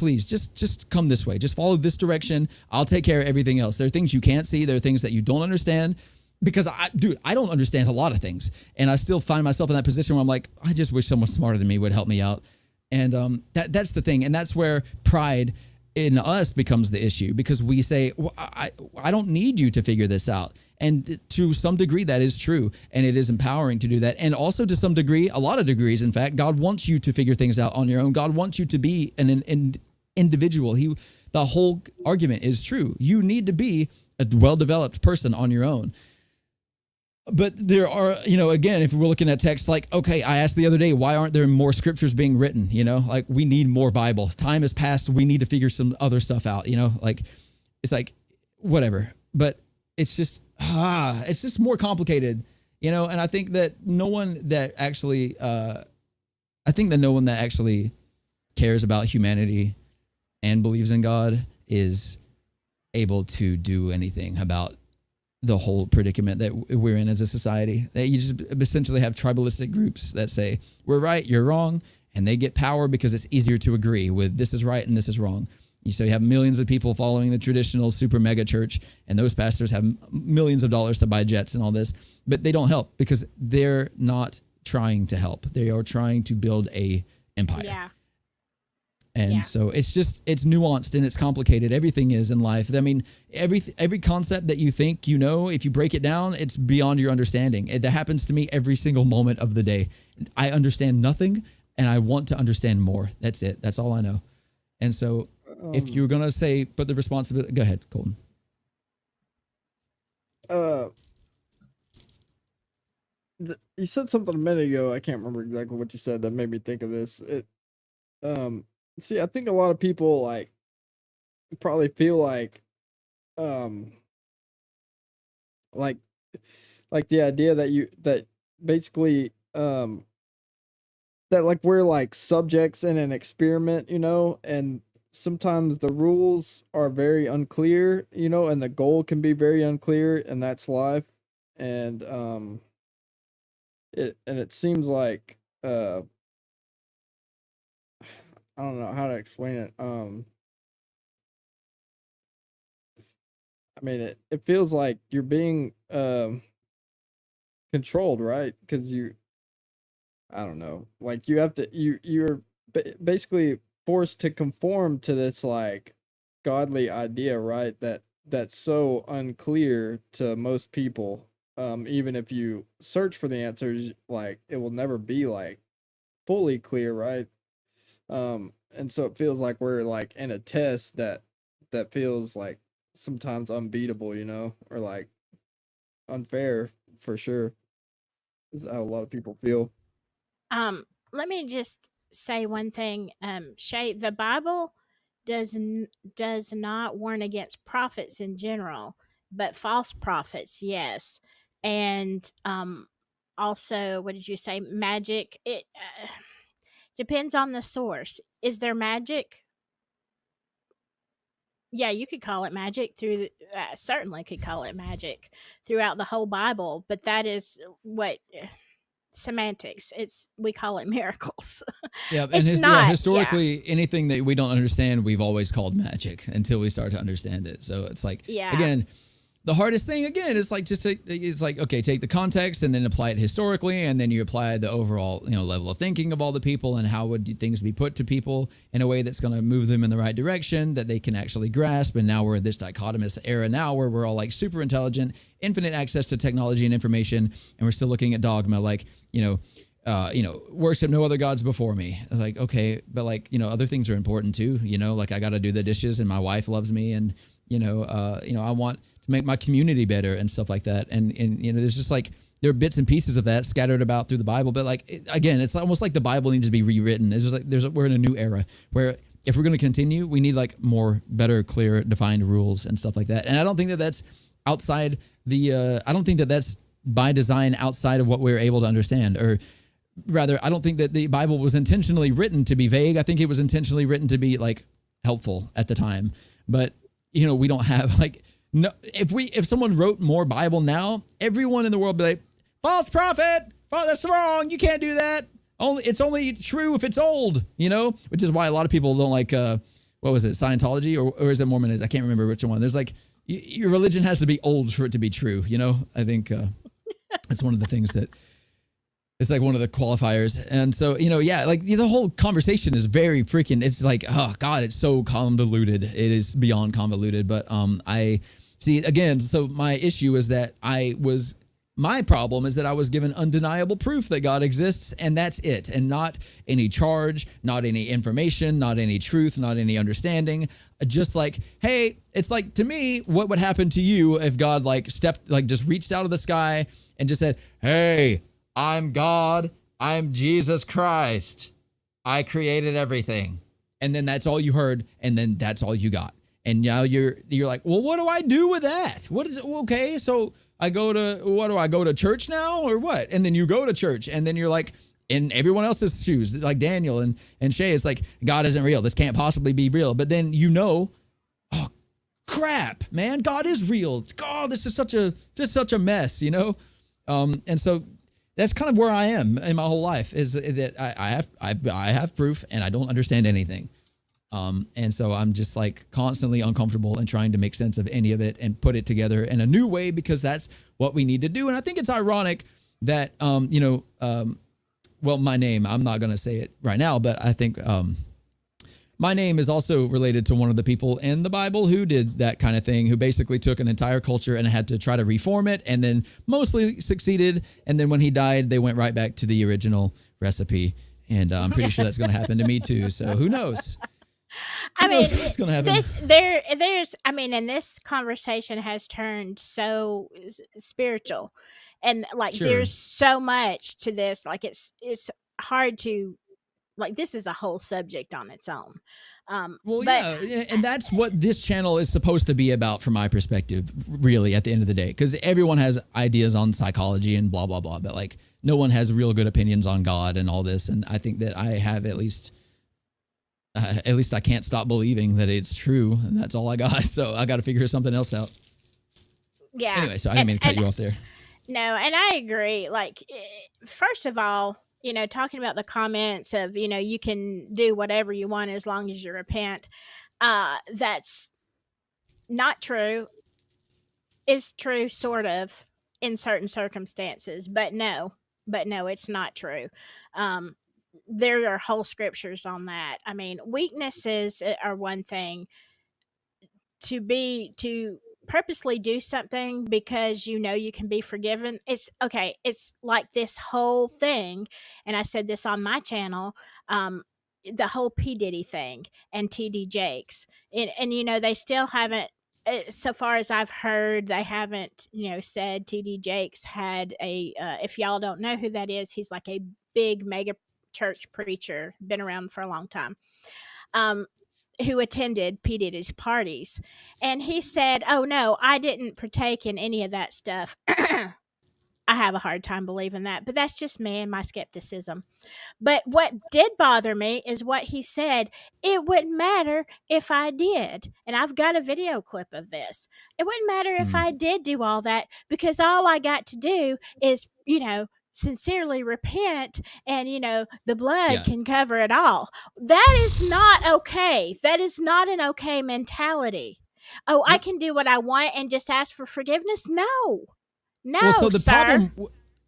come this way. Just follow this direction. I'll take care of everything else. There are things you can't see. There are things that you don't understand. Because I don't understand a lot of things, and I still find myself in that position where I'm like, I just wish someone smarter than me would help me out. And that's the thing. And that's where pride in us becomes the issue, because we say, well, I don't need you to figure this out. And to some degree that is true, and it is empowering to do that. And also to some degree, a lot of degrees, in fact, God wants you to figure things out on your own. God wants you to be an individual. The whole argument is true. You need to be a well-developed person on your own. But there are, again, if we're looking at text, like, okay, I asked the other day, why aren't there more scriptures being written? Like we need more Bible. Time has passed. We need to figure some other stuff out, like it's like whatever. But it's just more complicated, and I think that no one that actually cares about humanity and believes in God is able to do anything about the whole predicament that we're in as a society. That you just essentially have tribalistic groups that say, we're right, you're wrong, and they get power because it's easier to agree with this is right and this is wrong. So you have millions of people following the traditional super mega church, and those pastors have millions of dollars to buy jets and all this, but they don't help because they're not trying to help. They are trying to build a empire. Yeah. And Yeah. so it's nuanced and it's complicated. Everything is in life. I mean, every concept that you think you know, if you break it down, it's beyond your understanding. That happens to me every single moment of the day. I understand nothing and I want to understand more. That's it. That's all I know. And so if you're going to say, put the responsibility, go ahead, Colton. You said something a minute ago. I can't remember exactly what you said that made me think of this. See, I think a lot of people like probably feel um, like, like the idea that basically, that like we're like subjects in an experiment, and sometimes the rules are very unclear, and the goal can be very unclear, and that's life. And it seems like I don't know how to explain it. I mean it feels like you're being controlled, right? Because I don't know, like you have to you're basically forced to conform to this like godly idea, right? That's so unclear to most people. Even if you search for the answers, like it will never be like fully clear, right? And so it feels like we're like in a test that feels like sometimes unbeatable, or like unfair for sure. Is how a lot of people feel. Let me just say one thing. Shay, the Bible does not warn against prophets in general, but false prophets, yes. And also, what did you say? Magic. It depends on the source. Is there magic? Yeah, you could call it magic certainly could call it magic throughout the whole Bible, but that is what semantics. We call it miracles. Yeah, and It's not. Yeah. historically, anything that we don't understand, we've always called magic until we start to understand it. So it's like, Yeah. again, the hardest thing again is like okay, take the context and then apply it historically, and then you apply the overall level of thinking of all the people and how would things be put to people in a way that's going to move them in the right direction that they can actually grasp. And now we're in this dichotomous era now where we're all like super intelligent, infinite access to technology and information, and we're still looking at dogma like worship no other gods before me. Like, okay, but like other things are important too. Like I got to do the dishes, and my wife loves me, and I want to make my community better and stuff like that. And there's just like, there are bits and pieces of that scattered about through the Bible. But like, again, it's almost like the Bible needs to be rewritten. It's just like, we're in a new era where if we're going to continue, we need like more, better, clear, defined rules and stuff like that. And I don't think that that's outside I don't think that that's by design outside of what we're able to understand, or rather, I don't think that the Bible was intentionally written to be vague. I think it was intentionally written to be like helpful at the time. But we don't have like, no, if someone wrote more Bible now, everyone in the world would be like, false prophet, that's wrong, you can't do that. It's only true if it's old, which is why a lot of people don't like what was it, Scientology or is it Mormonism? I can't remember which one. There's like, your religion has to be old for it to be true. I think it's one of the things that it's like one of the qualifiers. And so, yeah, like the whole conversation is very freaking, it's like, oh God, it's so convoluted. It is beyond convoluted. But I see, again, so my issue is that my problem is that I was given undeniable proof that God exists, and that's it. And not any charge, not any information, not any truth, not any understanding. Just like, hey, it's like, to me, what would happen to you if God just reached out of the sky and just said, hey, I'm God, I'm Jesus Christ, I created everything. And then that's all you heard, and then that's all you got. And now you're like, well, what do I do with that? What is it? Okay, so I go to church now or what? And then you go to church, and then you're like in everyone else's shoes, like Daniel and Shay. It's like, God isn't real. This can't possibly be real. But then oh crap, man, God is real. God, this is such a mess, And so that's kind of where I am in my whole life, is that I have proof and I don't understand anything. And so I'm just like constantly uncomfortable and trying to make sense of any of it and put it together in a new way, because that's what we need to do. And I think it's ironic that, well, my name, I'm not going to say it right now, but I think, My name is also related to one of the people in the Bible who did that kind of thing, who basically took an entire culture and had to try to reform it, and then mostly succeeded. And then when he died, they went right back to the original recipe. And I'm pretty sure that's going to happen to me too. So who knows? I mean, what's going to happen? there's, I mean, and this conversation has turned so spiritual, and like Sure. there's so much to this. Like it's hard to, like, this is a whole subject on its own. Well, but yeah, and that's what this channel is supposed to be about from my perspective, really, at the end of the day, because everyone has ideas on psychology and blah, blah, blah, but like no one has real good opinions on God and all this. And I think that I have at least I can't stop believing that it's true, and that's all I got. So I got to figure something else out. Yeah. Anyway, so I didn't mean to cut you off there. No, and I agree. Like, first of all, you know, talking about the comments of, you know, you can do whatever you want as long as you repent. That's not true. Is true, sort of, in certain circumstances, but no, it's not true. There are whole scriptures on that. I mean, weaknesses are one thing. To purposely do something because you know you can be forgiven, it's okay. It's like this whole thing, and I said this on my channel, the whole P Diddy thing and TD Jakes, and you know they still haven't, so far as I've heard, they haven't, you know, said TD Jakes had a if y'all don't know who that is, he's like a big mega church preacher, been around for a long time, who attended P. Diddy's parties. And he said, oh, no, I didn't partake in any of that stuff. I have a hard time believing that, but that's just me and my skepticism. But what did bother me is what he said. It wouldn't matter if I did. And I've got a video clip of this. It wouldn't matter if I did do all that, because all I got to do is, you know, sincerely repent, and you know the blood can cover it all. That is not okay. That is not an okay mentality. Oh, I can do what I want and just ask for forgiveness? No, Well, so the sir. problem,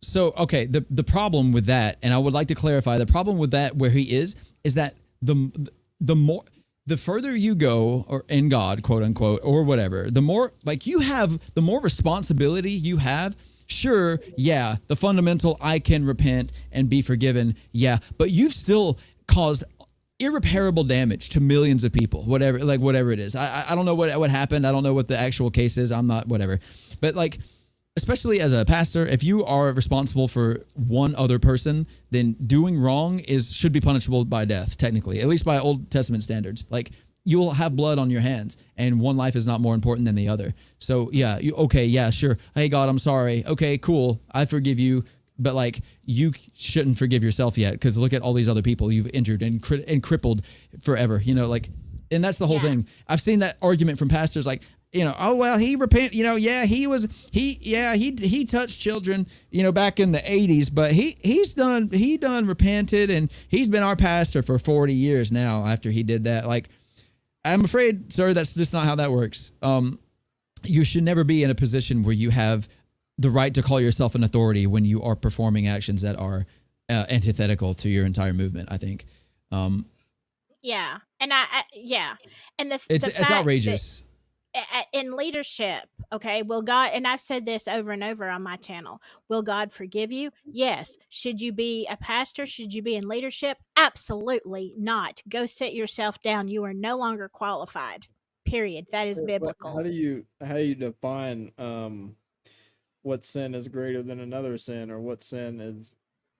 so okay, the problem with that, and I would like to clarify, the problem with that where he is that the further you go, or in God, quote unquote, or whatever, the more like you have, the more responsibility you have. Sure, yeah, the fundamental, I can repent and be forgiven, yeah, but you've still caused irreparable damage to millions of people, whatever it is. I don't know what happened. I don't know what the actual case is. I'm not, whatever. But like, especially as a pastor, if you are responsible for one other person, then doing wrong should be punishable by death, technically, at least by Old Testament standards. Like, you will have blood on your hands, and one life is not more important than the other. So yeah, okay, yeah, sure. Hey God, I'm sorry. Okay, cool. I forgive you. But like, you shouldn't forgive yourself yet, because look at all these other people you've injured and crippled forever. You know, like, and that's the whole thing. I've seen that argument from pastors, like, you know, oh well, he repent. You know, yeah, he touched children. You know, back in the '80s, but he done repented, and he's been our pastor for 40 years now. After he did that, like, I'm afraid, sir, that's just not how that works. You should never be in a position where you have the right to call yourself an authority when you are performing actions that are antithetical to your entire movement, I think. Yeah. And and it's outrageous. In leadership, okay, will God, and I've said this over and over on my channel, will God forgive you? Yes. Should you be a pastor? Should you be in leadership? Absolutely not. Go sit yourself down. You are no longer qualified. Period. That is biblical. How do you define what sin is greater than another sin, or what sin is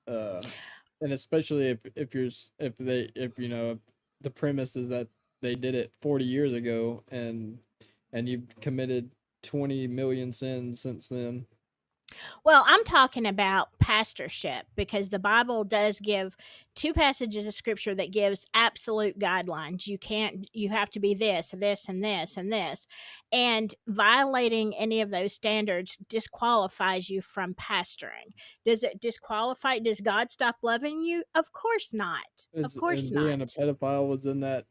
and especially if you know, the premise is that they did it 40 years ago, and you've committed 20 million sins since then. Well, I'm talking about pastorship, because the Bible does give 2 passages of scripture that gives absolute guidelines. You have to be this, and this, and this, and this. And violating any of those standards disqualifies you from pastoring. Does it disqualify? Does God stop loving you? Of course not. Of course not. Being a pedophile was in that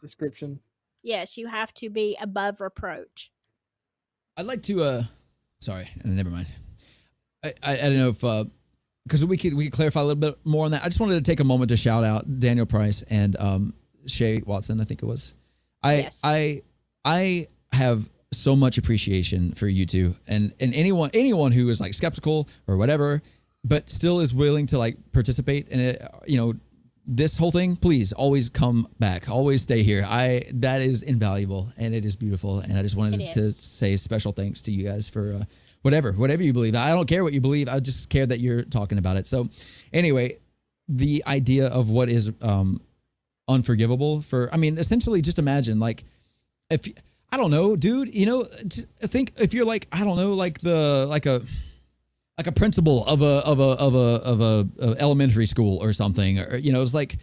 description. Yes, you have to be above reproach. I'd like to sorry, never mind. I don't know if because we could clarify a little bit more on that. I just wanted to take a moment to shout out Daniel Price and Shay Watson, I think it was. Yes. I have so much appreciation for you two and anyone who is like skeptical or whatever, but still is willing to like participate in it. You know, this whole thing, please always come back, always stay here. That is invaluable and it is beautiful. And I just wanted to say special thanks to you guys for whatever you believe. I don't care what you believe. I just care that you're talking about it. So anyway, the idea of what is unforgivable essentially just imagine like if I don't know, dude, you know, think if you're like, I don't know, like a principal of a elementary school or something, or, you know, it's like,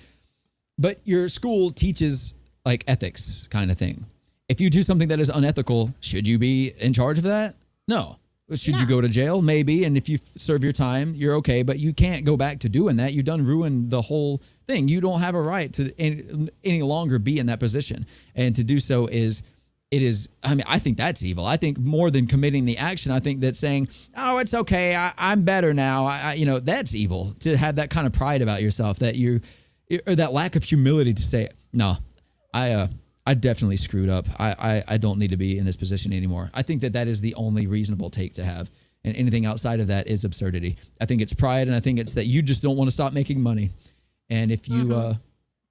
but your school teaches like ethics kind of thing. If you do something that is unethical, should you be in charge of that? No. Should you go to jail? Maybe. And if you serve your time, you're okay, but you can't go back to doing that. You done ruined the whole thing. You don't have a right to any longer be in that position. And to do so I think that's evil. I think more than committing the action, I think that saying, oh, it's okay, I'm better now. You know, that's evil to have that kind of pride about yourself or that lack of humility to say, no, I definitely screwed up. I don't need to be in this position anymore. I think that is the only reasonable take to have. And anything outside of that is absurdity. I think it's pride, and I think it's that you just don't want to stop making money. And if you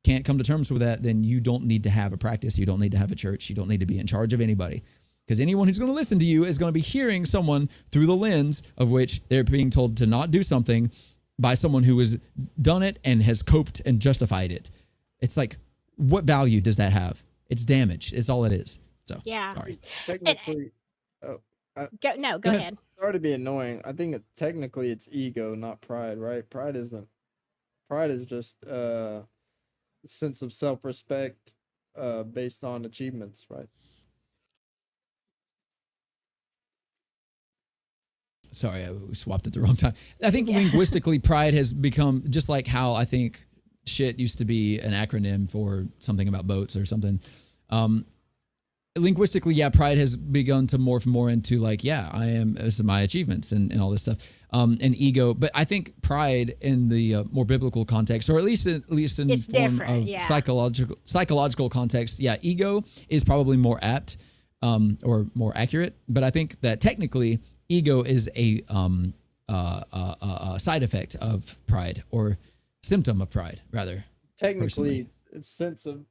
can't come to terms with that, then you don't need to have a practice. You don't need to have a church. You don't need to be in charge of anybody. Because anyone who's going to listen to you is going to be hearing someone through the lens of which they're being told to not do something by someone who has done it and has coped and justified it. It's like, what value does that have? It's damage. It's all it is. So, yeah. Sorry. Technically, Go ahead. Sorry to be annoying. I think technically it's ego, not pride, right? Pride is just sense of self-respect based on achievements, right? Sorry, I swapped it the wrong time. I think linguistically, pride has become just like how I think shit used to be an acronym for something about boats or something. Linguistically, pride has begun to morph more into like, this is my achievements and all this stuff, and ego. But I think pride in the more biblical context, or at least in it's form of psychological context, ego is probably more apt or more accurate. But I think that technically, ego is a side effect of pride or symptom of pride, rather. Technically, it's sense of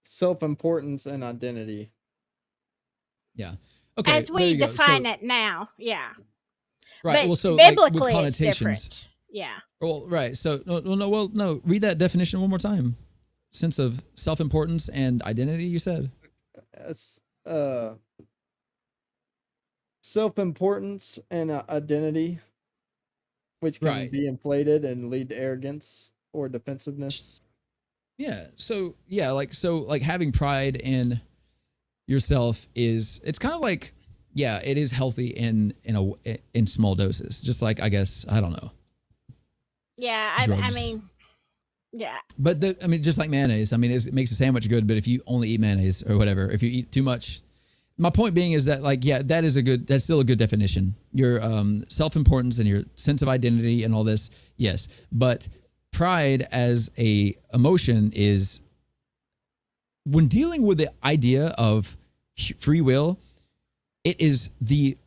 self-importance and identity. Yeah. Okay. As we define it now. Yeah. Right. But well, so biblically, like, with connotations. it's different. Yeah. Well, right. So no. Read that definition one more time. Sense of self-importance and identity. You said. It's self-importance and identity, which can be inflated and lead to arrogance or defensiveness. Yeah. So like having pride in yourself it's kind of like, it is healthy in small doses. Just like, I guess, I don't know. Yeah. I mean, yeah. But just like mayonnaise, it makes a sandwich good, but if you only eat mayonnaise or whatever, if you eat too much, my point being is that that's still a good definition. Your self-importance and your sense of identity and all this. Yes. But pride as a emotion is, when dealing with the idea of free will, it is the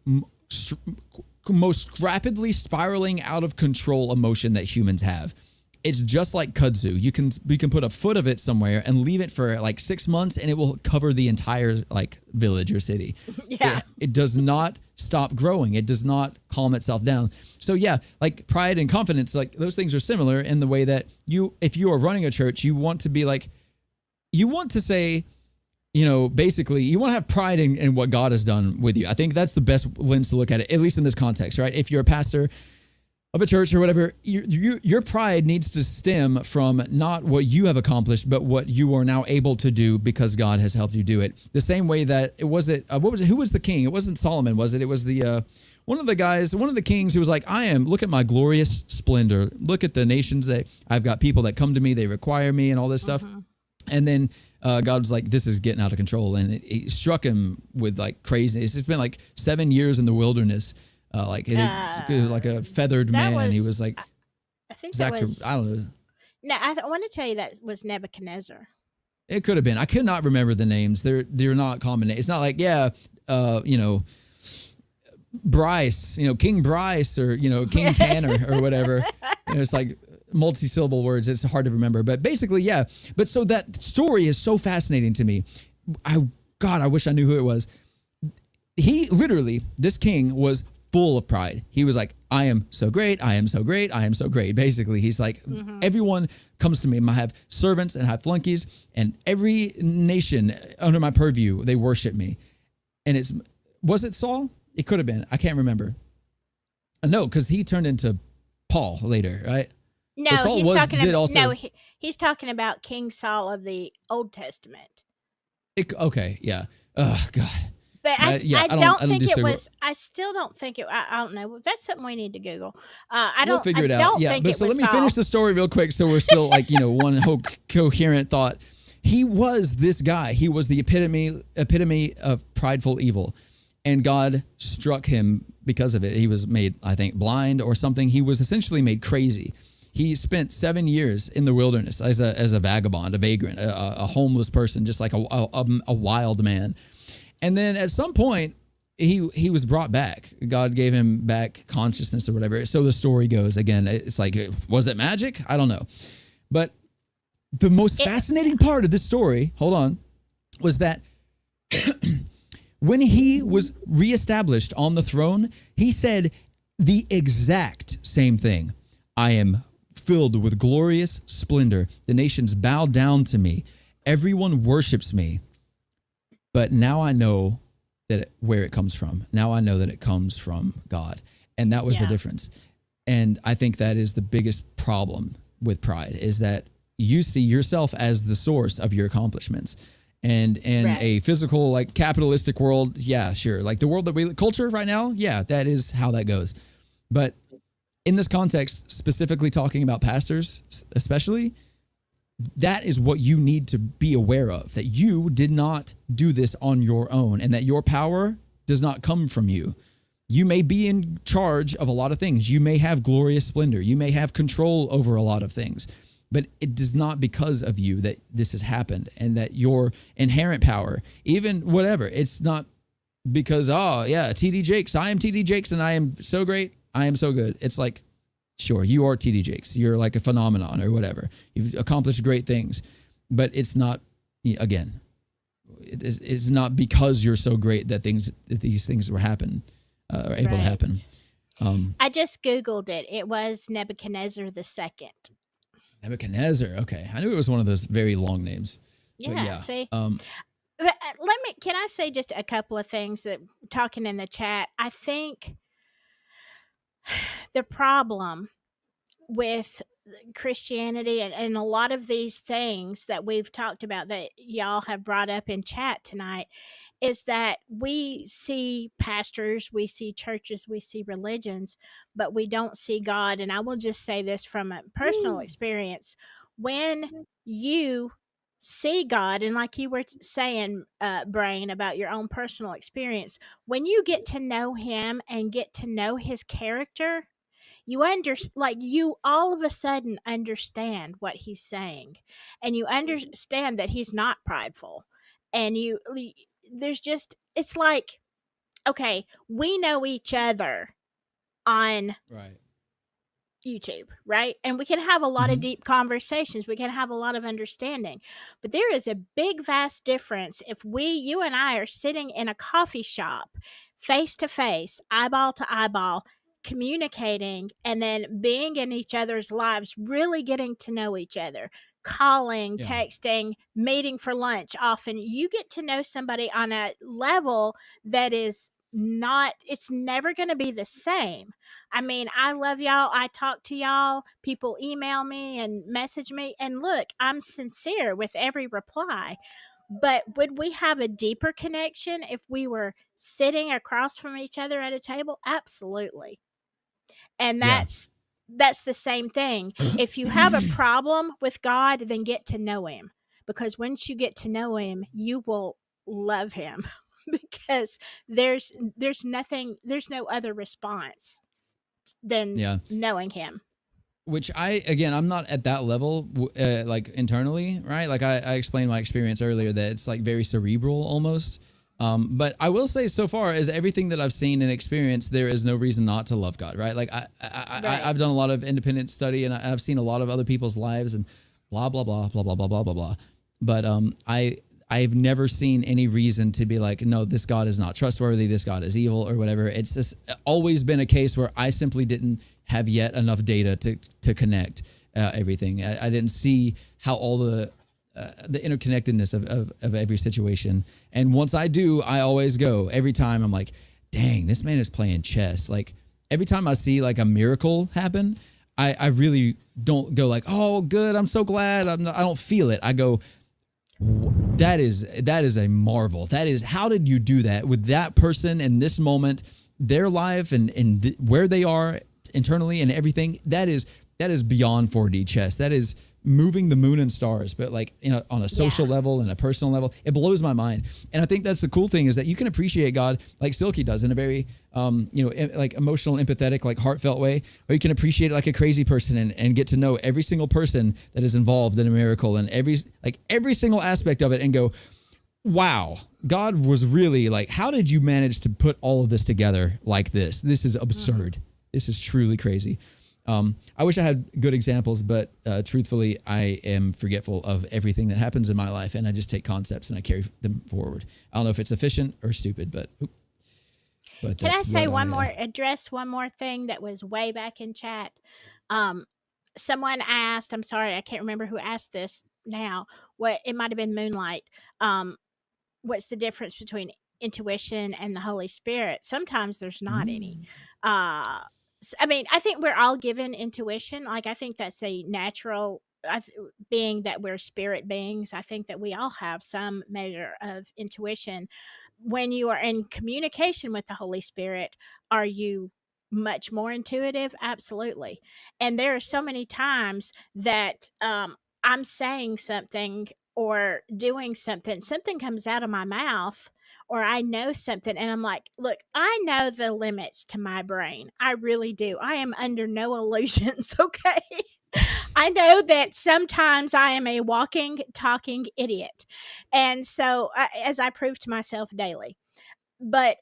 most rapidly spiraling out of control emotion that humans have. It's just like kudzu. You can put a foot of it somewhere and leave it for like 6 months, and it will cover the entire like village or city. Yeah. It does not stop growing. It does not calm itself down. So like pride and confidence, like those things are similar in the way that if you are running a church, you want to be like, you want to say, basically you want to have pride in what God has done with you. I think that's the best lens to look at it, at least in this context, right? If you're a pastor of a church or whatever, your pride needs to stem from not what you have accomplished, but what you are now able to do because God has helped you do it. The same way that who was the king? It wasn't Solomon, was it? It was the one of the kings who was like, look at my glorious splendor. Look at the nations that I've got, people that come to me, they require me and all this stuff. And then God's like, this is getting out of control. And it struck him with like craziness. It's been like 7 years in the wilderness. Like like a feathered man. He was like, I think that was, I don't know. No, I want to tell you that was Nebuchadnezzar. It could have been. I could not remember the names. They're not common. It's not like you know, Bryce, you know, King Bryce or you know King Tanner or whatever. You know, it's like multi-syllable words. It's hard to remember. But basically, yeah. But so that story is so fascinating to me. I wish I knew who it was. He literally, this king was full of pride. He was like, I am so great. I am so great. I am so great. Basically, he's like, everyone comes to me. I have servants and I have flunkies, and every nation under my purview, they worship me. And was it Saul? It could have been. I can't remember. No, because he turned into Paul later, right? No, But Saul he's talking did about also. he's talking about King Saul of the Old Testament. Okay, yeah. Oh God. But Yeah, I don't think it disagree. was. I still don't think it. I don't know. That's something we need to Google. We'll figure it out. don't Yeah, think but it so was let me Saul. finish the story real quick, so we're still like one whole coherent thought. He was this guy. He was the epitome of prideful evil, and God struck him because of it. He was made, I think, blind or something. He was essentially made crazy. He spent 7 years in the wilderness as a vagabond, a vagrant, a homeless person, just like a wild man. And then at some point, he was brought back. God gave him back consciousness or whatever. So the story goes. Again, it's like, was it magic? I don't know. But the most fascinating part of this story, hold on, was that when he was reestablished on the throne, he said the exact same thing. I am filled with glorious splendor. The nations bow down to me. Everyone worships me. But now I know where it comes from. Now I know that it comes from God. And that was the difference. And I think that is the biggest problem with pride, is that you see yourself as the source of your accomplishments. And in a physical, like capitalistic world, yeah, sure. Like the world that culture right now, yeah, that is how that goes. But in this context, specifically talking about pastors, especially, that is what you need to be aware of, that you did not do this on your own and that your power does not come from you. You may be in charge of a lot of things. You may have glorious splendor. You may have control over a lot of things, but it is not because of you that this has happened, and that your inherent power, even whatever, it's not because, TD Jakes, I am TD Jakes and I am so great. I am so good. It's like, sure, you are TD Jakes. You're like a phenomenon or whatever. You've accomplished great things, but it's not, again, it's not because you're so great that these things were able to happen. I just Googled it. It was Nebuchadnezzar the Second. Nebuchadnezzar. Okay. I knew it was one of those very long names. Yeah. See, can I say just a couple of things that talking in the chat? I think the problem with Christianity and a lot of these things that we've talked about that y'all have brought up in chat tonight is that we see pastors, we see churches, we see religions, but we don't see God. And I will just say this from a personal experience. When you see God, and like you were saying, Brain, about your own personal experience, when you get to know him and get to know his character, you all of a sudden understand what he's saying, and you understand that he's not prideful, and it's like, okay, we know each other on YouTube, right? And we can have a lot of deep conversations. We can have a lot of understanding. But there is a big, vast difference if you and I are sitting in a coffee shop, face to face, eyeball to eyeball, communicating, and then being in each other's lives, really getting to know each other, calling, texting, meeting for lunch. Often you get to know somebody on a level that is it's never going to be the same. I mean, I love y'all. I talk to y'all. People email me and message me. And look, I'm sincere with every reply. But would we have a deeper connection if we were sitting across from each other at a table? Absolutely. And that's the same thing. If you have a problem with God, then get to know him. Because once you get to know him, you will love him. Because there's no other response than knowing him. which I'm not at that level, like internally, right? Like I explained my experience earlier that it's like very cerebral almost. But I will say so far as everything that I've seen and experienced, there is no reason not to love God, right? Like I've done a lot of independent study and I've seen a lot of other people's lives and blah, blah, blah, blah, blah, blah, blah, blah, blah. But, I've never seen any reason to be like, no, this God is not trustworthy. This God is evil or whatever. It's just always been a case where I simply didn't have yet enough data to connect everything. I didn't see how all the interconnectedness of every situation. And once I do, I always go every time. I'm like, dang, this man is playing chess. Like every time I see like a miracle happen, I really don't go like, oh, good. I'm so glad. I don't feel it. I go, that is a marvel. That is, how did you do that with that person in this moment, their life and where they are internally and everything? That is beyond 4D chess. That is moving the moon and stars, but like on a social level and a personal level, it blows my mind. And I think that's the cool thing is that you can appreciate God like Silky does in a very, like emotional, empathetic, like heartfelt way, or you can appreciate it like a crazy person and get to know every single person that is involved in a miracle and every single aspect of it and go, wow, God was really like, how did you manage to put all of this together like this? This is absurd. This is truly crazy. I wish I had good examples, but truthfully, I am forgetful of everything that happens in my life, and I just take concepts and I carry them forward. I don't know if it's efficient or stupid, but can I say address one more thing that was way back in chat? Someone asked, I'm sorry, I can't remember who asked this now. It might have been Moonlight. What's the difference between intuition and the Holy Spirit? Sometimes there's not any. I mean, I think we're all given intuition. Like, I think that's a natural being that we're spirit beings. I think that we all have some measure of intuition. When you are in communication with the Holy Spirit, are you much more intuitive? Absolutely. And there are so many times that I'm saying something or doing something comes out of my mouth, or I know something and I'm like, look, I know the limits to my brain. I really do. I am under no illusions, okay? I know that sometimes I am a walking, talking idiot. And so, as I prove to myself daily. But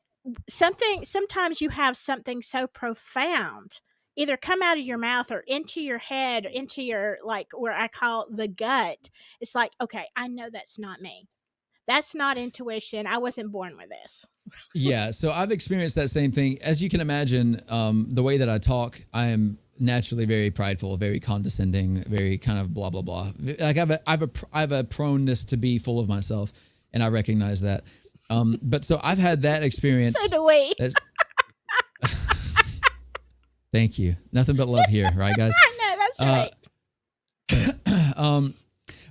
sometimes you have something so profound either come out of your mouth or into your head or into your, like, where I call the gut. It's like, okay, I know that's not me. That's not intuition. I wasn't born with this. Yeah, so I've experienced that same thing. As you can imagine, the way that I talk, I am naturally very prideful, very condescending, very kind of blah, blah, blah. Like I have a proneness to be full of myself, and I recognize that. But so I've had that experience. So do we. Thank you. Nothing but love here, right, guys? I know, that's right.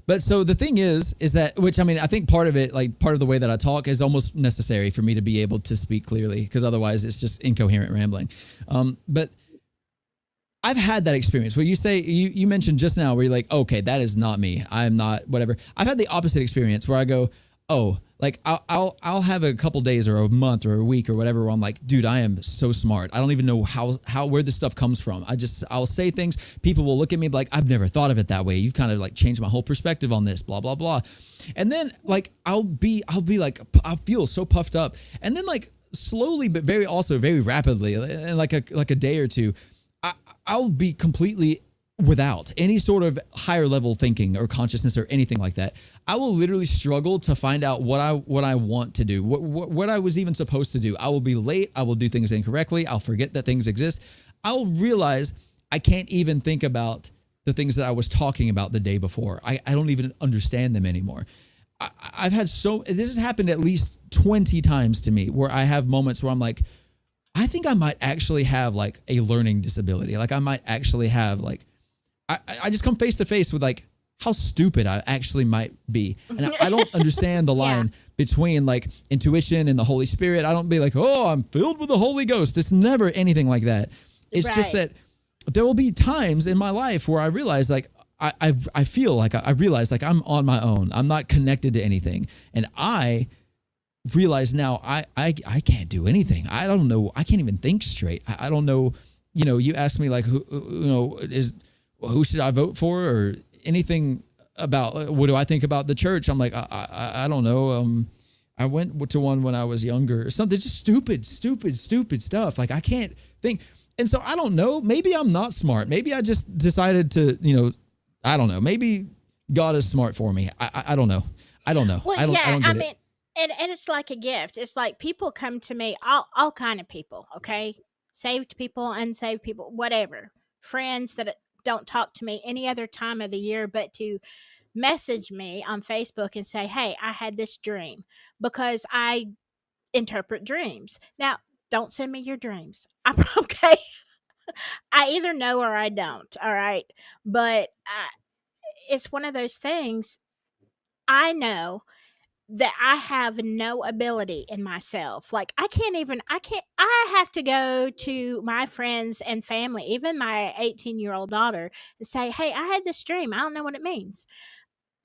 But so the thing is that, which I mean, I think part of it, like part of the way that I talk is almost necessary for me to be able to speak clearly, because otherwise it's just incoherent rambling. But I've had that experience where you mentioned just now where you're like, okay, that is not me. I'm not whatever. I've had the opposite experience where I go, oh, like I'll have a couple days or a month or a week or whatever where I'm like, dude, I am so smart. I don't even know where this stuff comes from. I'll say things. People will look at me like, I've never thought of it that way. You've kind of like changed my whole perspective on this, blah, blah, blah. And then like, I'll be like, I feel so puffed up. And then like slowly, but very rapidly, in like a day or two, I'll be completely without any sort of higher level thinking or consciousness or anything like that. I will literally struggle to find out what I want to do, what I was even supposed to do. I will be late. I will do things incorrectly. I'll forget that things exist. I'll realize I can't even think about the things that I was talking about the day before. I don't even understand them anymore. I've had this has happened at least 20 times to me where I have moments where I'm like, I think I might actually have like a learning disability. Like I might actually have like, I just come face to face with like how stupid I actually might be. And I don't understand the line between like intuition and the Holy Spirit. I don't be like, oh, I'm filled with the Holy Ghost. It's never anything like that. It's just that there will be times in my life where I realize like, I feel like I realize like I'm on my own. I'm not connected to anything. And I realize now I can't do anything. I don't know. I can't even think straight. I don't know. You know, you asked me like, who should I vote for or anything about what do I think about the church. I'm like, I don't know. I went to one when I was younger or something, just stupid stuff. Like I can't think. And so I don't know, maybe I'm not smart. Maybe I just decided to, I don't know. Maybe God is smart for me. I don't know. I don't know. Well, I don't get mean, it. and it's like a gift. It's like people come to me, all kind of people, okay? Saved people, unsaved people, whatever. Friends that don't talk to me any other time of the year, but to message me on Facebook and say, "Hey, I had this dream," because I interpret dreams. Now, don't send me your dreams. I'm okay. I either know or I don't. All right, but it's one of those things. I know that I have no ability in myself. Like I have to go to my friends and family, even my 18-year-old daughter, and say, "Hey, I had this dream. I don't know what it means."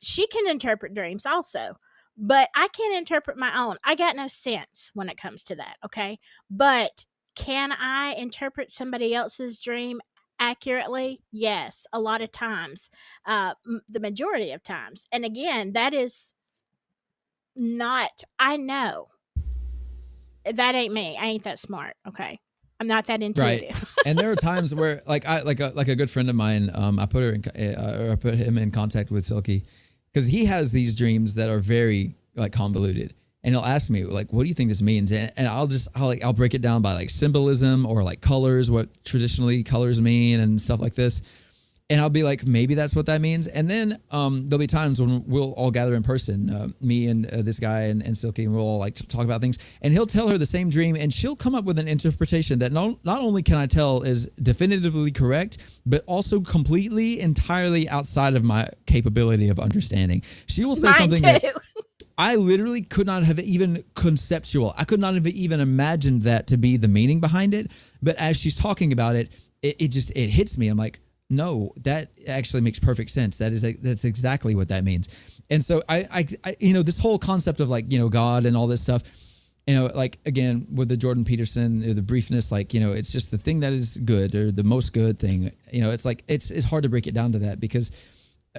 She can interpret dreams also, but I can't interpret my own. I got no sense when it comes to that, okay? But can I interpret somebody else's dream accurately? Yes, a lot of times. The majority of times. And again, that is not, I know that ain't me. I ain't that smart. Okay. I'm not that Right. intuitive. And there are times where like like a good friend of mine, I put I put him in contact with Silky because he has these dreams that are very like convoluted. And he'll ask me like, what do you think this means? And I'll break it down by like symbolism or like colors, what traditionally colors mean and stuff like this. And I'll be like, maybe that's what that means. And then there'll be times when we'll all gather in person, me and this guy and Silky, and we'll all like talk about things. And he'll tell her the same dream, and she'll come up with an interpretation that not only can I tell is definitively correct, but also completely, entirely outside of my capability of understanding. She will say Mine something too. that I literally could not have even conceptual. I could not have even imagined that to be the meaning behind it. But as she's talking about it, it hits me. I'm like, no, that actually makes perfect sense. That's exactly what that means. And so I this whole concept of like, God and all this stuff, like again, with the Jordan Peterson, or the briefness, like, it's just the thing that is good or the most good thing, it's like, it's hard to break it down to that because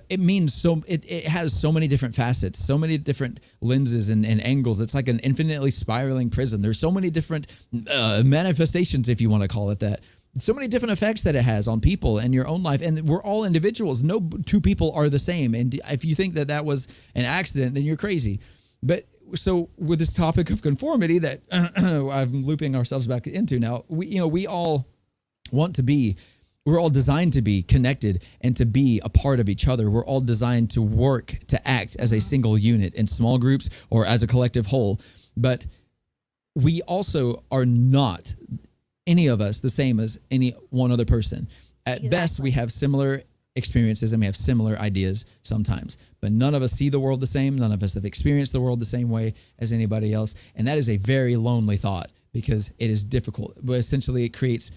it means it has so many different facets, so many different lenses and angles. It's like an infinitely spiraling prism. There's so many different manifestations, if you want to call it that. So many different effects that it has on people and your own life. And we're all individuals. No two people are the same. And if you think that was an accident, then you're crazy. But so with this topic of conformity that I'm looping ourselves back into now, we all want to be, we're all designed to be connected and to be a part of each other. We're all designed to work, to act as a single unit in small groups or as a collective whole. But we also are not, any of us, the same as any one other person. At best, we have similar experiences and we have similar ideas sometimes, but none of us see the world the same. None of us have experienced the world the same way as anybody else. And that is a very lonely thought because it is difficult. But essentially it creates,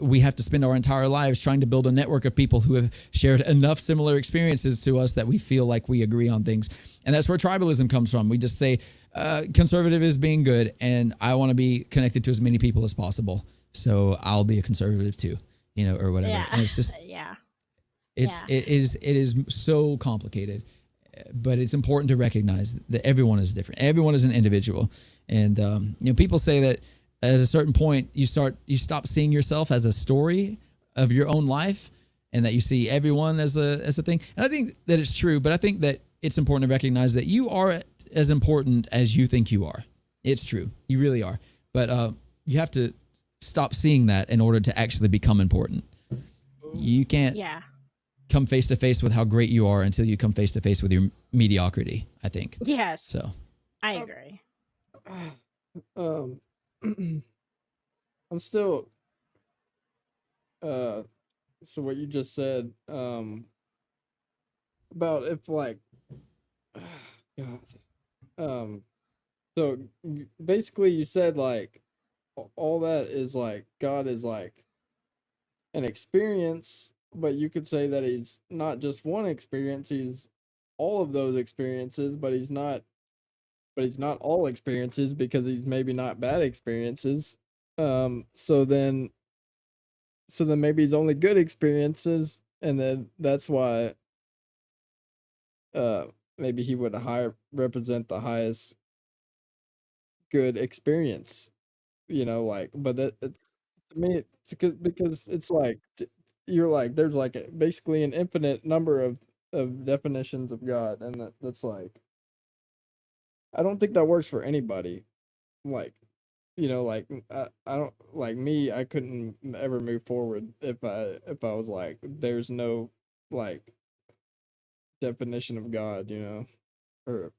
we have to spend our entire lives trying to build a network of people who have shared enough similar experiences to us that we feel like we agree on things. And that's where tribalism comes from. We just say conservative is being good and I want to be connected to as many people as possible. So I'll be a conservative too, or whatever. Yeah. And it's just, Yeah. it is so complicated, but it's important to recognize that everyone is different. Everyone is an individual. And, people say that at a certain point you stop seeing yourself as a story of your own life and that you see everyone as a thing. And I think that it's true, but I think that it's important to recognize that you are as important as you think you are. It's true. You really are. But, you have to stop seeing that in order to actually become important. You can't come face to face with how great you are until you come face to face with your mediocrity, I think. Yes. So I agree. I'm still so what you just said about if like God so basically you said like all that is like God is like an experience, but you could say that he's not just one experience, he's all of those experiences, but he's not all experiences because he's maybe not bad experiences. So then maybe he's only good experiences and then that's why uh maybe he would represent the highest good experience, like, but it's, to me it's because it's like you're like there's like basically an infinite number of definitions of God, and that's like I don't think that works for anybody. Like, like I don't like me. I couldn't ever move forward if I was like, there's no like definition of God, or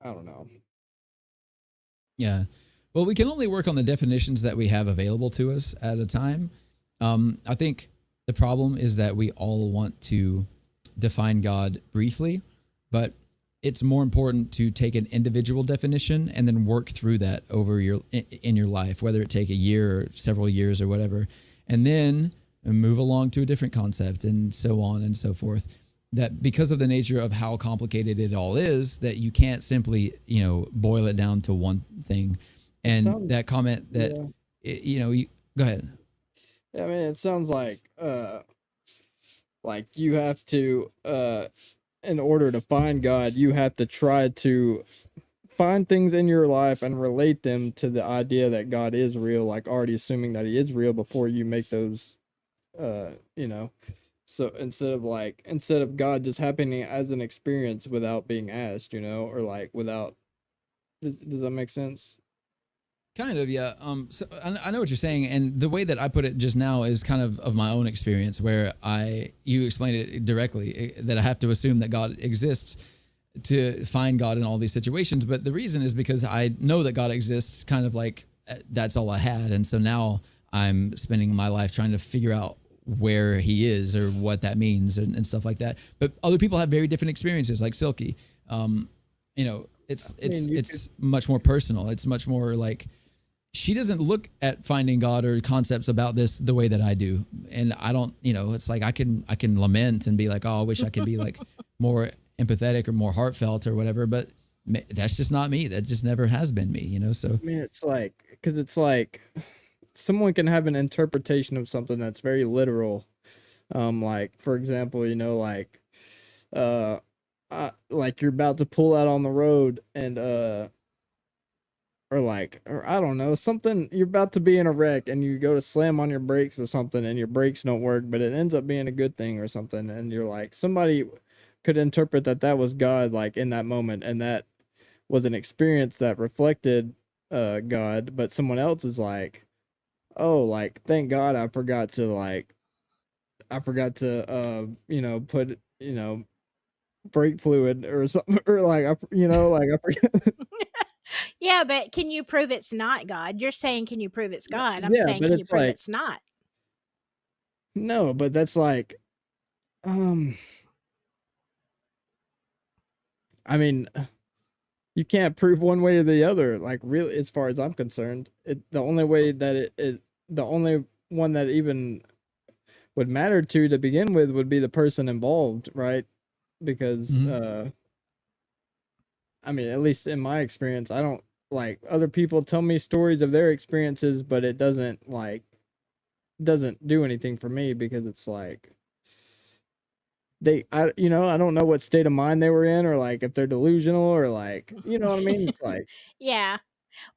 I don't know. Yeah. Well, we can only work on the definitions that we have available to us at a time. I think the problem is that we all want to define God briefly, but it's more important to take an individual definition and then work through that over in your life, whether it take a year or several years or whatever, and then move along to a different concept and so on and so forth. That because of the nature of how complicated it all is, that you can't simply, boil it down to one thing. And that comment that, you go ahead. Yeah, I mean, it sounds like you have to, in order to find God, you have to try to find things in your life and relate them to the idea that God is real, like already assuming that he is real before you make those, uh, you know, so instead of God just happening as an experience without being asked, or like without, does that make sense? Kind of, yeah. So I know what you're saying, and the way that I put it just now is kind of my own experience, where you explained it directly, that I have to assume that God exists to find God in all these situations. But the reason is because I know that God exists, kind of like that's all I had, and so now I'm spending my life trying to figure out where He is or what that means and stuff like that. But other people have very different experiences, like Silky. It's much more personal. It's much more like, she doesn't look at finding God or concepts about this the way that I do. And I don't, it's like I can lament and be like, oh, I wish I could be like more empathetic or more heartfelt or whatever. But that's just not me. That just never has been me, so. I mean, it's like, because it's like someone can have an interpretation of something that's very literal. Like, for example, uh, like you're about to pull out on the road and, or I don't know, something, you're about to be in a wreck and you go to slam on your brakes or something and your brakes don't work, but it ends up being a good thing or something. And you're like, somebody could interpret that was God, like in that moment. And that was an experience that reflected God, but someone else is like, oh, like, thank God I forgot to put, brake fluid or something, or like, I forgot. Yeah, but can you prove it's not God? You're saying, can you prove it's God? I'm Yeah, saying, but can you it's prove like, it's not? no, but that's like, um, I mean, you can't prove one way or the other, like, really, as far as I'm concerned. The only way that the only one that even would matter to begin with would be the person involved, right? Because Mhm. I mean, at least in my experience, I don't, like, other people tell me stories of their experiences, but it doesn't do anything for me, because it's like I don't know what state of mind they were in, or like if they're delusional, or like, you know what I mean? It's like, Yeah.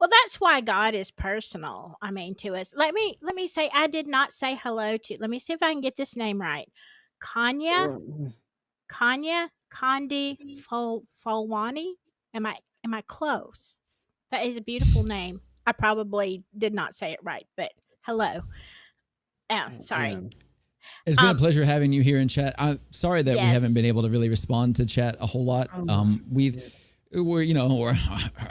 Well, that's why God is personal. I mean, to us. Let me say, I did not say hello to. Let me see if I can get this name right. Kanya, Kandi Fulwani. Am I close? That is a beautiful name. I probably did not say it right, but hello. Oh, sorry. man. It's been a pleasure having you here in chat. I'm sorry that we haven't been Yes. able to really respond to chat a whole lot. Yeah.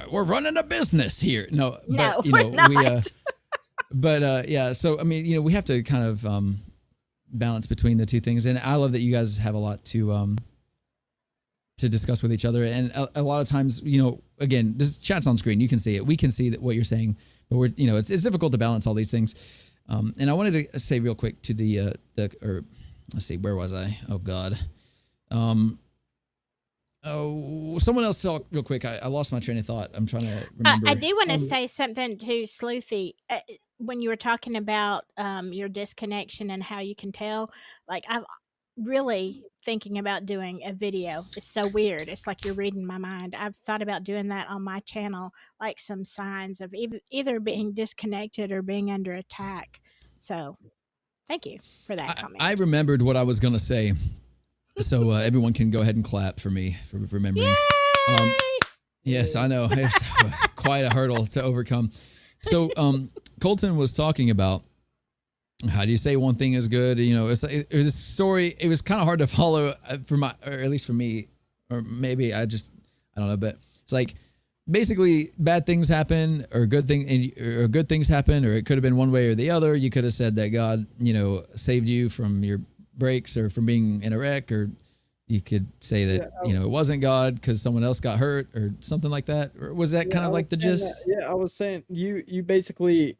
We're running a business here. No, No, but we're not. yeah. So I mean, we have to kind of balance between the two things, and I love that you guys have a lot to discuss with each other. And a lot of times, again, this chat's on screen. You can see it. We can see that what you're saying, but it's difficult to balance all these things. And I wanted to say real quick to let's see, where was I? Oh God. Someone else talk real quick. I lost my train of thought. I'm trying to remember. I do want to say something to Sleuthy. When you were talking about your disconnection and how you can tell, like really thinking about doing a video. It's so weird. It's like you're reading my mind. I've thought about doing that on my channel, like some signs of either being disconnected or being under attack. So thank you for that comment. I remembered what I was going to say. So everyone can go ahead and clap for me for remembering. Yay! Yes, I know. It's quite a hurdle to overcome. So Colton was talking about, how do you say one thing is good? You know, it's like this story. It was kind of hard to follow or at least for me, or maybe I don't know. But it's like basically bad things happen, or good things happen, or it could have been one way or the other. You could have said that God, saved you from your breaks or from being in a wreck, or you could say that it wasn't God because someone else got hurt or something like that. Or was that kind of like the gist? I was saying you basically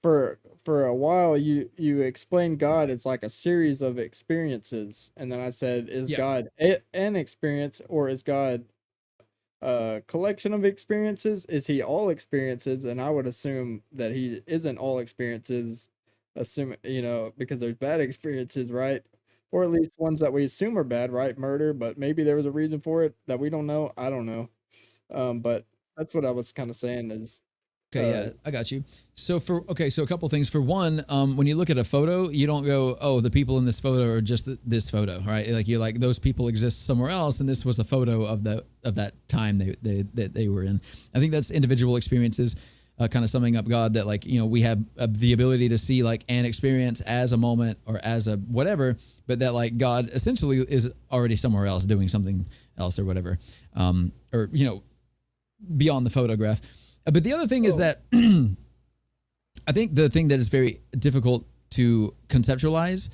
for a while you explained God as like a series of experiences, and then I said, is God an experience, or is God a collection of experiences? Is he all experiences? And I would assume that he isn't all experiences, because there's bad experiences, right? Or at least ones that we assume are bad, right? Murder, but maybe there was a reason for it that we don't know. I don't know. But that's what I was kind of saying is. Okay, yeah, I got you. So so a couple things. For one, when you look at a photo, you don't go, oh, the people in this photo are just this photo, right? Like you're like, those people exist somewhere else, and this was a photo of that time they were in. I think that's individual experiences, kind of summing up God, that like, we have the ability to see like an experience as a moment or as a whatever, but that like God essentially is already somewhere else doing something else or whatever, or beyond the photograph. But the other thing is that I think the thing that is very difficult to conceptualize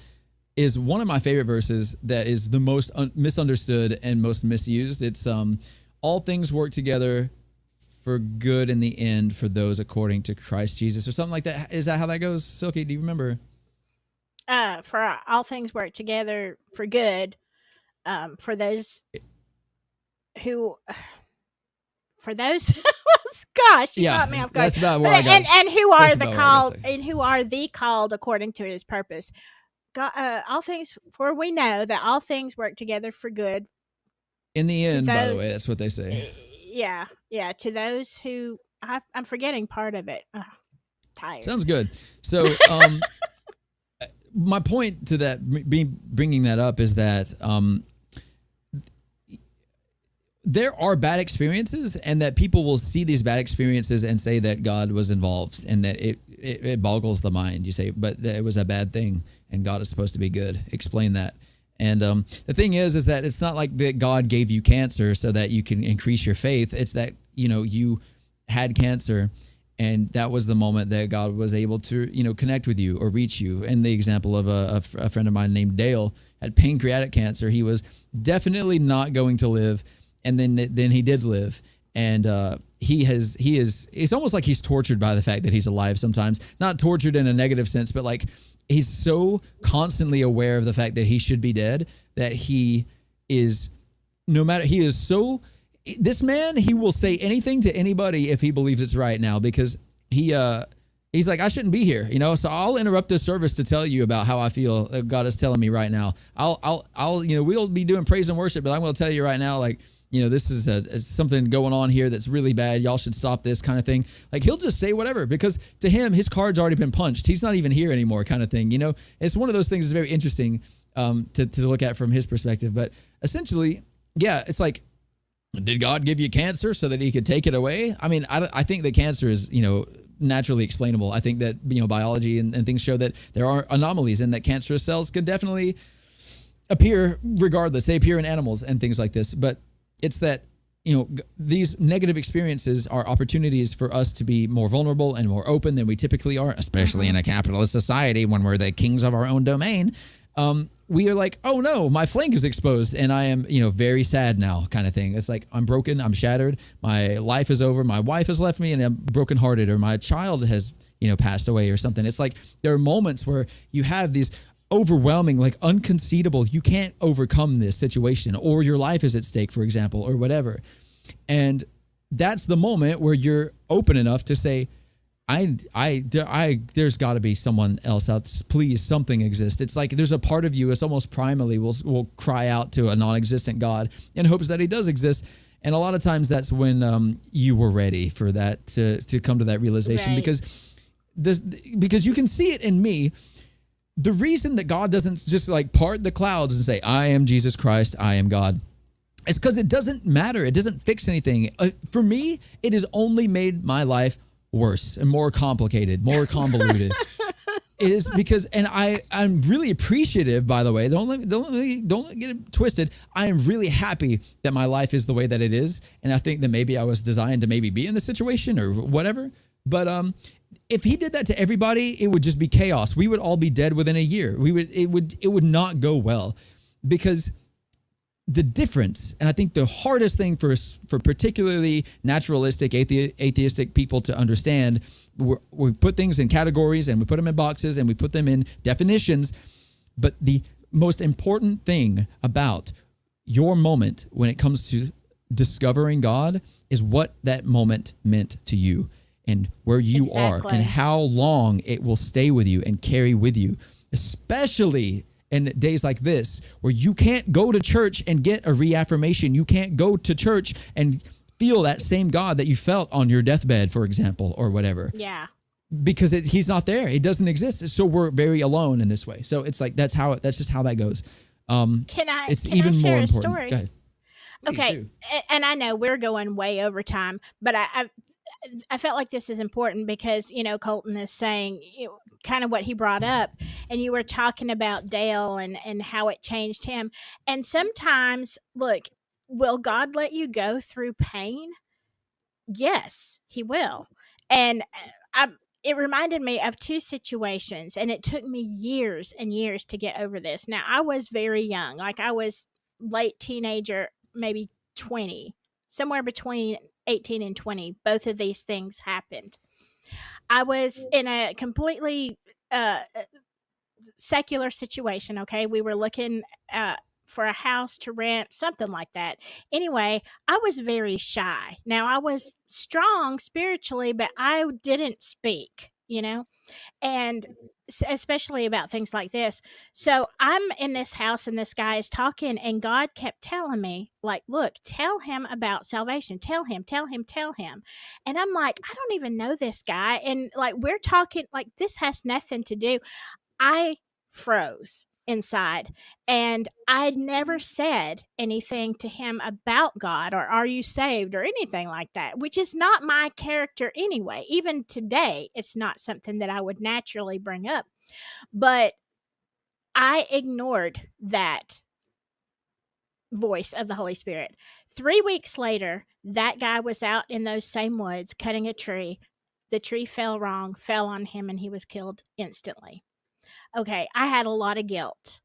is one of my favorite verses that is the most misunderstood and most misused. It's all things work together for good in the end for those according to Christ Jesus, or something like that. Is that how that goes? Silky, do you remember? For all things work together for good, for those who... For those, gosh, you caught me off guard. That's about where I got. And who are the called? And who are the called according to His purpose? God, all things, for we know that all things work together for good. In the end, by the way, that's what they say. Yeah. To those who, I'm forgetting part of it. Tired. Sounds good. So, my point to that, bringing that up, is that there are bad experiences, and that people will see these bad experiences and say that God was involved, and that it boggles the mind. You say, but it was a bad thing and God is supposed to be good. Explain that. And the thing is that it's not like that God gave you cancer so that you can increase your faith. It's that, you had cancer, and that was the moment that God was able to, connect with you or reach you. And the example of a friend of mine named Dale had pancreatic cancer. He was definitely not going to live. And then he did live, and it's almost like he's tortured by the fact that he's alive sometimes. Not tortured in a negative sense, but like he's so constantly aware of the fact that he should be dead that he is, this man, he will say anything to anybody if he believes it's right now, because he's like, I shouldn't be here, so I'll interrupt this service to tell you about how I feel God is telling me right now. I'll we'll be doing praise and worship, but I'm going to tell you right now, like, this is something going on here that's really bad. Y'all should stop this kind of thing. Like, he'll just say whatever, because to him, his card's already been punched. He's not even here anymore, kind of thing. It's one of those things that's very interesting to look at from his perspective. But essentially, yeah, it's like, did God give you cancer so that he could take it away? I mean, I think that cancer is, naturally explainable. I think that, biology and things show that there are anomalies, and that cancerous cells could definitely appear regardless. They appear in animals and things like this. But it's that, these negative experiences are opportunities for us to be more vulnerable and more open than we typically are, especially in a capitalist society when we're the kings of our own domain. We are like, oh no, my flank is exposed and I am, very sad now, kind of thing. It's like, I'm broken, I'm shattered, my life is over, my wife has left me and I'm brokenhearted, or my child has, passed away or something. It's like there are moments where you have these overwhelming, like unconceivable, you can't overcome this situation, or your life is at stake, for example, or whatever. And that's the moment where you're open enough to say, there's got to be someone else out. Please, something exists. It's like there's a part of you. It's almost primally will cry out to a non-existent God in hopes that He does exist. And a lot of times that's when you were ready for that to come to that realization, Right. because you can see it in me. The reason that God doesn't just like part the clouds and say, "I am Jesus Christ, I am God," it's because it doesn't matter. It doesn't fix anything. For me, it has only made my life worse and more complicated, more convoluted. It is because, and I'm really appreciative, by the way. Don't get it twisted. I am really happy that my life is the way that it is, and I think that maybe I was designed to maybe be in this situation or whatever. But if He did that to everybody, it would just be chaos. We would all be dead within a year. It would not go well, because the difference, and I think the hardest thing for particularly naturalistic, atheistic people to understand, we put things in categories and we put them in boxes and we put them in definitions. But the most important thing about your moment when it comes to discovering God is what that moment meant to you and where you are Exactly. and how long it will stay with you and carry with you, especially in days like this, where you can't go to church and get a reaffirmation. You can't go to church and feel that same God that you felt on your deathbed, for example, or whatever, Yeah. because He's not there. It doesn't exist. So we're very alone in this way. So it's like that's just how that goes. Can It's I even share more a important. story? Go ahead. Please Okay, do. and I know we're going way over time, but I felt like this is important because Colton is saying kind of what he brought up, and you were talking about Dale and how it changed him. And sometimes, look, will God let you go through pain? Yes, He will. And it reminded me of two situations, and it took me years and years to get over this. Now, I was very young, like I was late teenager, maybe 20, somewhere between 18 and 20. Both of these things happened. I was in a completely secular situation. Okay, we were looking for a house to rent, something like that. Anyway, I was very shy. Now, I was strong spiritually, but I didn't speak, and especially about things like this. So I'm in this house and this guy is talking, and God kept telling me, like, look, tell him about salvation. Tell him, tell him, tell him. And I'm like, I don't even know this guy. And like, we're talking, like, this has nothing to do. I froze inside, and I'd never said anything to him about God or are you saved or anything like that, which is not my character anyway. Even today, it's not something that I would naturally bring up. But I ignored that voice of the Holy Spirit. 3 weeks later, that guy was out in those same woods cutting a tree. The tree fell wrong, fell on him, and he was killed instantly. Okay, I had a lot of guilt,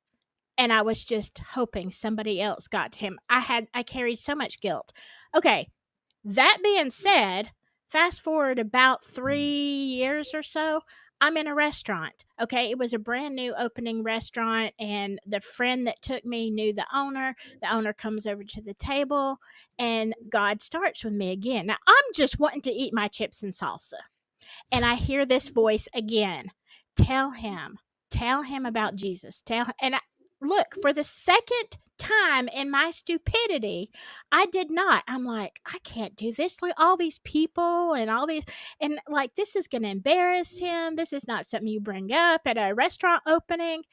and I was just hoping somebody else got to him. I carried so much guilt. Okay, that being said, fast forward about 3 years or so, I'm in a restaurant. Okay, it was a brand new opening restaurant, and the friend that took me knew the owner. The owner comes over to the table, and God starts with me again. Now, I'm just wanting to eat my chips and salsa, and I hear this voice again. Tell him. Tell him about Jesus. Look, for the second time in my stupidity, I did not. I'm like, I can't do this. Look, all these people and all these, and like, this is going to embarrass him. This is not something you bring up at a restaurant opening.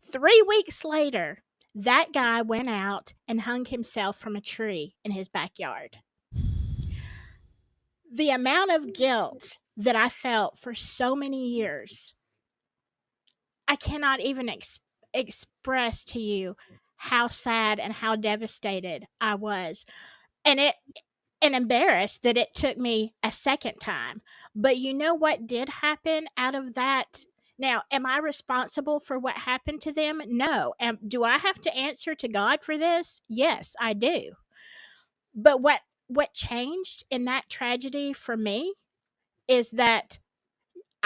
3 weeks later, that guy went out and hung himself from a tree in his backyard. The amount of guilt that I felt for so many years, I cannot even express to you how sad and how devastated I was. And embarrassed that it took me a second time. But you know what did happen out of that? Now, am I responsible for what happened to them? No. Do I have to answer to God for this? Yes, I do. But what changed in that tragedy for me is that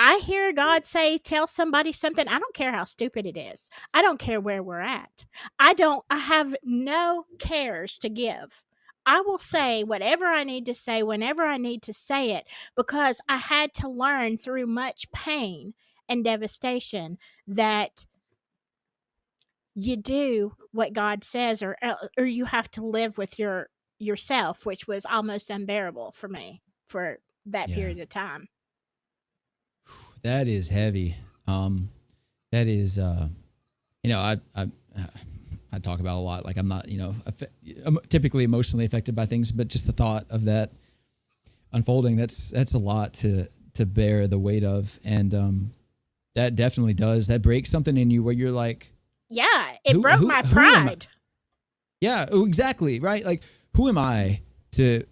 I hear God say, tell somebody something. I don't care how stupid it is. I don't care where we're at. I have no cares to give. I will say whatever I need to say whenever I need to say it, because I had to learn through much pain and devastation that you do what God says, or you have to live with yourself, which was almost unbearable for me for that Yeah. period of time. That is heavy. That is, I talk about a lot. Like I'm not, I'm typically emotionally affected by things, but just the thought of that unfolding, that's a lot to bear the weight of. And that definitely does. That breaks something in you where you're like, yeah, it broke my pride. Yeah, exactly. Right. Like, who am I to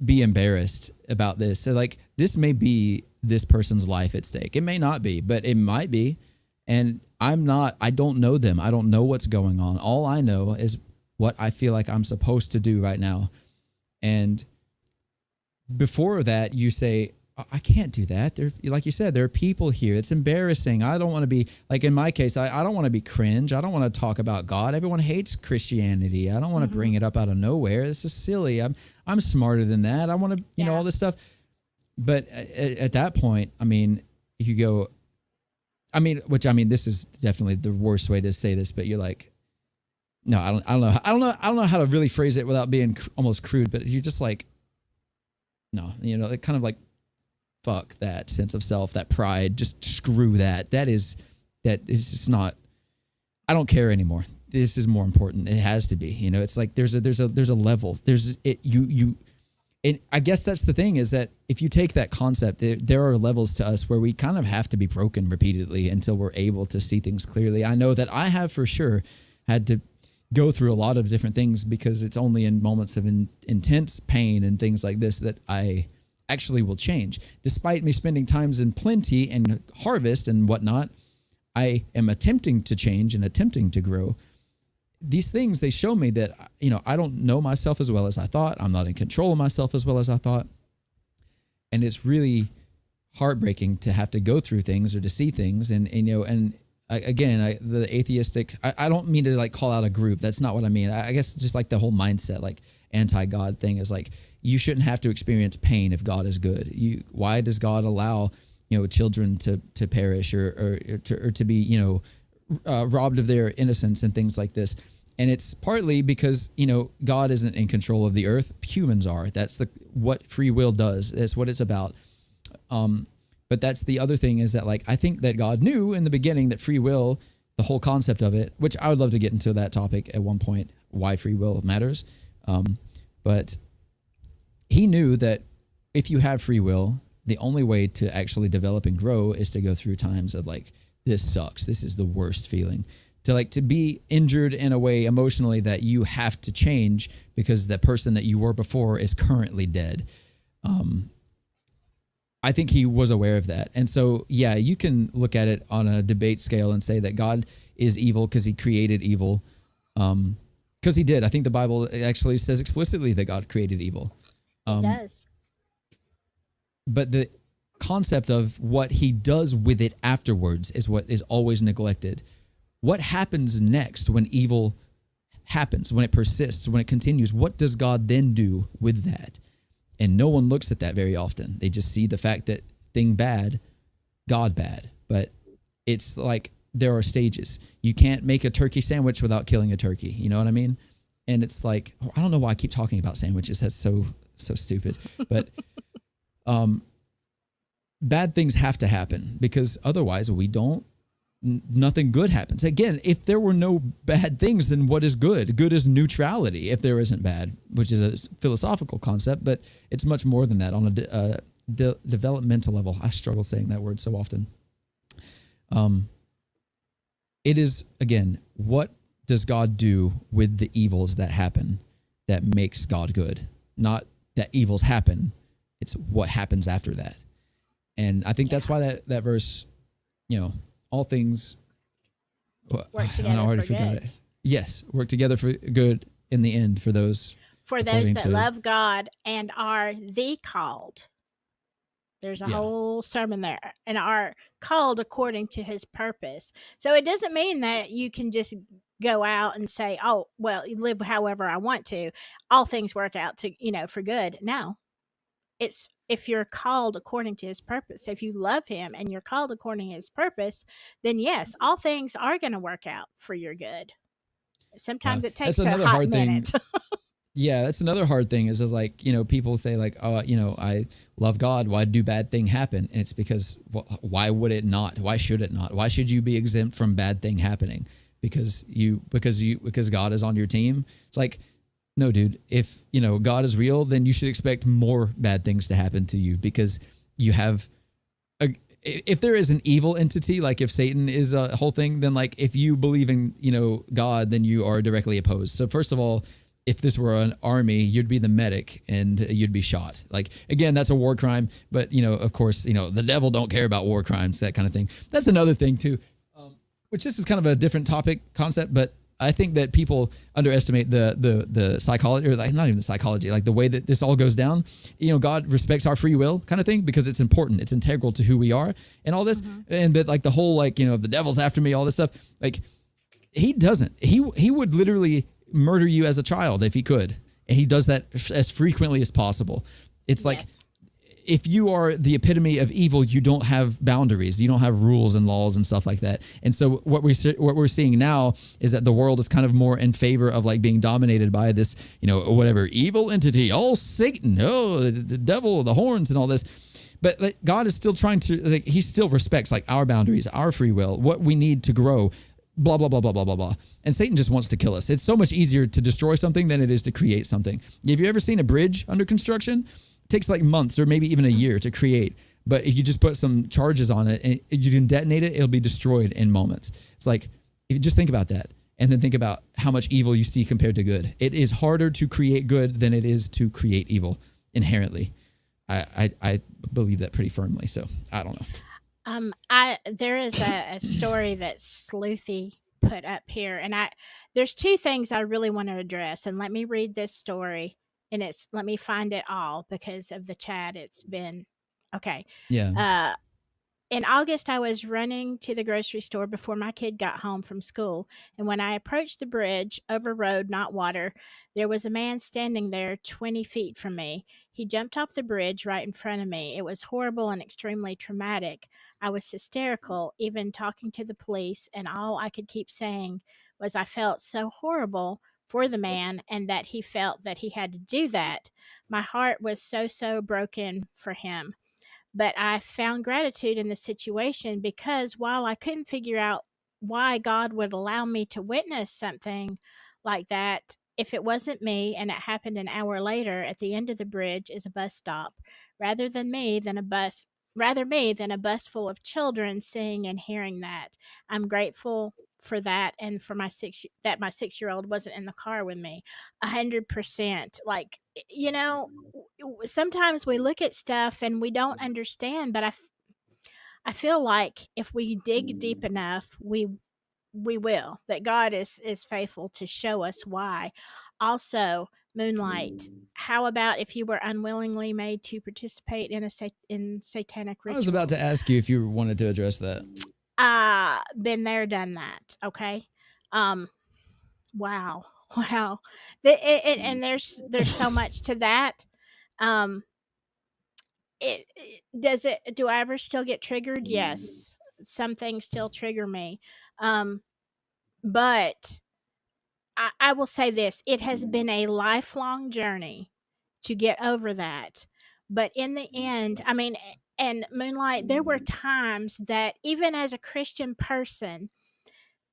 be embarrassed about this? So like, this may be this person's life at stake. It may not be, but it might be. And I don't know them. I don't know what's going on. All I know is what I feel like I'm supposed to do right now. And before that, you say, I can't do that. Like you said, there are people here. It's embarrassing. I don't want to be, like in my case, I don't want to be cringe. I don't want to talk about God. Everyone hates Christianity. I don't want to bring it up out of nowhere. This is silly. I'm smarter than that. I want to, all this stuff. But at that point, I mean, you go, this is definitely the worst way to say this, but you're like, no, I don't know how to really phrase it without being almost crude, but you're just like, no, it kind of like, fuck that sense of self, that pride, just screw that. That is just not, I don't care anymore. This is more important. It has to be, it's like, there's a level, and I guess that's the thing, is that if you take that concept, there are levels to us where we kind of have to be broken repeatedly until we're able to see things clearly. I know that I have for sure had to go through a lot of different things, because it's only in moments of intense pain and things like this that I actually will change. Despite me spending times in plenty and harvest and whatnot, I am attempting to change and attempting to grow. These things, they show me that, I don't know myself as well as I thought. I'm not in control of myself as well as I thought. And it's really heartbreaking to have to go through things or to see things. And the atheistic, I don't mean to like call out a group. That's not what I mean. I guess just like the whole mindset, like anti-God thing is like, you shouldn't have to experience pain if God is good. Why does God allow, children to perish or to be, robbed of their innocence and things like this? And it's partly because, God isn't in control of the earth. Humans are. That's what free will does. That's what it's about. But that's the other thing, is that like, I think that God knew in the beginning that free will, the whole concept of it, which I would love to get into that topic at one point, why free will matters. But he knew that if you have free will, the only way to actually develop and grow is to go through times of like, this sucks. This is the worst feeling. To be injured in a way emotionally that you have to change because the person that you were before is currently dead. I think he was aware of that. And so, yeah, you can look at it on a debate scale and say that God is evil because he created evil. Because he did. I think the Bible actually says explicitly that God created evil. It does. But the concept of what he does with it afterwards is what is always neglected. What happens next when evil happens, when it persists, when it continues? What does God then do with that? And no one looks at that very often. They just see the fact that thing bad, God bad. But it's like there are stages. You can't make a turkey sandwich without killing a turkey. You know what I mean? And it's like, I don't know why I keep talking about sandwiches. That's so stupid. But bad things have to happen, because otherwise nothing good happens. Again, if there were no bad things, then what is good? Good is neutrality if there isn't bad, which is a philosophical concept, but it's much more than that on a developmental level. I struggle saying that word so often. It is, again, what does God do with the evils that happen that makes God good? Not that evils happen. It's what happens after that. And I think that's why that verse, all things work together for good. Yes, work together for good in the end for those that love God and are the called. There's a whole sermon there, and are called according to his purpose. So it doesn't mean that you can just go out and say, oh, well, you live however I want to. All things work out to, for good. No, it's if you're called according to his purpose, if you love him and you're called according to his purpose, then yes, all things are going to work out for your good. Yeah, Sometimes it that's takes a another hot hard thing. minute. Yeah, that's another hard thing is like, people say like, oh, I love God. Why do bad thing happen? And it's because, why would it not? Why should it not? Why should you be exempt from bad thing happening? Because God is on your team. It's like, no, dude, if, God is real, then you should expect more bad things to happen to you because you have if there is an evil entity, like if Satan is a whole thing, then like if you believe in, God, then you are directly opposed. So first of all, if this were an army, you'd be the medic and you'd be shot. Like, again, that's a war crime. But, of course, the devil don't care about war crimes, that kind of thing. That's another thing, too, which this is kind of a different topic concept. But I think that people underestimate the psychology, or like not even the psychology, like the way that this all goes down. God respects our free will kind of thing because it's important. It's integral to who we are and all this. And but like the whole, like, the devil's after me, all this stuff, like he doesn't. He would literally murder you as a child if he could. And he does that as frequently as possible. It's like, Yes. if you are the epitome of evil, you don't have boundaries, you don't have rules and laws and stuff like that. And so what we're seeing now is that the world is kind of more in favor of like being dominated by this, whatever evil entity, oh, Satan, oh, the devil, the horns and all this. But like, God is still trying to, like, he still respects like our boundaries, our free will, what we need to grow, blah, blah, blah, blah, blah, blah, blah. And Satan just wants to kill us. It's so much easier to destroy something than it is to create something. Have you ever seen a bridge under construction? Takes like months or maybe even a year to create. But if you just put some charges on it and you can detonate it, it'll be destroyed in moments. It's like, if you just think about that and then think about how much evil you see compared to good. It is harder to create good than it is to create evil inherently. I believe that pretty firmly. So I don't know. There is a story that Sleuthy put up here, and there's two things I really want to address, and let me read this story, and let me find it all because of the chat. It's been okay. Yeah. Uh, in August, I was running to the grocery store before my kid got home from school, and when I approached the bridge over road, not water, there was a man standing there 20 feet from me. He jumped off the bridge right in front of me. It was horrible and extremely traumatic. I was hysterical, even talking to the police, and all I could keep saying was I felt so horrible for the man and that he felt that he had to do that. My heart was so broken for him. But I found gratitude in the situation because while I couldn't figure out why God would allow me to witness something like that, if it wasn't me and it happened an hour later at the end of the bridge is a bus stop, rather than me than a bus rather me than a bus full of children seeing and hearing that. I'm grateful for that and for my 6-year-old wasn't in the car with me. 100%. Like, sometimes we look at stuff and we don't understand, but I feel like if we dig deep enough, we will. That God is faithful to show us why. Also, Moonlight, how about if you were unwillingly made to participate in in satanic I was about to rituals? ask you if you wanted to address that. Been there, done that. Okay. Um, wow. Wow. And there's so much to that. Um, do I ever still get triggered? Yes. Some things still trigger me. Um, but I will say this, it has been a lifelong journey to get over that. But in the end, I mean, and Moonlight, there were times that even as a Christian person,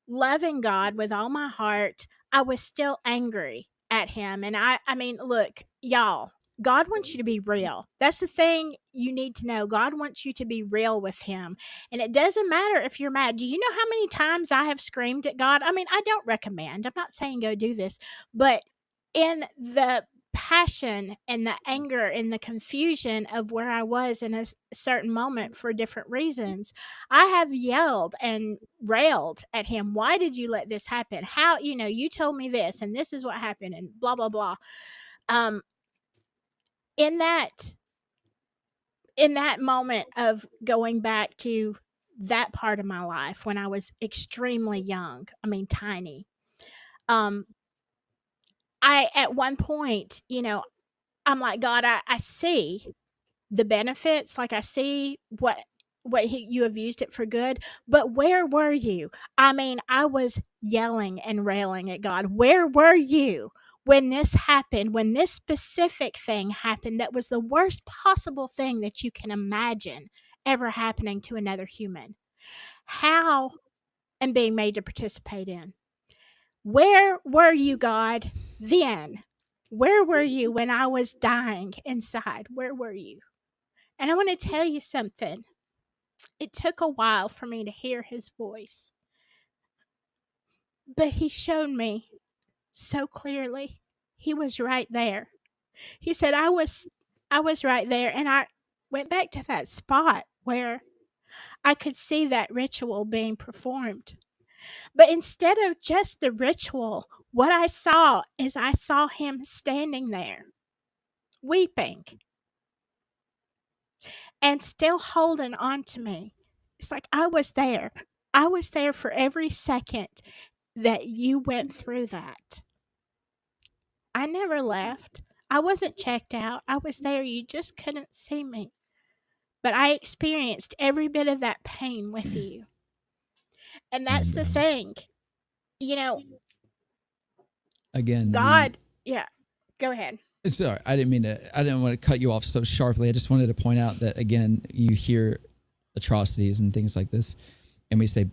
loving God with all my heart, I was still angry at him. And I mean, look, y'all, God wants you to be real. That's the thing you need to know. God wants you to be real with him. And it doesn't matter if you're mad. Do you know how many times I have screamed at God? I mean, I don't recommend. I'm not saying go do this, but in the passion and the anger and the confusion of where I was in a certain moment for different reasons, I have yelled and railed at him. Why did you let this happen? How, you told me this and this is what happened and blah, blah, blah. Um, in that, in that moment of going back to that part of my life when I was extremely young, I mean, tiny, Um, I at one point, I'm like, God, I see the benefits, like I see you have used it for good, but where were you? I mean, I was yelling and railing at God. Where were you when this happened? When this specific thing happened that was the worst possible thing that you can imagine ever happening to another human? How am being made to participate in? Where were you, God, then? Where were you when I was dying inside? Where were you? And I want to tell you something. It took a while for me to hear his voice, but he showed me so clearly. He was right there. He said I was right there, and I went back to that spot where I could see that ritual being performed. But instead of just the ritual, what I saw is I saw him standing there weeping and still holding on to me. It's like I was there. I was there for every second that you went through that. I never left. I wasn't checked out. I was there. You just couldn't see me. But I experienced every bit of that pain with you. And that's And the thing. You know, again, God, yeah, go ahead. sorry, I didn't want to cut you off so sharply. I just wanted to point out that, again, you hear atrocities and things like this, and we say,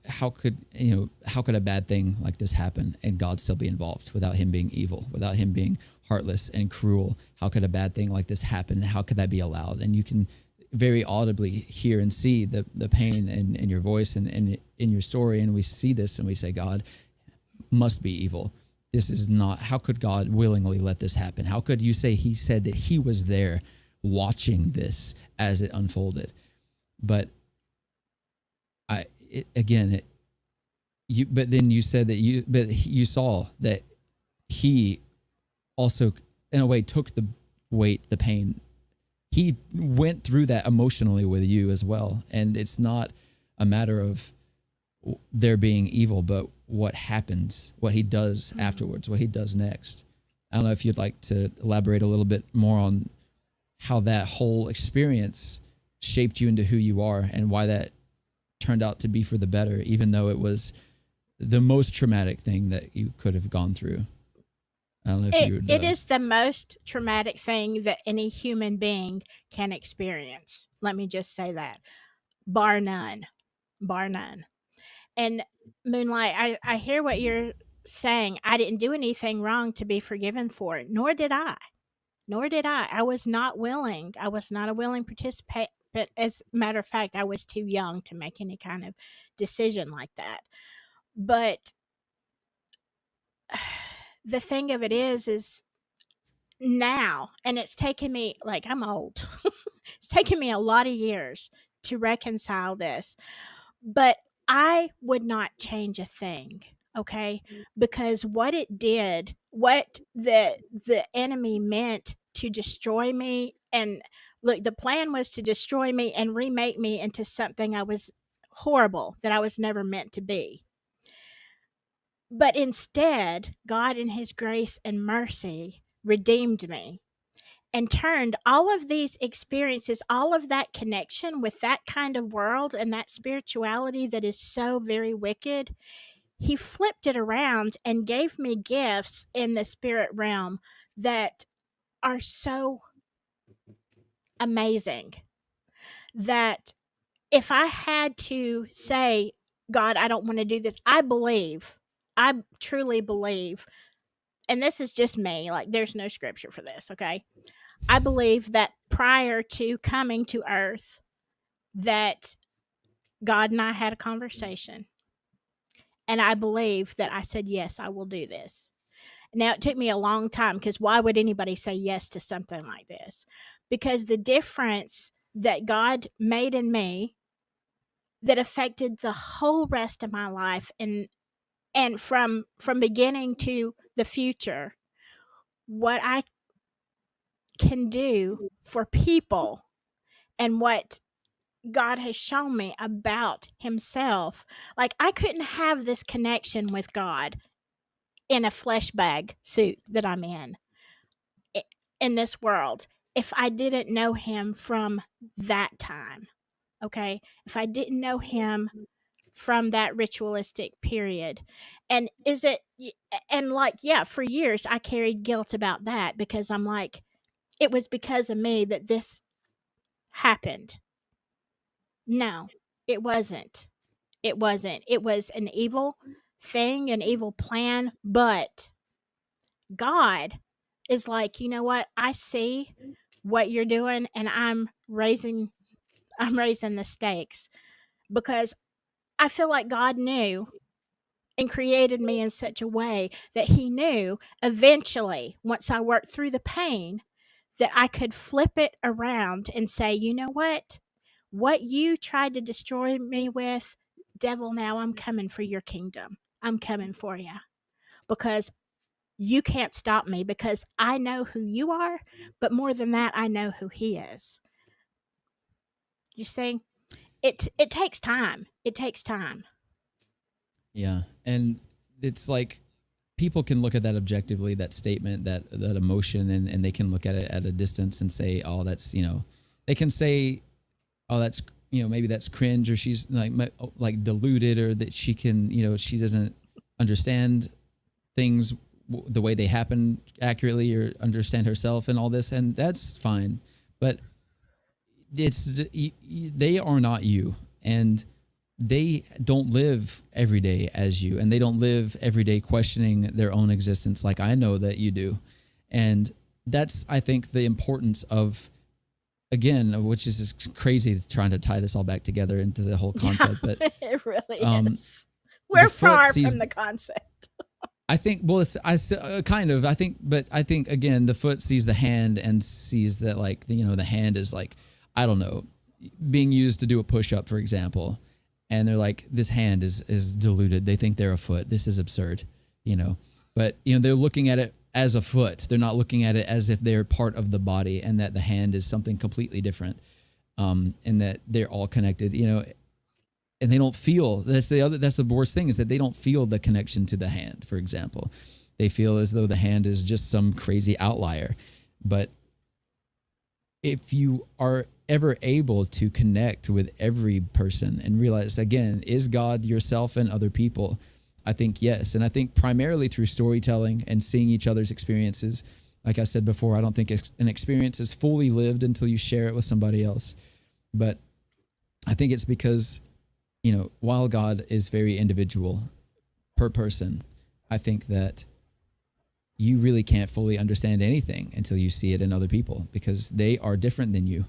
how could a bad thing like this happen and God still be involved without him being evil, without him being heartless and cruel? How could a bad thing like this happen? How could that be allowed? And you can very audibly hear and see the pain in your voice and in your story. And we see this and we say, God must be evil. This is not, how could God willingly let this happen? How could you say he said that he was there watching this as it unfolded? But but then you said that you saw that he also, in a way, took the weight, the pain. He went through that emotionally with you as well. And it's not a matter of there being evil, but what happens, what he does afterwards, what he does next. I don't know if you'd like to elaborate a little bit more on how that whole experience shaped you into who you are and why that turned out to be for the better, even though it was the most traumatic thing that you could have gone through. I don't know if you would. It is the most traumatic thing that any human being can experience. Let me just say that. Bar none. Bar none. And Moonlight, I hear what you're saying. I didn't do anything wrong to be forgiven for it, nor did I. Nor did I. I was not willing. I was not a willing participant. But as a matter of fact, I was too young to make any kind of decision like that. But the thing of it is now, and it's taken me, like, I'm old. It's taken me a lot of years to reconcile this. But I would not change a thing, okay? Because what it did, what the enemy meant to destroy me, and look, the plan was to destroy me and remake me into something I was horrible, that I was never meant to be. But instead, God in his grace and mercy redeemed me and turned all of these experiences, all of that connection with that kind of world and that spirituality that is so very wicked, he flipped it around and gave me gifts in the spirit realm that are so amazing that if I had to say, God, I don't want to do this, I truly believe, and this is just me, like there's no scripture for this, okay? I believe that prior to coming to earth, that God and I had a conversation. And I believe that I said, yes, I will do this. Now, it took me a long time, because why would anybody say yes to something like this? Because the difference that God made in me that affected the whole rest of my life, and from beginning to the future, what I can do for people, and what God has shown me about himself. Like, I couldn't have this connection with God in a flesh bag suit that I'm i- in this world if I didn't know him from that time. Okay? If I didn't know him from that ritualistic period. And is it and like yeah, for years I carried guilt about that because I'm like it was because of me that this happened. No, it wasn't. It wasn't. It was an evil thing, an evil plan, but God is like, "You know what? I see what you're doing and I'm raising the stakes because I feel like God knew and created me in such a way that he knew eventually, once I worked through the pain, that I could flip it around and say, you know what? What you tried to destroy me with, devil, now I'm coming for your kingdom. I'm coming for you because you can't stop me because I know who you are, but more than that, I know who he is. You see, it takes time. It takes time. Yeah. And it's like people can look at that objectively, that statement, that emotion, and they can look at it at a distance and say, oh, that's, they can say, oh, that's, maybe that's cringe, or she's like deluded, or that she can, she doesn't understand things the way they happen accurately, or understand herself and all this. And that's fine. But they are not you, and they don't live every day as you, and they don't live every day questioning their own existence like I know that you do. And that's, I think, the importance of, again, which is just crazy trying to tie this all back together into the whole concept. But it really is. the We're foot far sees from the concept. I think, well, it's kind of. I think again, the foot sees the hand and sees that, like, the hand is like, I don't know, being used to do a push up, for example, and they're like, this hand is diluted. They think they're a foot. This is absurd, But they're looking at it as a foot. They're not looking at it as if they're part of the body, and that the hand is something completely different, and that they're all connected. And they don't feel, that's the worst thing, is that they don't feel the connection to the hand. For example, they feel as though the hand is just some crazy outlier. But if you are ever able to connect with every person and realize, again, is God yourself and other people? I think yes. And I think primarily through storytelling and seeing each other's experiences. Like I said before, I don't think an experience is fully lived until you share it with somebody else. But I think it's because, while God is very individual per person, I think that you really can't fully understand anything until you see it in other people, because they are different than you,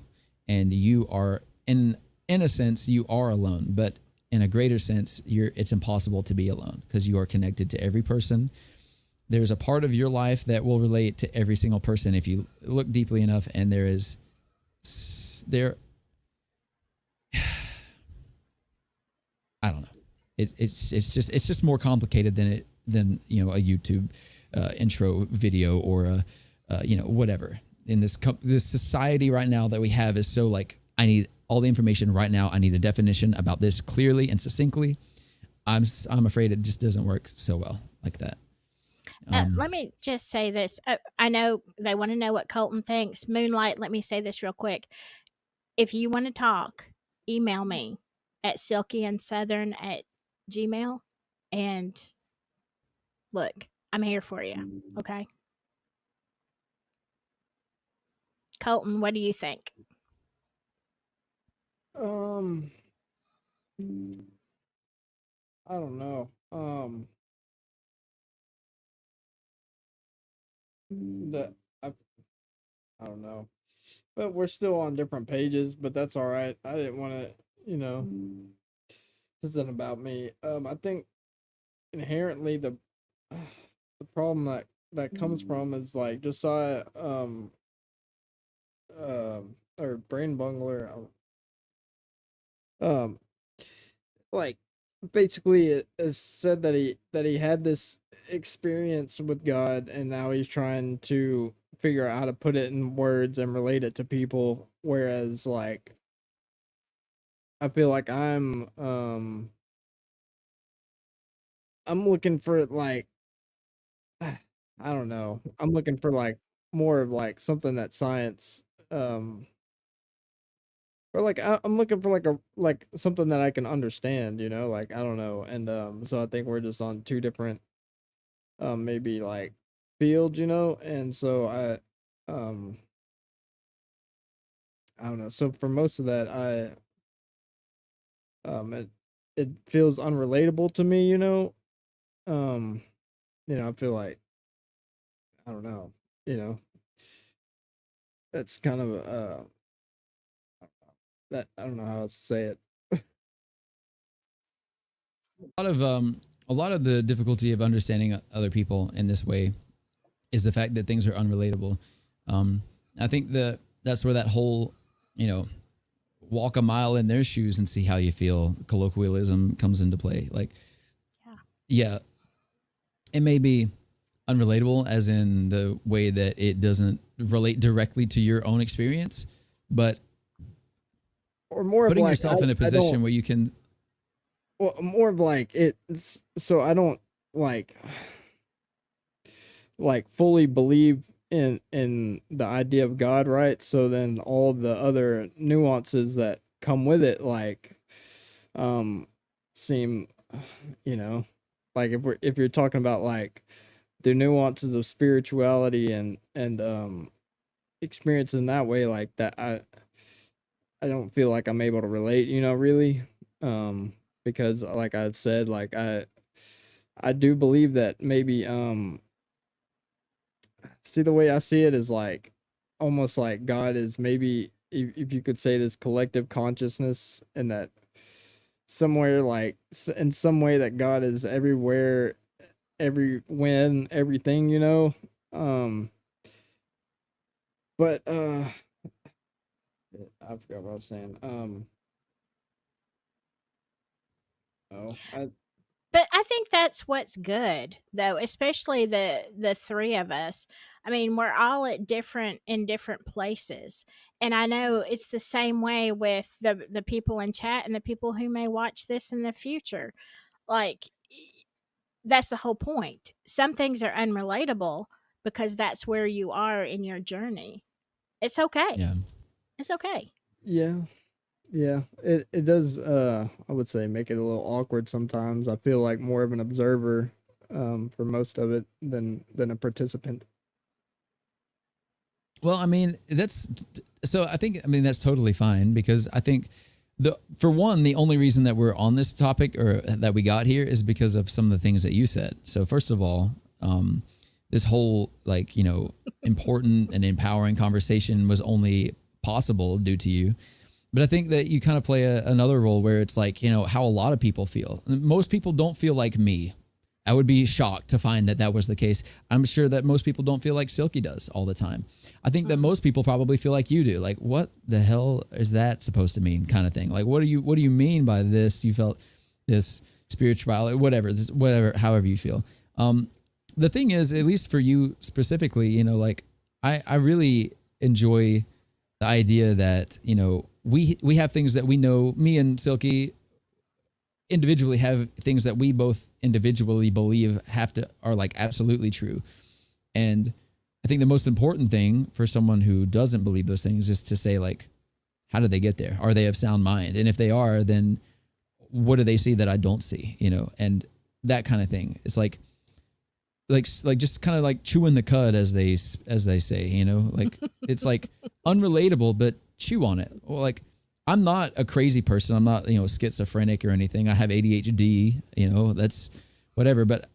and you are, in a sense, you are alone, but in a greater sense, it's impossible to be alone because you are connected to every person. There's a part of your life that will relate to every single person if you look deeply enough, and I don't know. It's just more complicated than a YouTube intro video, or whatever. In this society right now that we have is so like, I need all the information right now. I need a definition about this clearly and succinctly. I'm afraid it just doesn't work so well like that. Let me just say this. I know they want to know what Colton thinks. Moonlight, let me say this real quick. If you want to talk, email me at silkysouthern@gmail. And look, I'm here for you. Okay. Colton, what do you think? I don't know. The I, I don't know. But we're still on different pages, but that's all right. I didn't want to, this isn't about me. I think inherently the problem that comes from is like Josiah or Brain Bungler um like basically it is said that he had this experience with God, and now he's trying to figure out how to put it in words and relate it to people, whereas like I feel like I'm looking for like I don't know. I'm looking for like more of like something that science um or like I'm looking for like something that I can understand, you know, like I don't know. And so I think we're just on two different maybe like fields, you know, and so um I don't know. So for most of that it feels unrelatable to me, you know. Um I feel like I don't know, you know, that's kind of that I don't know how else to say it. A lot of the difficulty of understanding other people in this way is the fact that things are unrelatable. Um, I think that's where that whole, you know, walk a mile in their shoes and see how you feel colloquialism comes into play. Like, Yeah. yeah, it may be unrelatable as in the way that it doesn't relate directly to your own experience, but Or more of putting like yourself in a I don't position where you can, well more of like it's so I don't like fully believe in the idea of God, right? So then all the other nuances that come with it um seem you know like if you're talking about like the nuances of spirituality and experience in that way like that I don't feel like I'm able to relate, you know, really. Because like I said, like I do believe that maybe see the way I see it is like almost like God is maybe if you could say this collective consciousness and that somewhere like in some way that God is everywhere, every when, everything, you know. Um but I forgot what I was saying. Oh, But I think that's what's good, though, especially the three of us. I mean, we're all at different in different places, and I know it's the same way with the people in chat and the people who may watch this in the future. Like, that's the whole point. Some things are unrelatable because that's where you are in your journey. It's okay. yeah. It's okay. yeah. Yeah, it does I would say make it a little awkward sometimes. I feel like more of an observer for most of it than a participant. Well, I mean, that's so I think, I mean, that's totally fine because I think for one, the only reason that we're on this topic or that we got here is because of some of the things that you said. So first of all, this whole like, you know, important and empowering conversation was only possible due to you. But I think that you kind of play another role where it's like, you know, how a lot of people feel. Most people don't feel like me. I would be shocked to find that that was the case. I'm sure that most people don't feel like Silky does all the time. I think that most people probably feel like you do. Like, what the hell is that supposed to mean? Kind of thing. Like, what do you mean by this? You felt this spirituality, whatever, however you feel. The thing is, at least for you specifically, you know, like I really enjoy the idea that, you know, we have things that we know, me and Silky individually have things that we both individually believe are like absolutely true. And I think the most important thing for someone who doesn't believe those things is to say, like, how did they get there? Are they of sound mind? And if they are, then what do they see that I don't see, you know? And that kind of thing. It's like just kind of like chewing the cud as they say, you know, like it's like unrelatable, but chew on it. Well, like I'm not a crazy person. I'm not, you know, schizophrenic or anything. I have ADHD, you know, that's whatever, but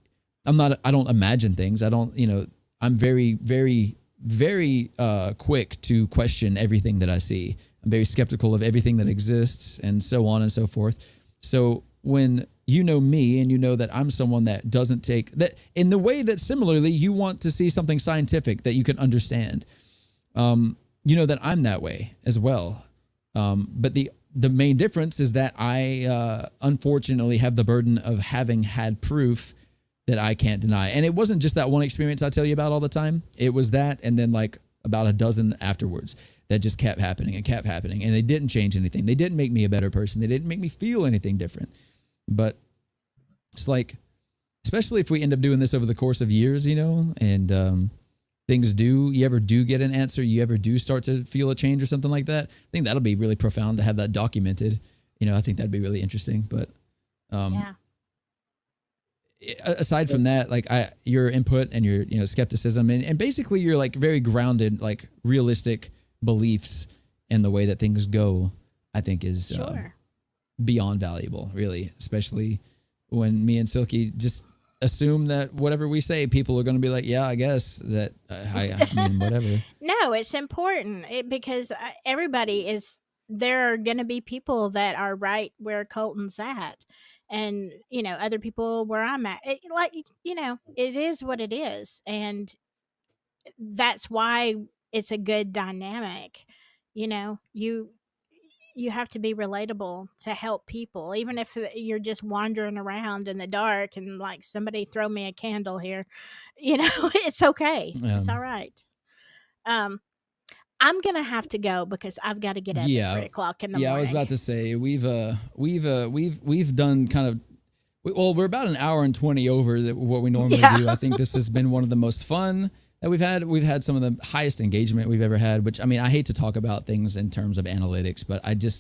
I don't imagine things. I don't, you know, I'm very, very, very quick to question everything that I see. I'm very skeptical of everything that exists and so on and so forth. So when you know me and you know that I'm someone that doesn't take that in the way that similarly you want to see something scientific that you can understand, you know that I'm that way as well. But the main difference is that I unfortunately have the burden of having had proof that I can't deny. And it wasn't just that one experience I tell you about all the time. It was that, and then like about a dozen afterwards that just kept happening and kept happening. And they didn't change anything. They didn't make me a better person. They didn't make me feel anything different. But it's like, especially if we end up doing this over the course of years, you know, and you ever do get an answer, you ever do start to feel a change or something like that. I think that'll be really profound to have that documented. You know, I think that'd be really interesting. But aside from that, like your input and your, you know, skepticism and basically your like very grounded, like realistic beliefs in the way that things go, I think is beyond valuable, really, especially when me and Silky just assume that whatever we say, people are going to be like, yeah, I guess that, I mean, whatever. No, it's important because there are going to be people that are right where Colton's at. And, you know, other people where I'm at. You know, it is what it is. And that's why it's a good dynamic. You know, you have to be relatable to help people, even if you're just wandering around in the dark and like, somebody throw me a candle here, you know. It's okay. It's all right. I'm gonna have to go because I've got to get up at 3 o'clock in the morning. I was about to say we've done kind of, well, we're about an hour and 20 over what we normally do. I think this has been one of the most fun that we've had. We've had some of the highest engagement we've ever had, which, I mean, I hate to talk about things in terms of analytics, but I do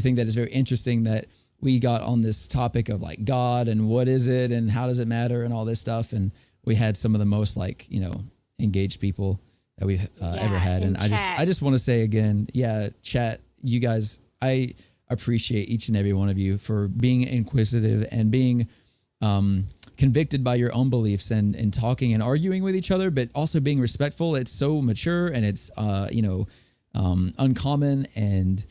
think that it's very interesting that we got on this topic of like God and what is it and how does it matter and all this stuff. And we had some of the most, like, you know, engaged people that we've ever had. And I just want to say again, chat, you guys, I appreciate each and every one of you for being inquisitive and being convicted by your own beliefs and talking and arguing with each other, but also being respectful. It's so mature and it's, uncommon. And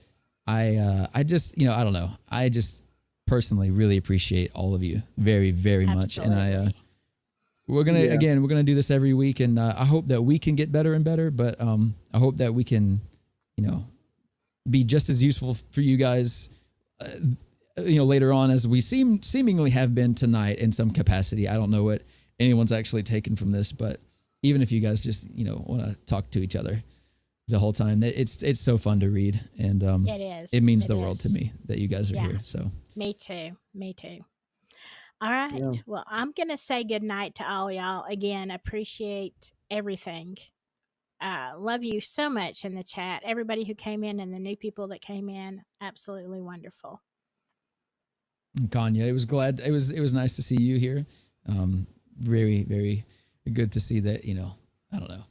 I just, you know, I don't know. I just personally really appreciate all of you very, very much. And we're going to do this every week. And I hope that we can get better and better, but I hope that we can, you know, be just as useful for you guys, you know, later on as we seemingly have been tonight in some capacity. I don't know what anyone's actually taken from this, but even if you guys just, you know, want to talk to each other the whole time, it's so fun to read. And it is. It means the world to me that you guys are here. So me too. All right. Yeah. Well, I'm going to say good night to all y'all. Again, appreciate everything. Love you so much in the chat. Everybody who came in and the new people that came in, absolutely wonderful. Kanye, it was nice to see you here. Very, very good to see that, you know, I don't know,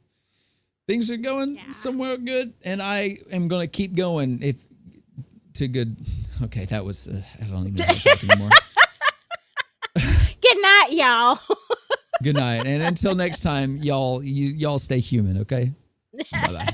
things are going somewhere good, and I am going to keep going good. Okay, that was, I don't even know how to talk anymore. Good night, y'all. Good night. And until next time, y'all stay human, okay? Bye-bye.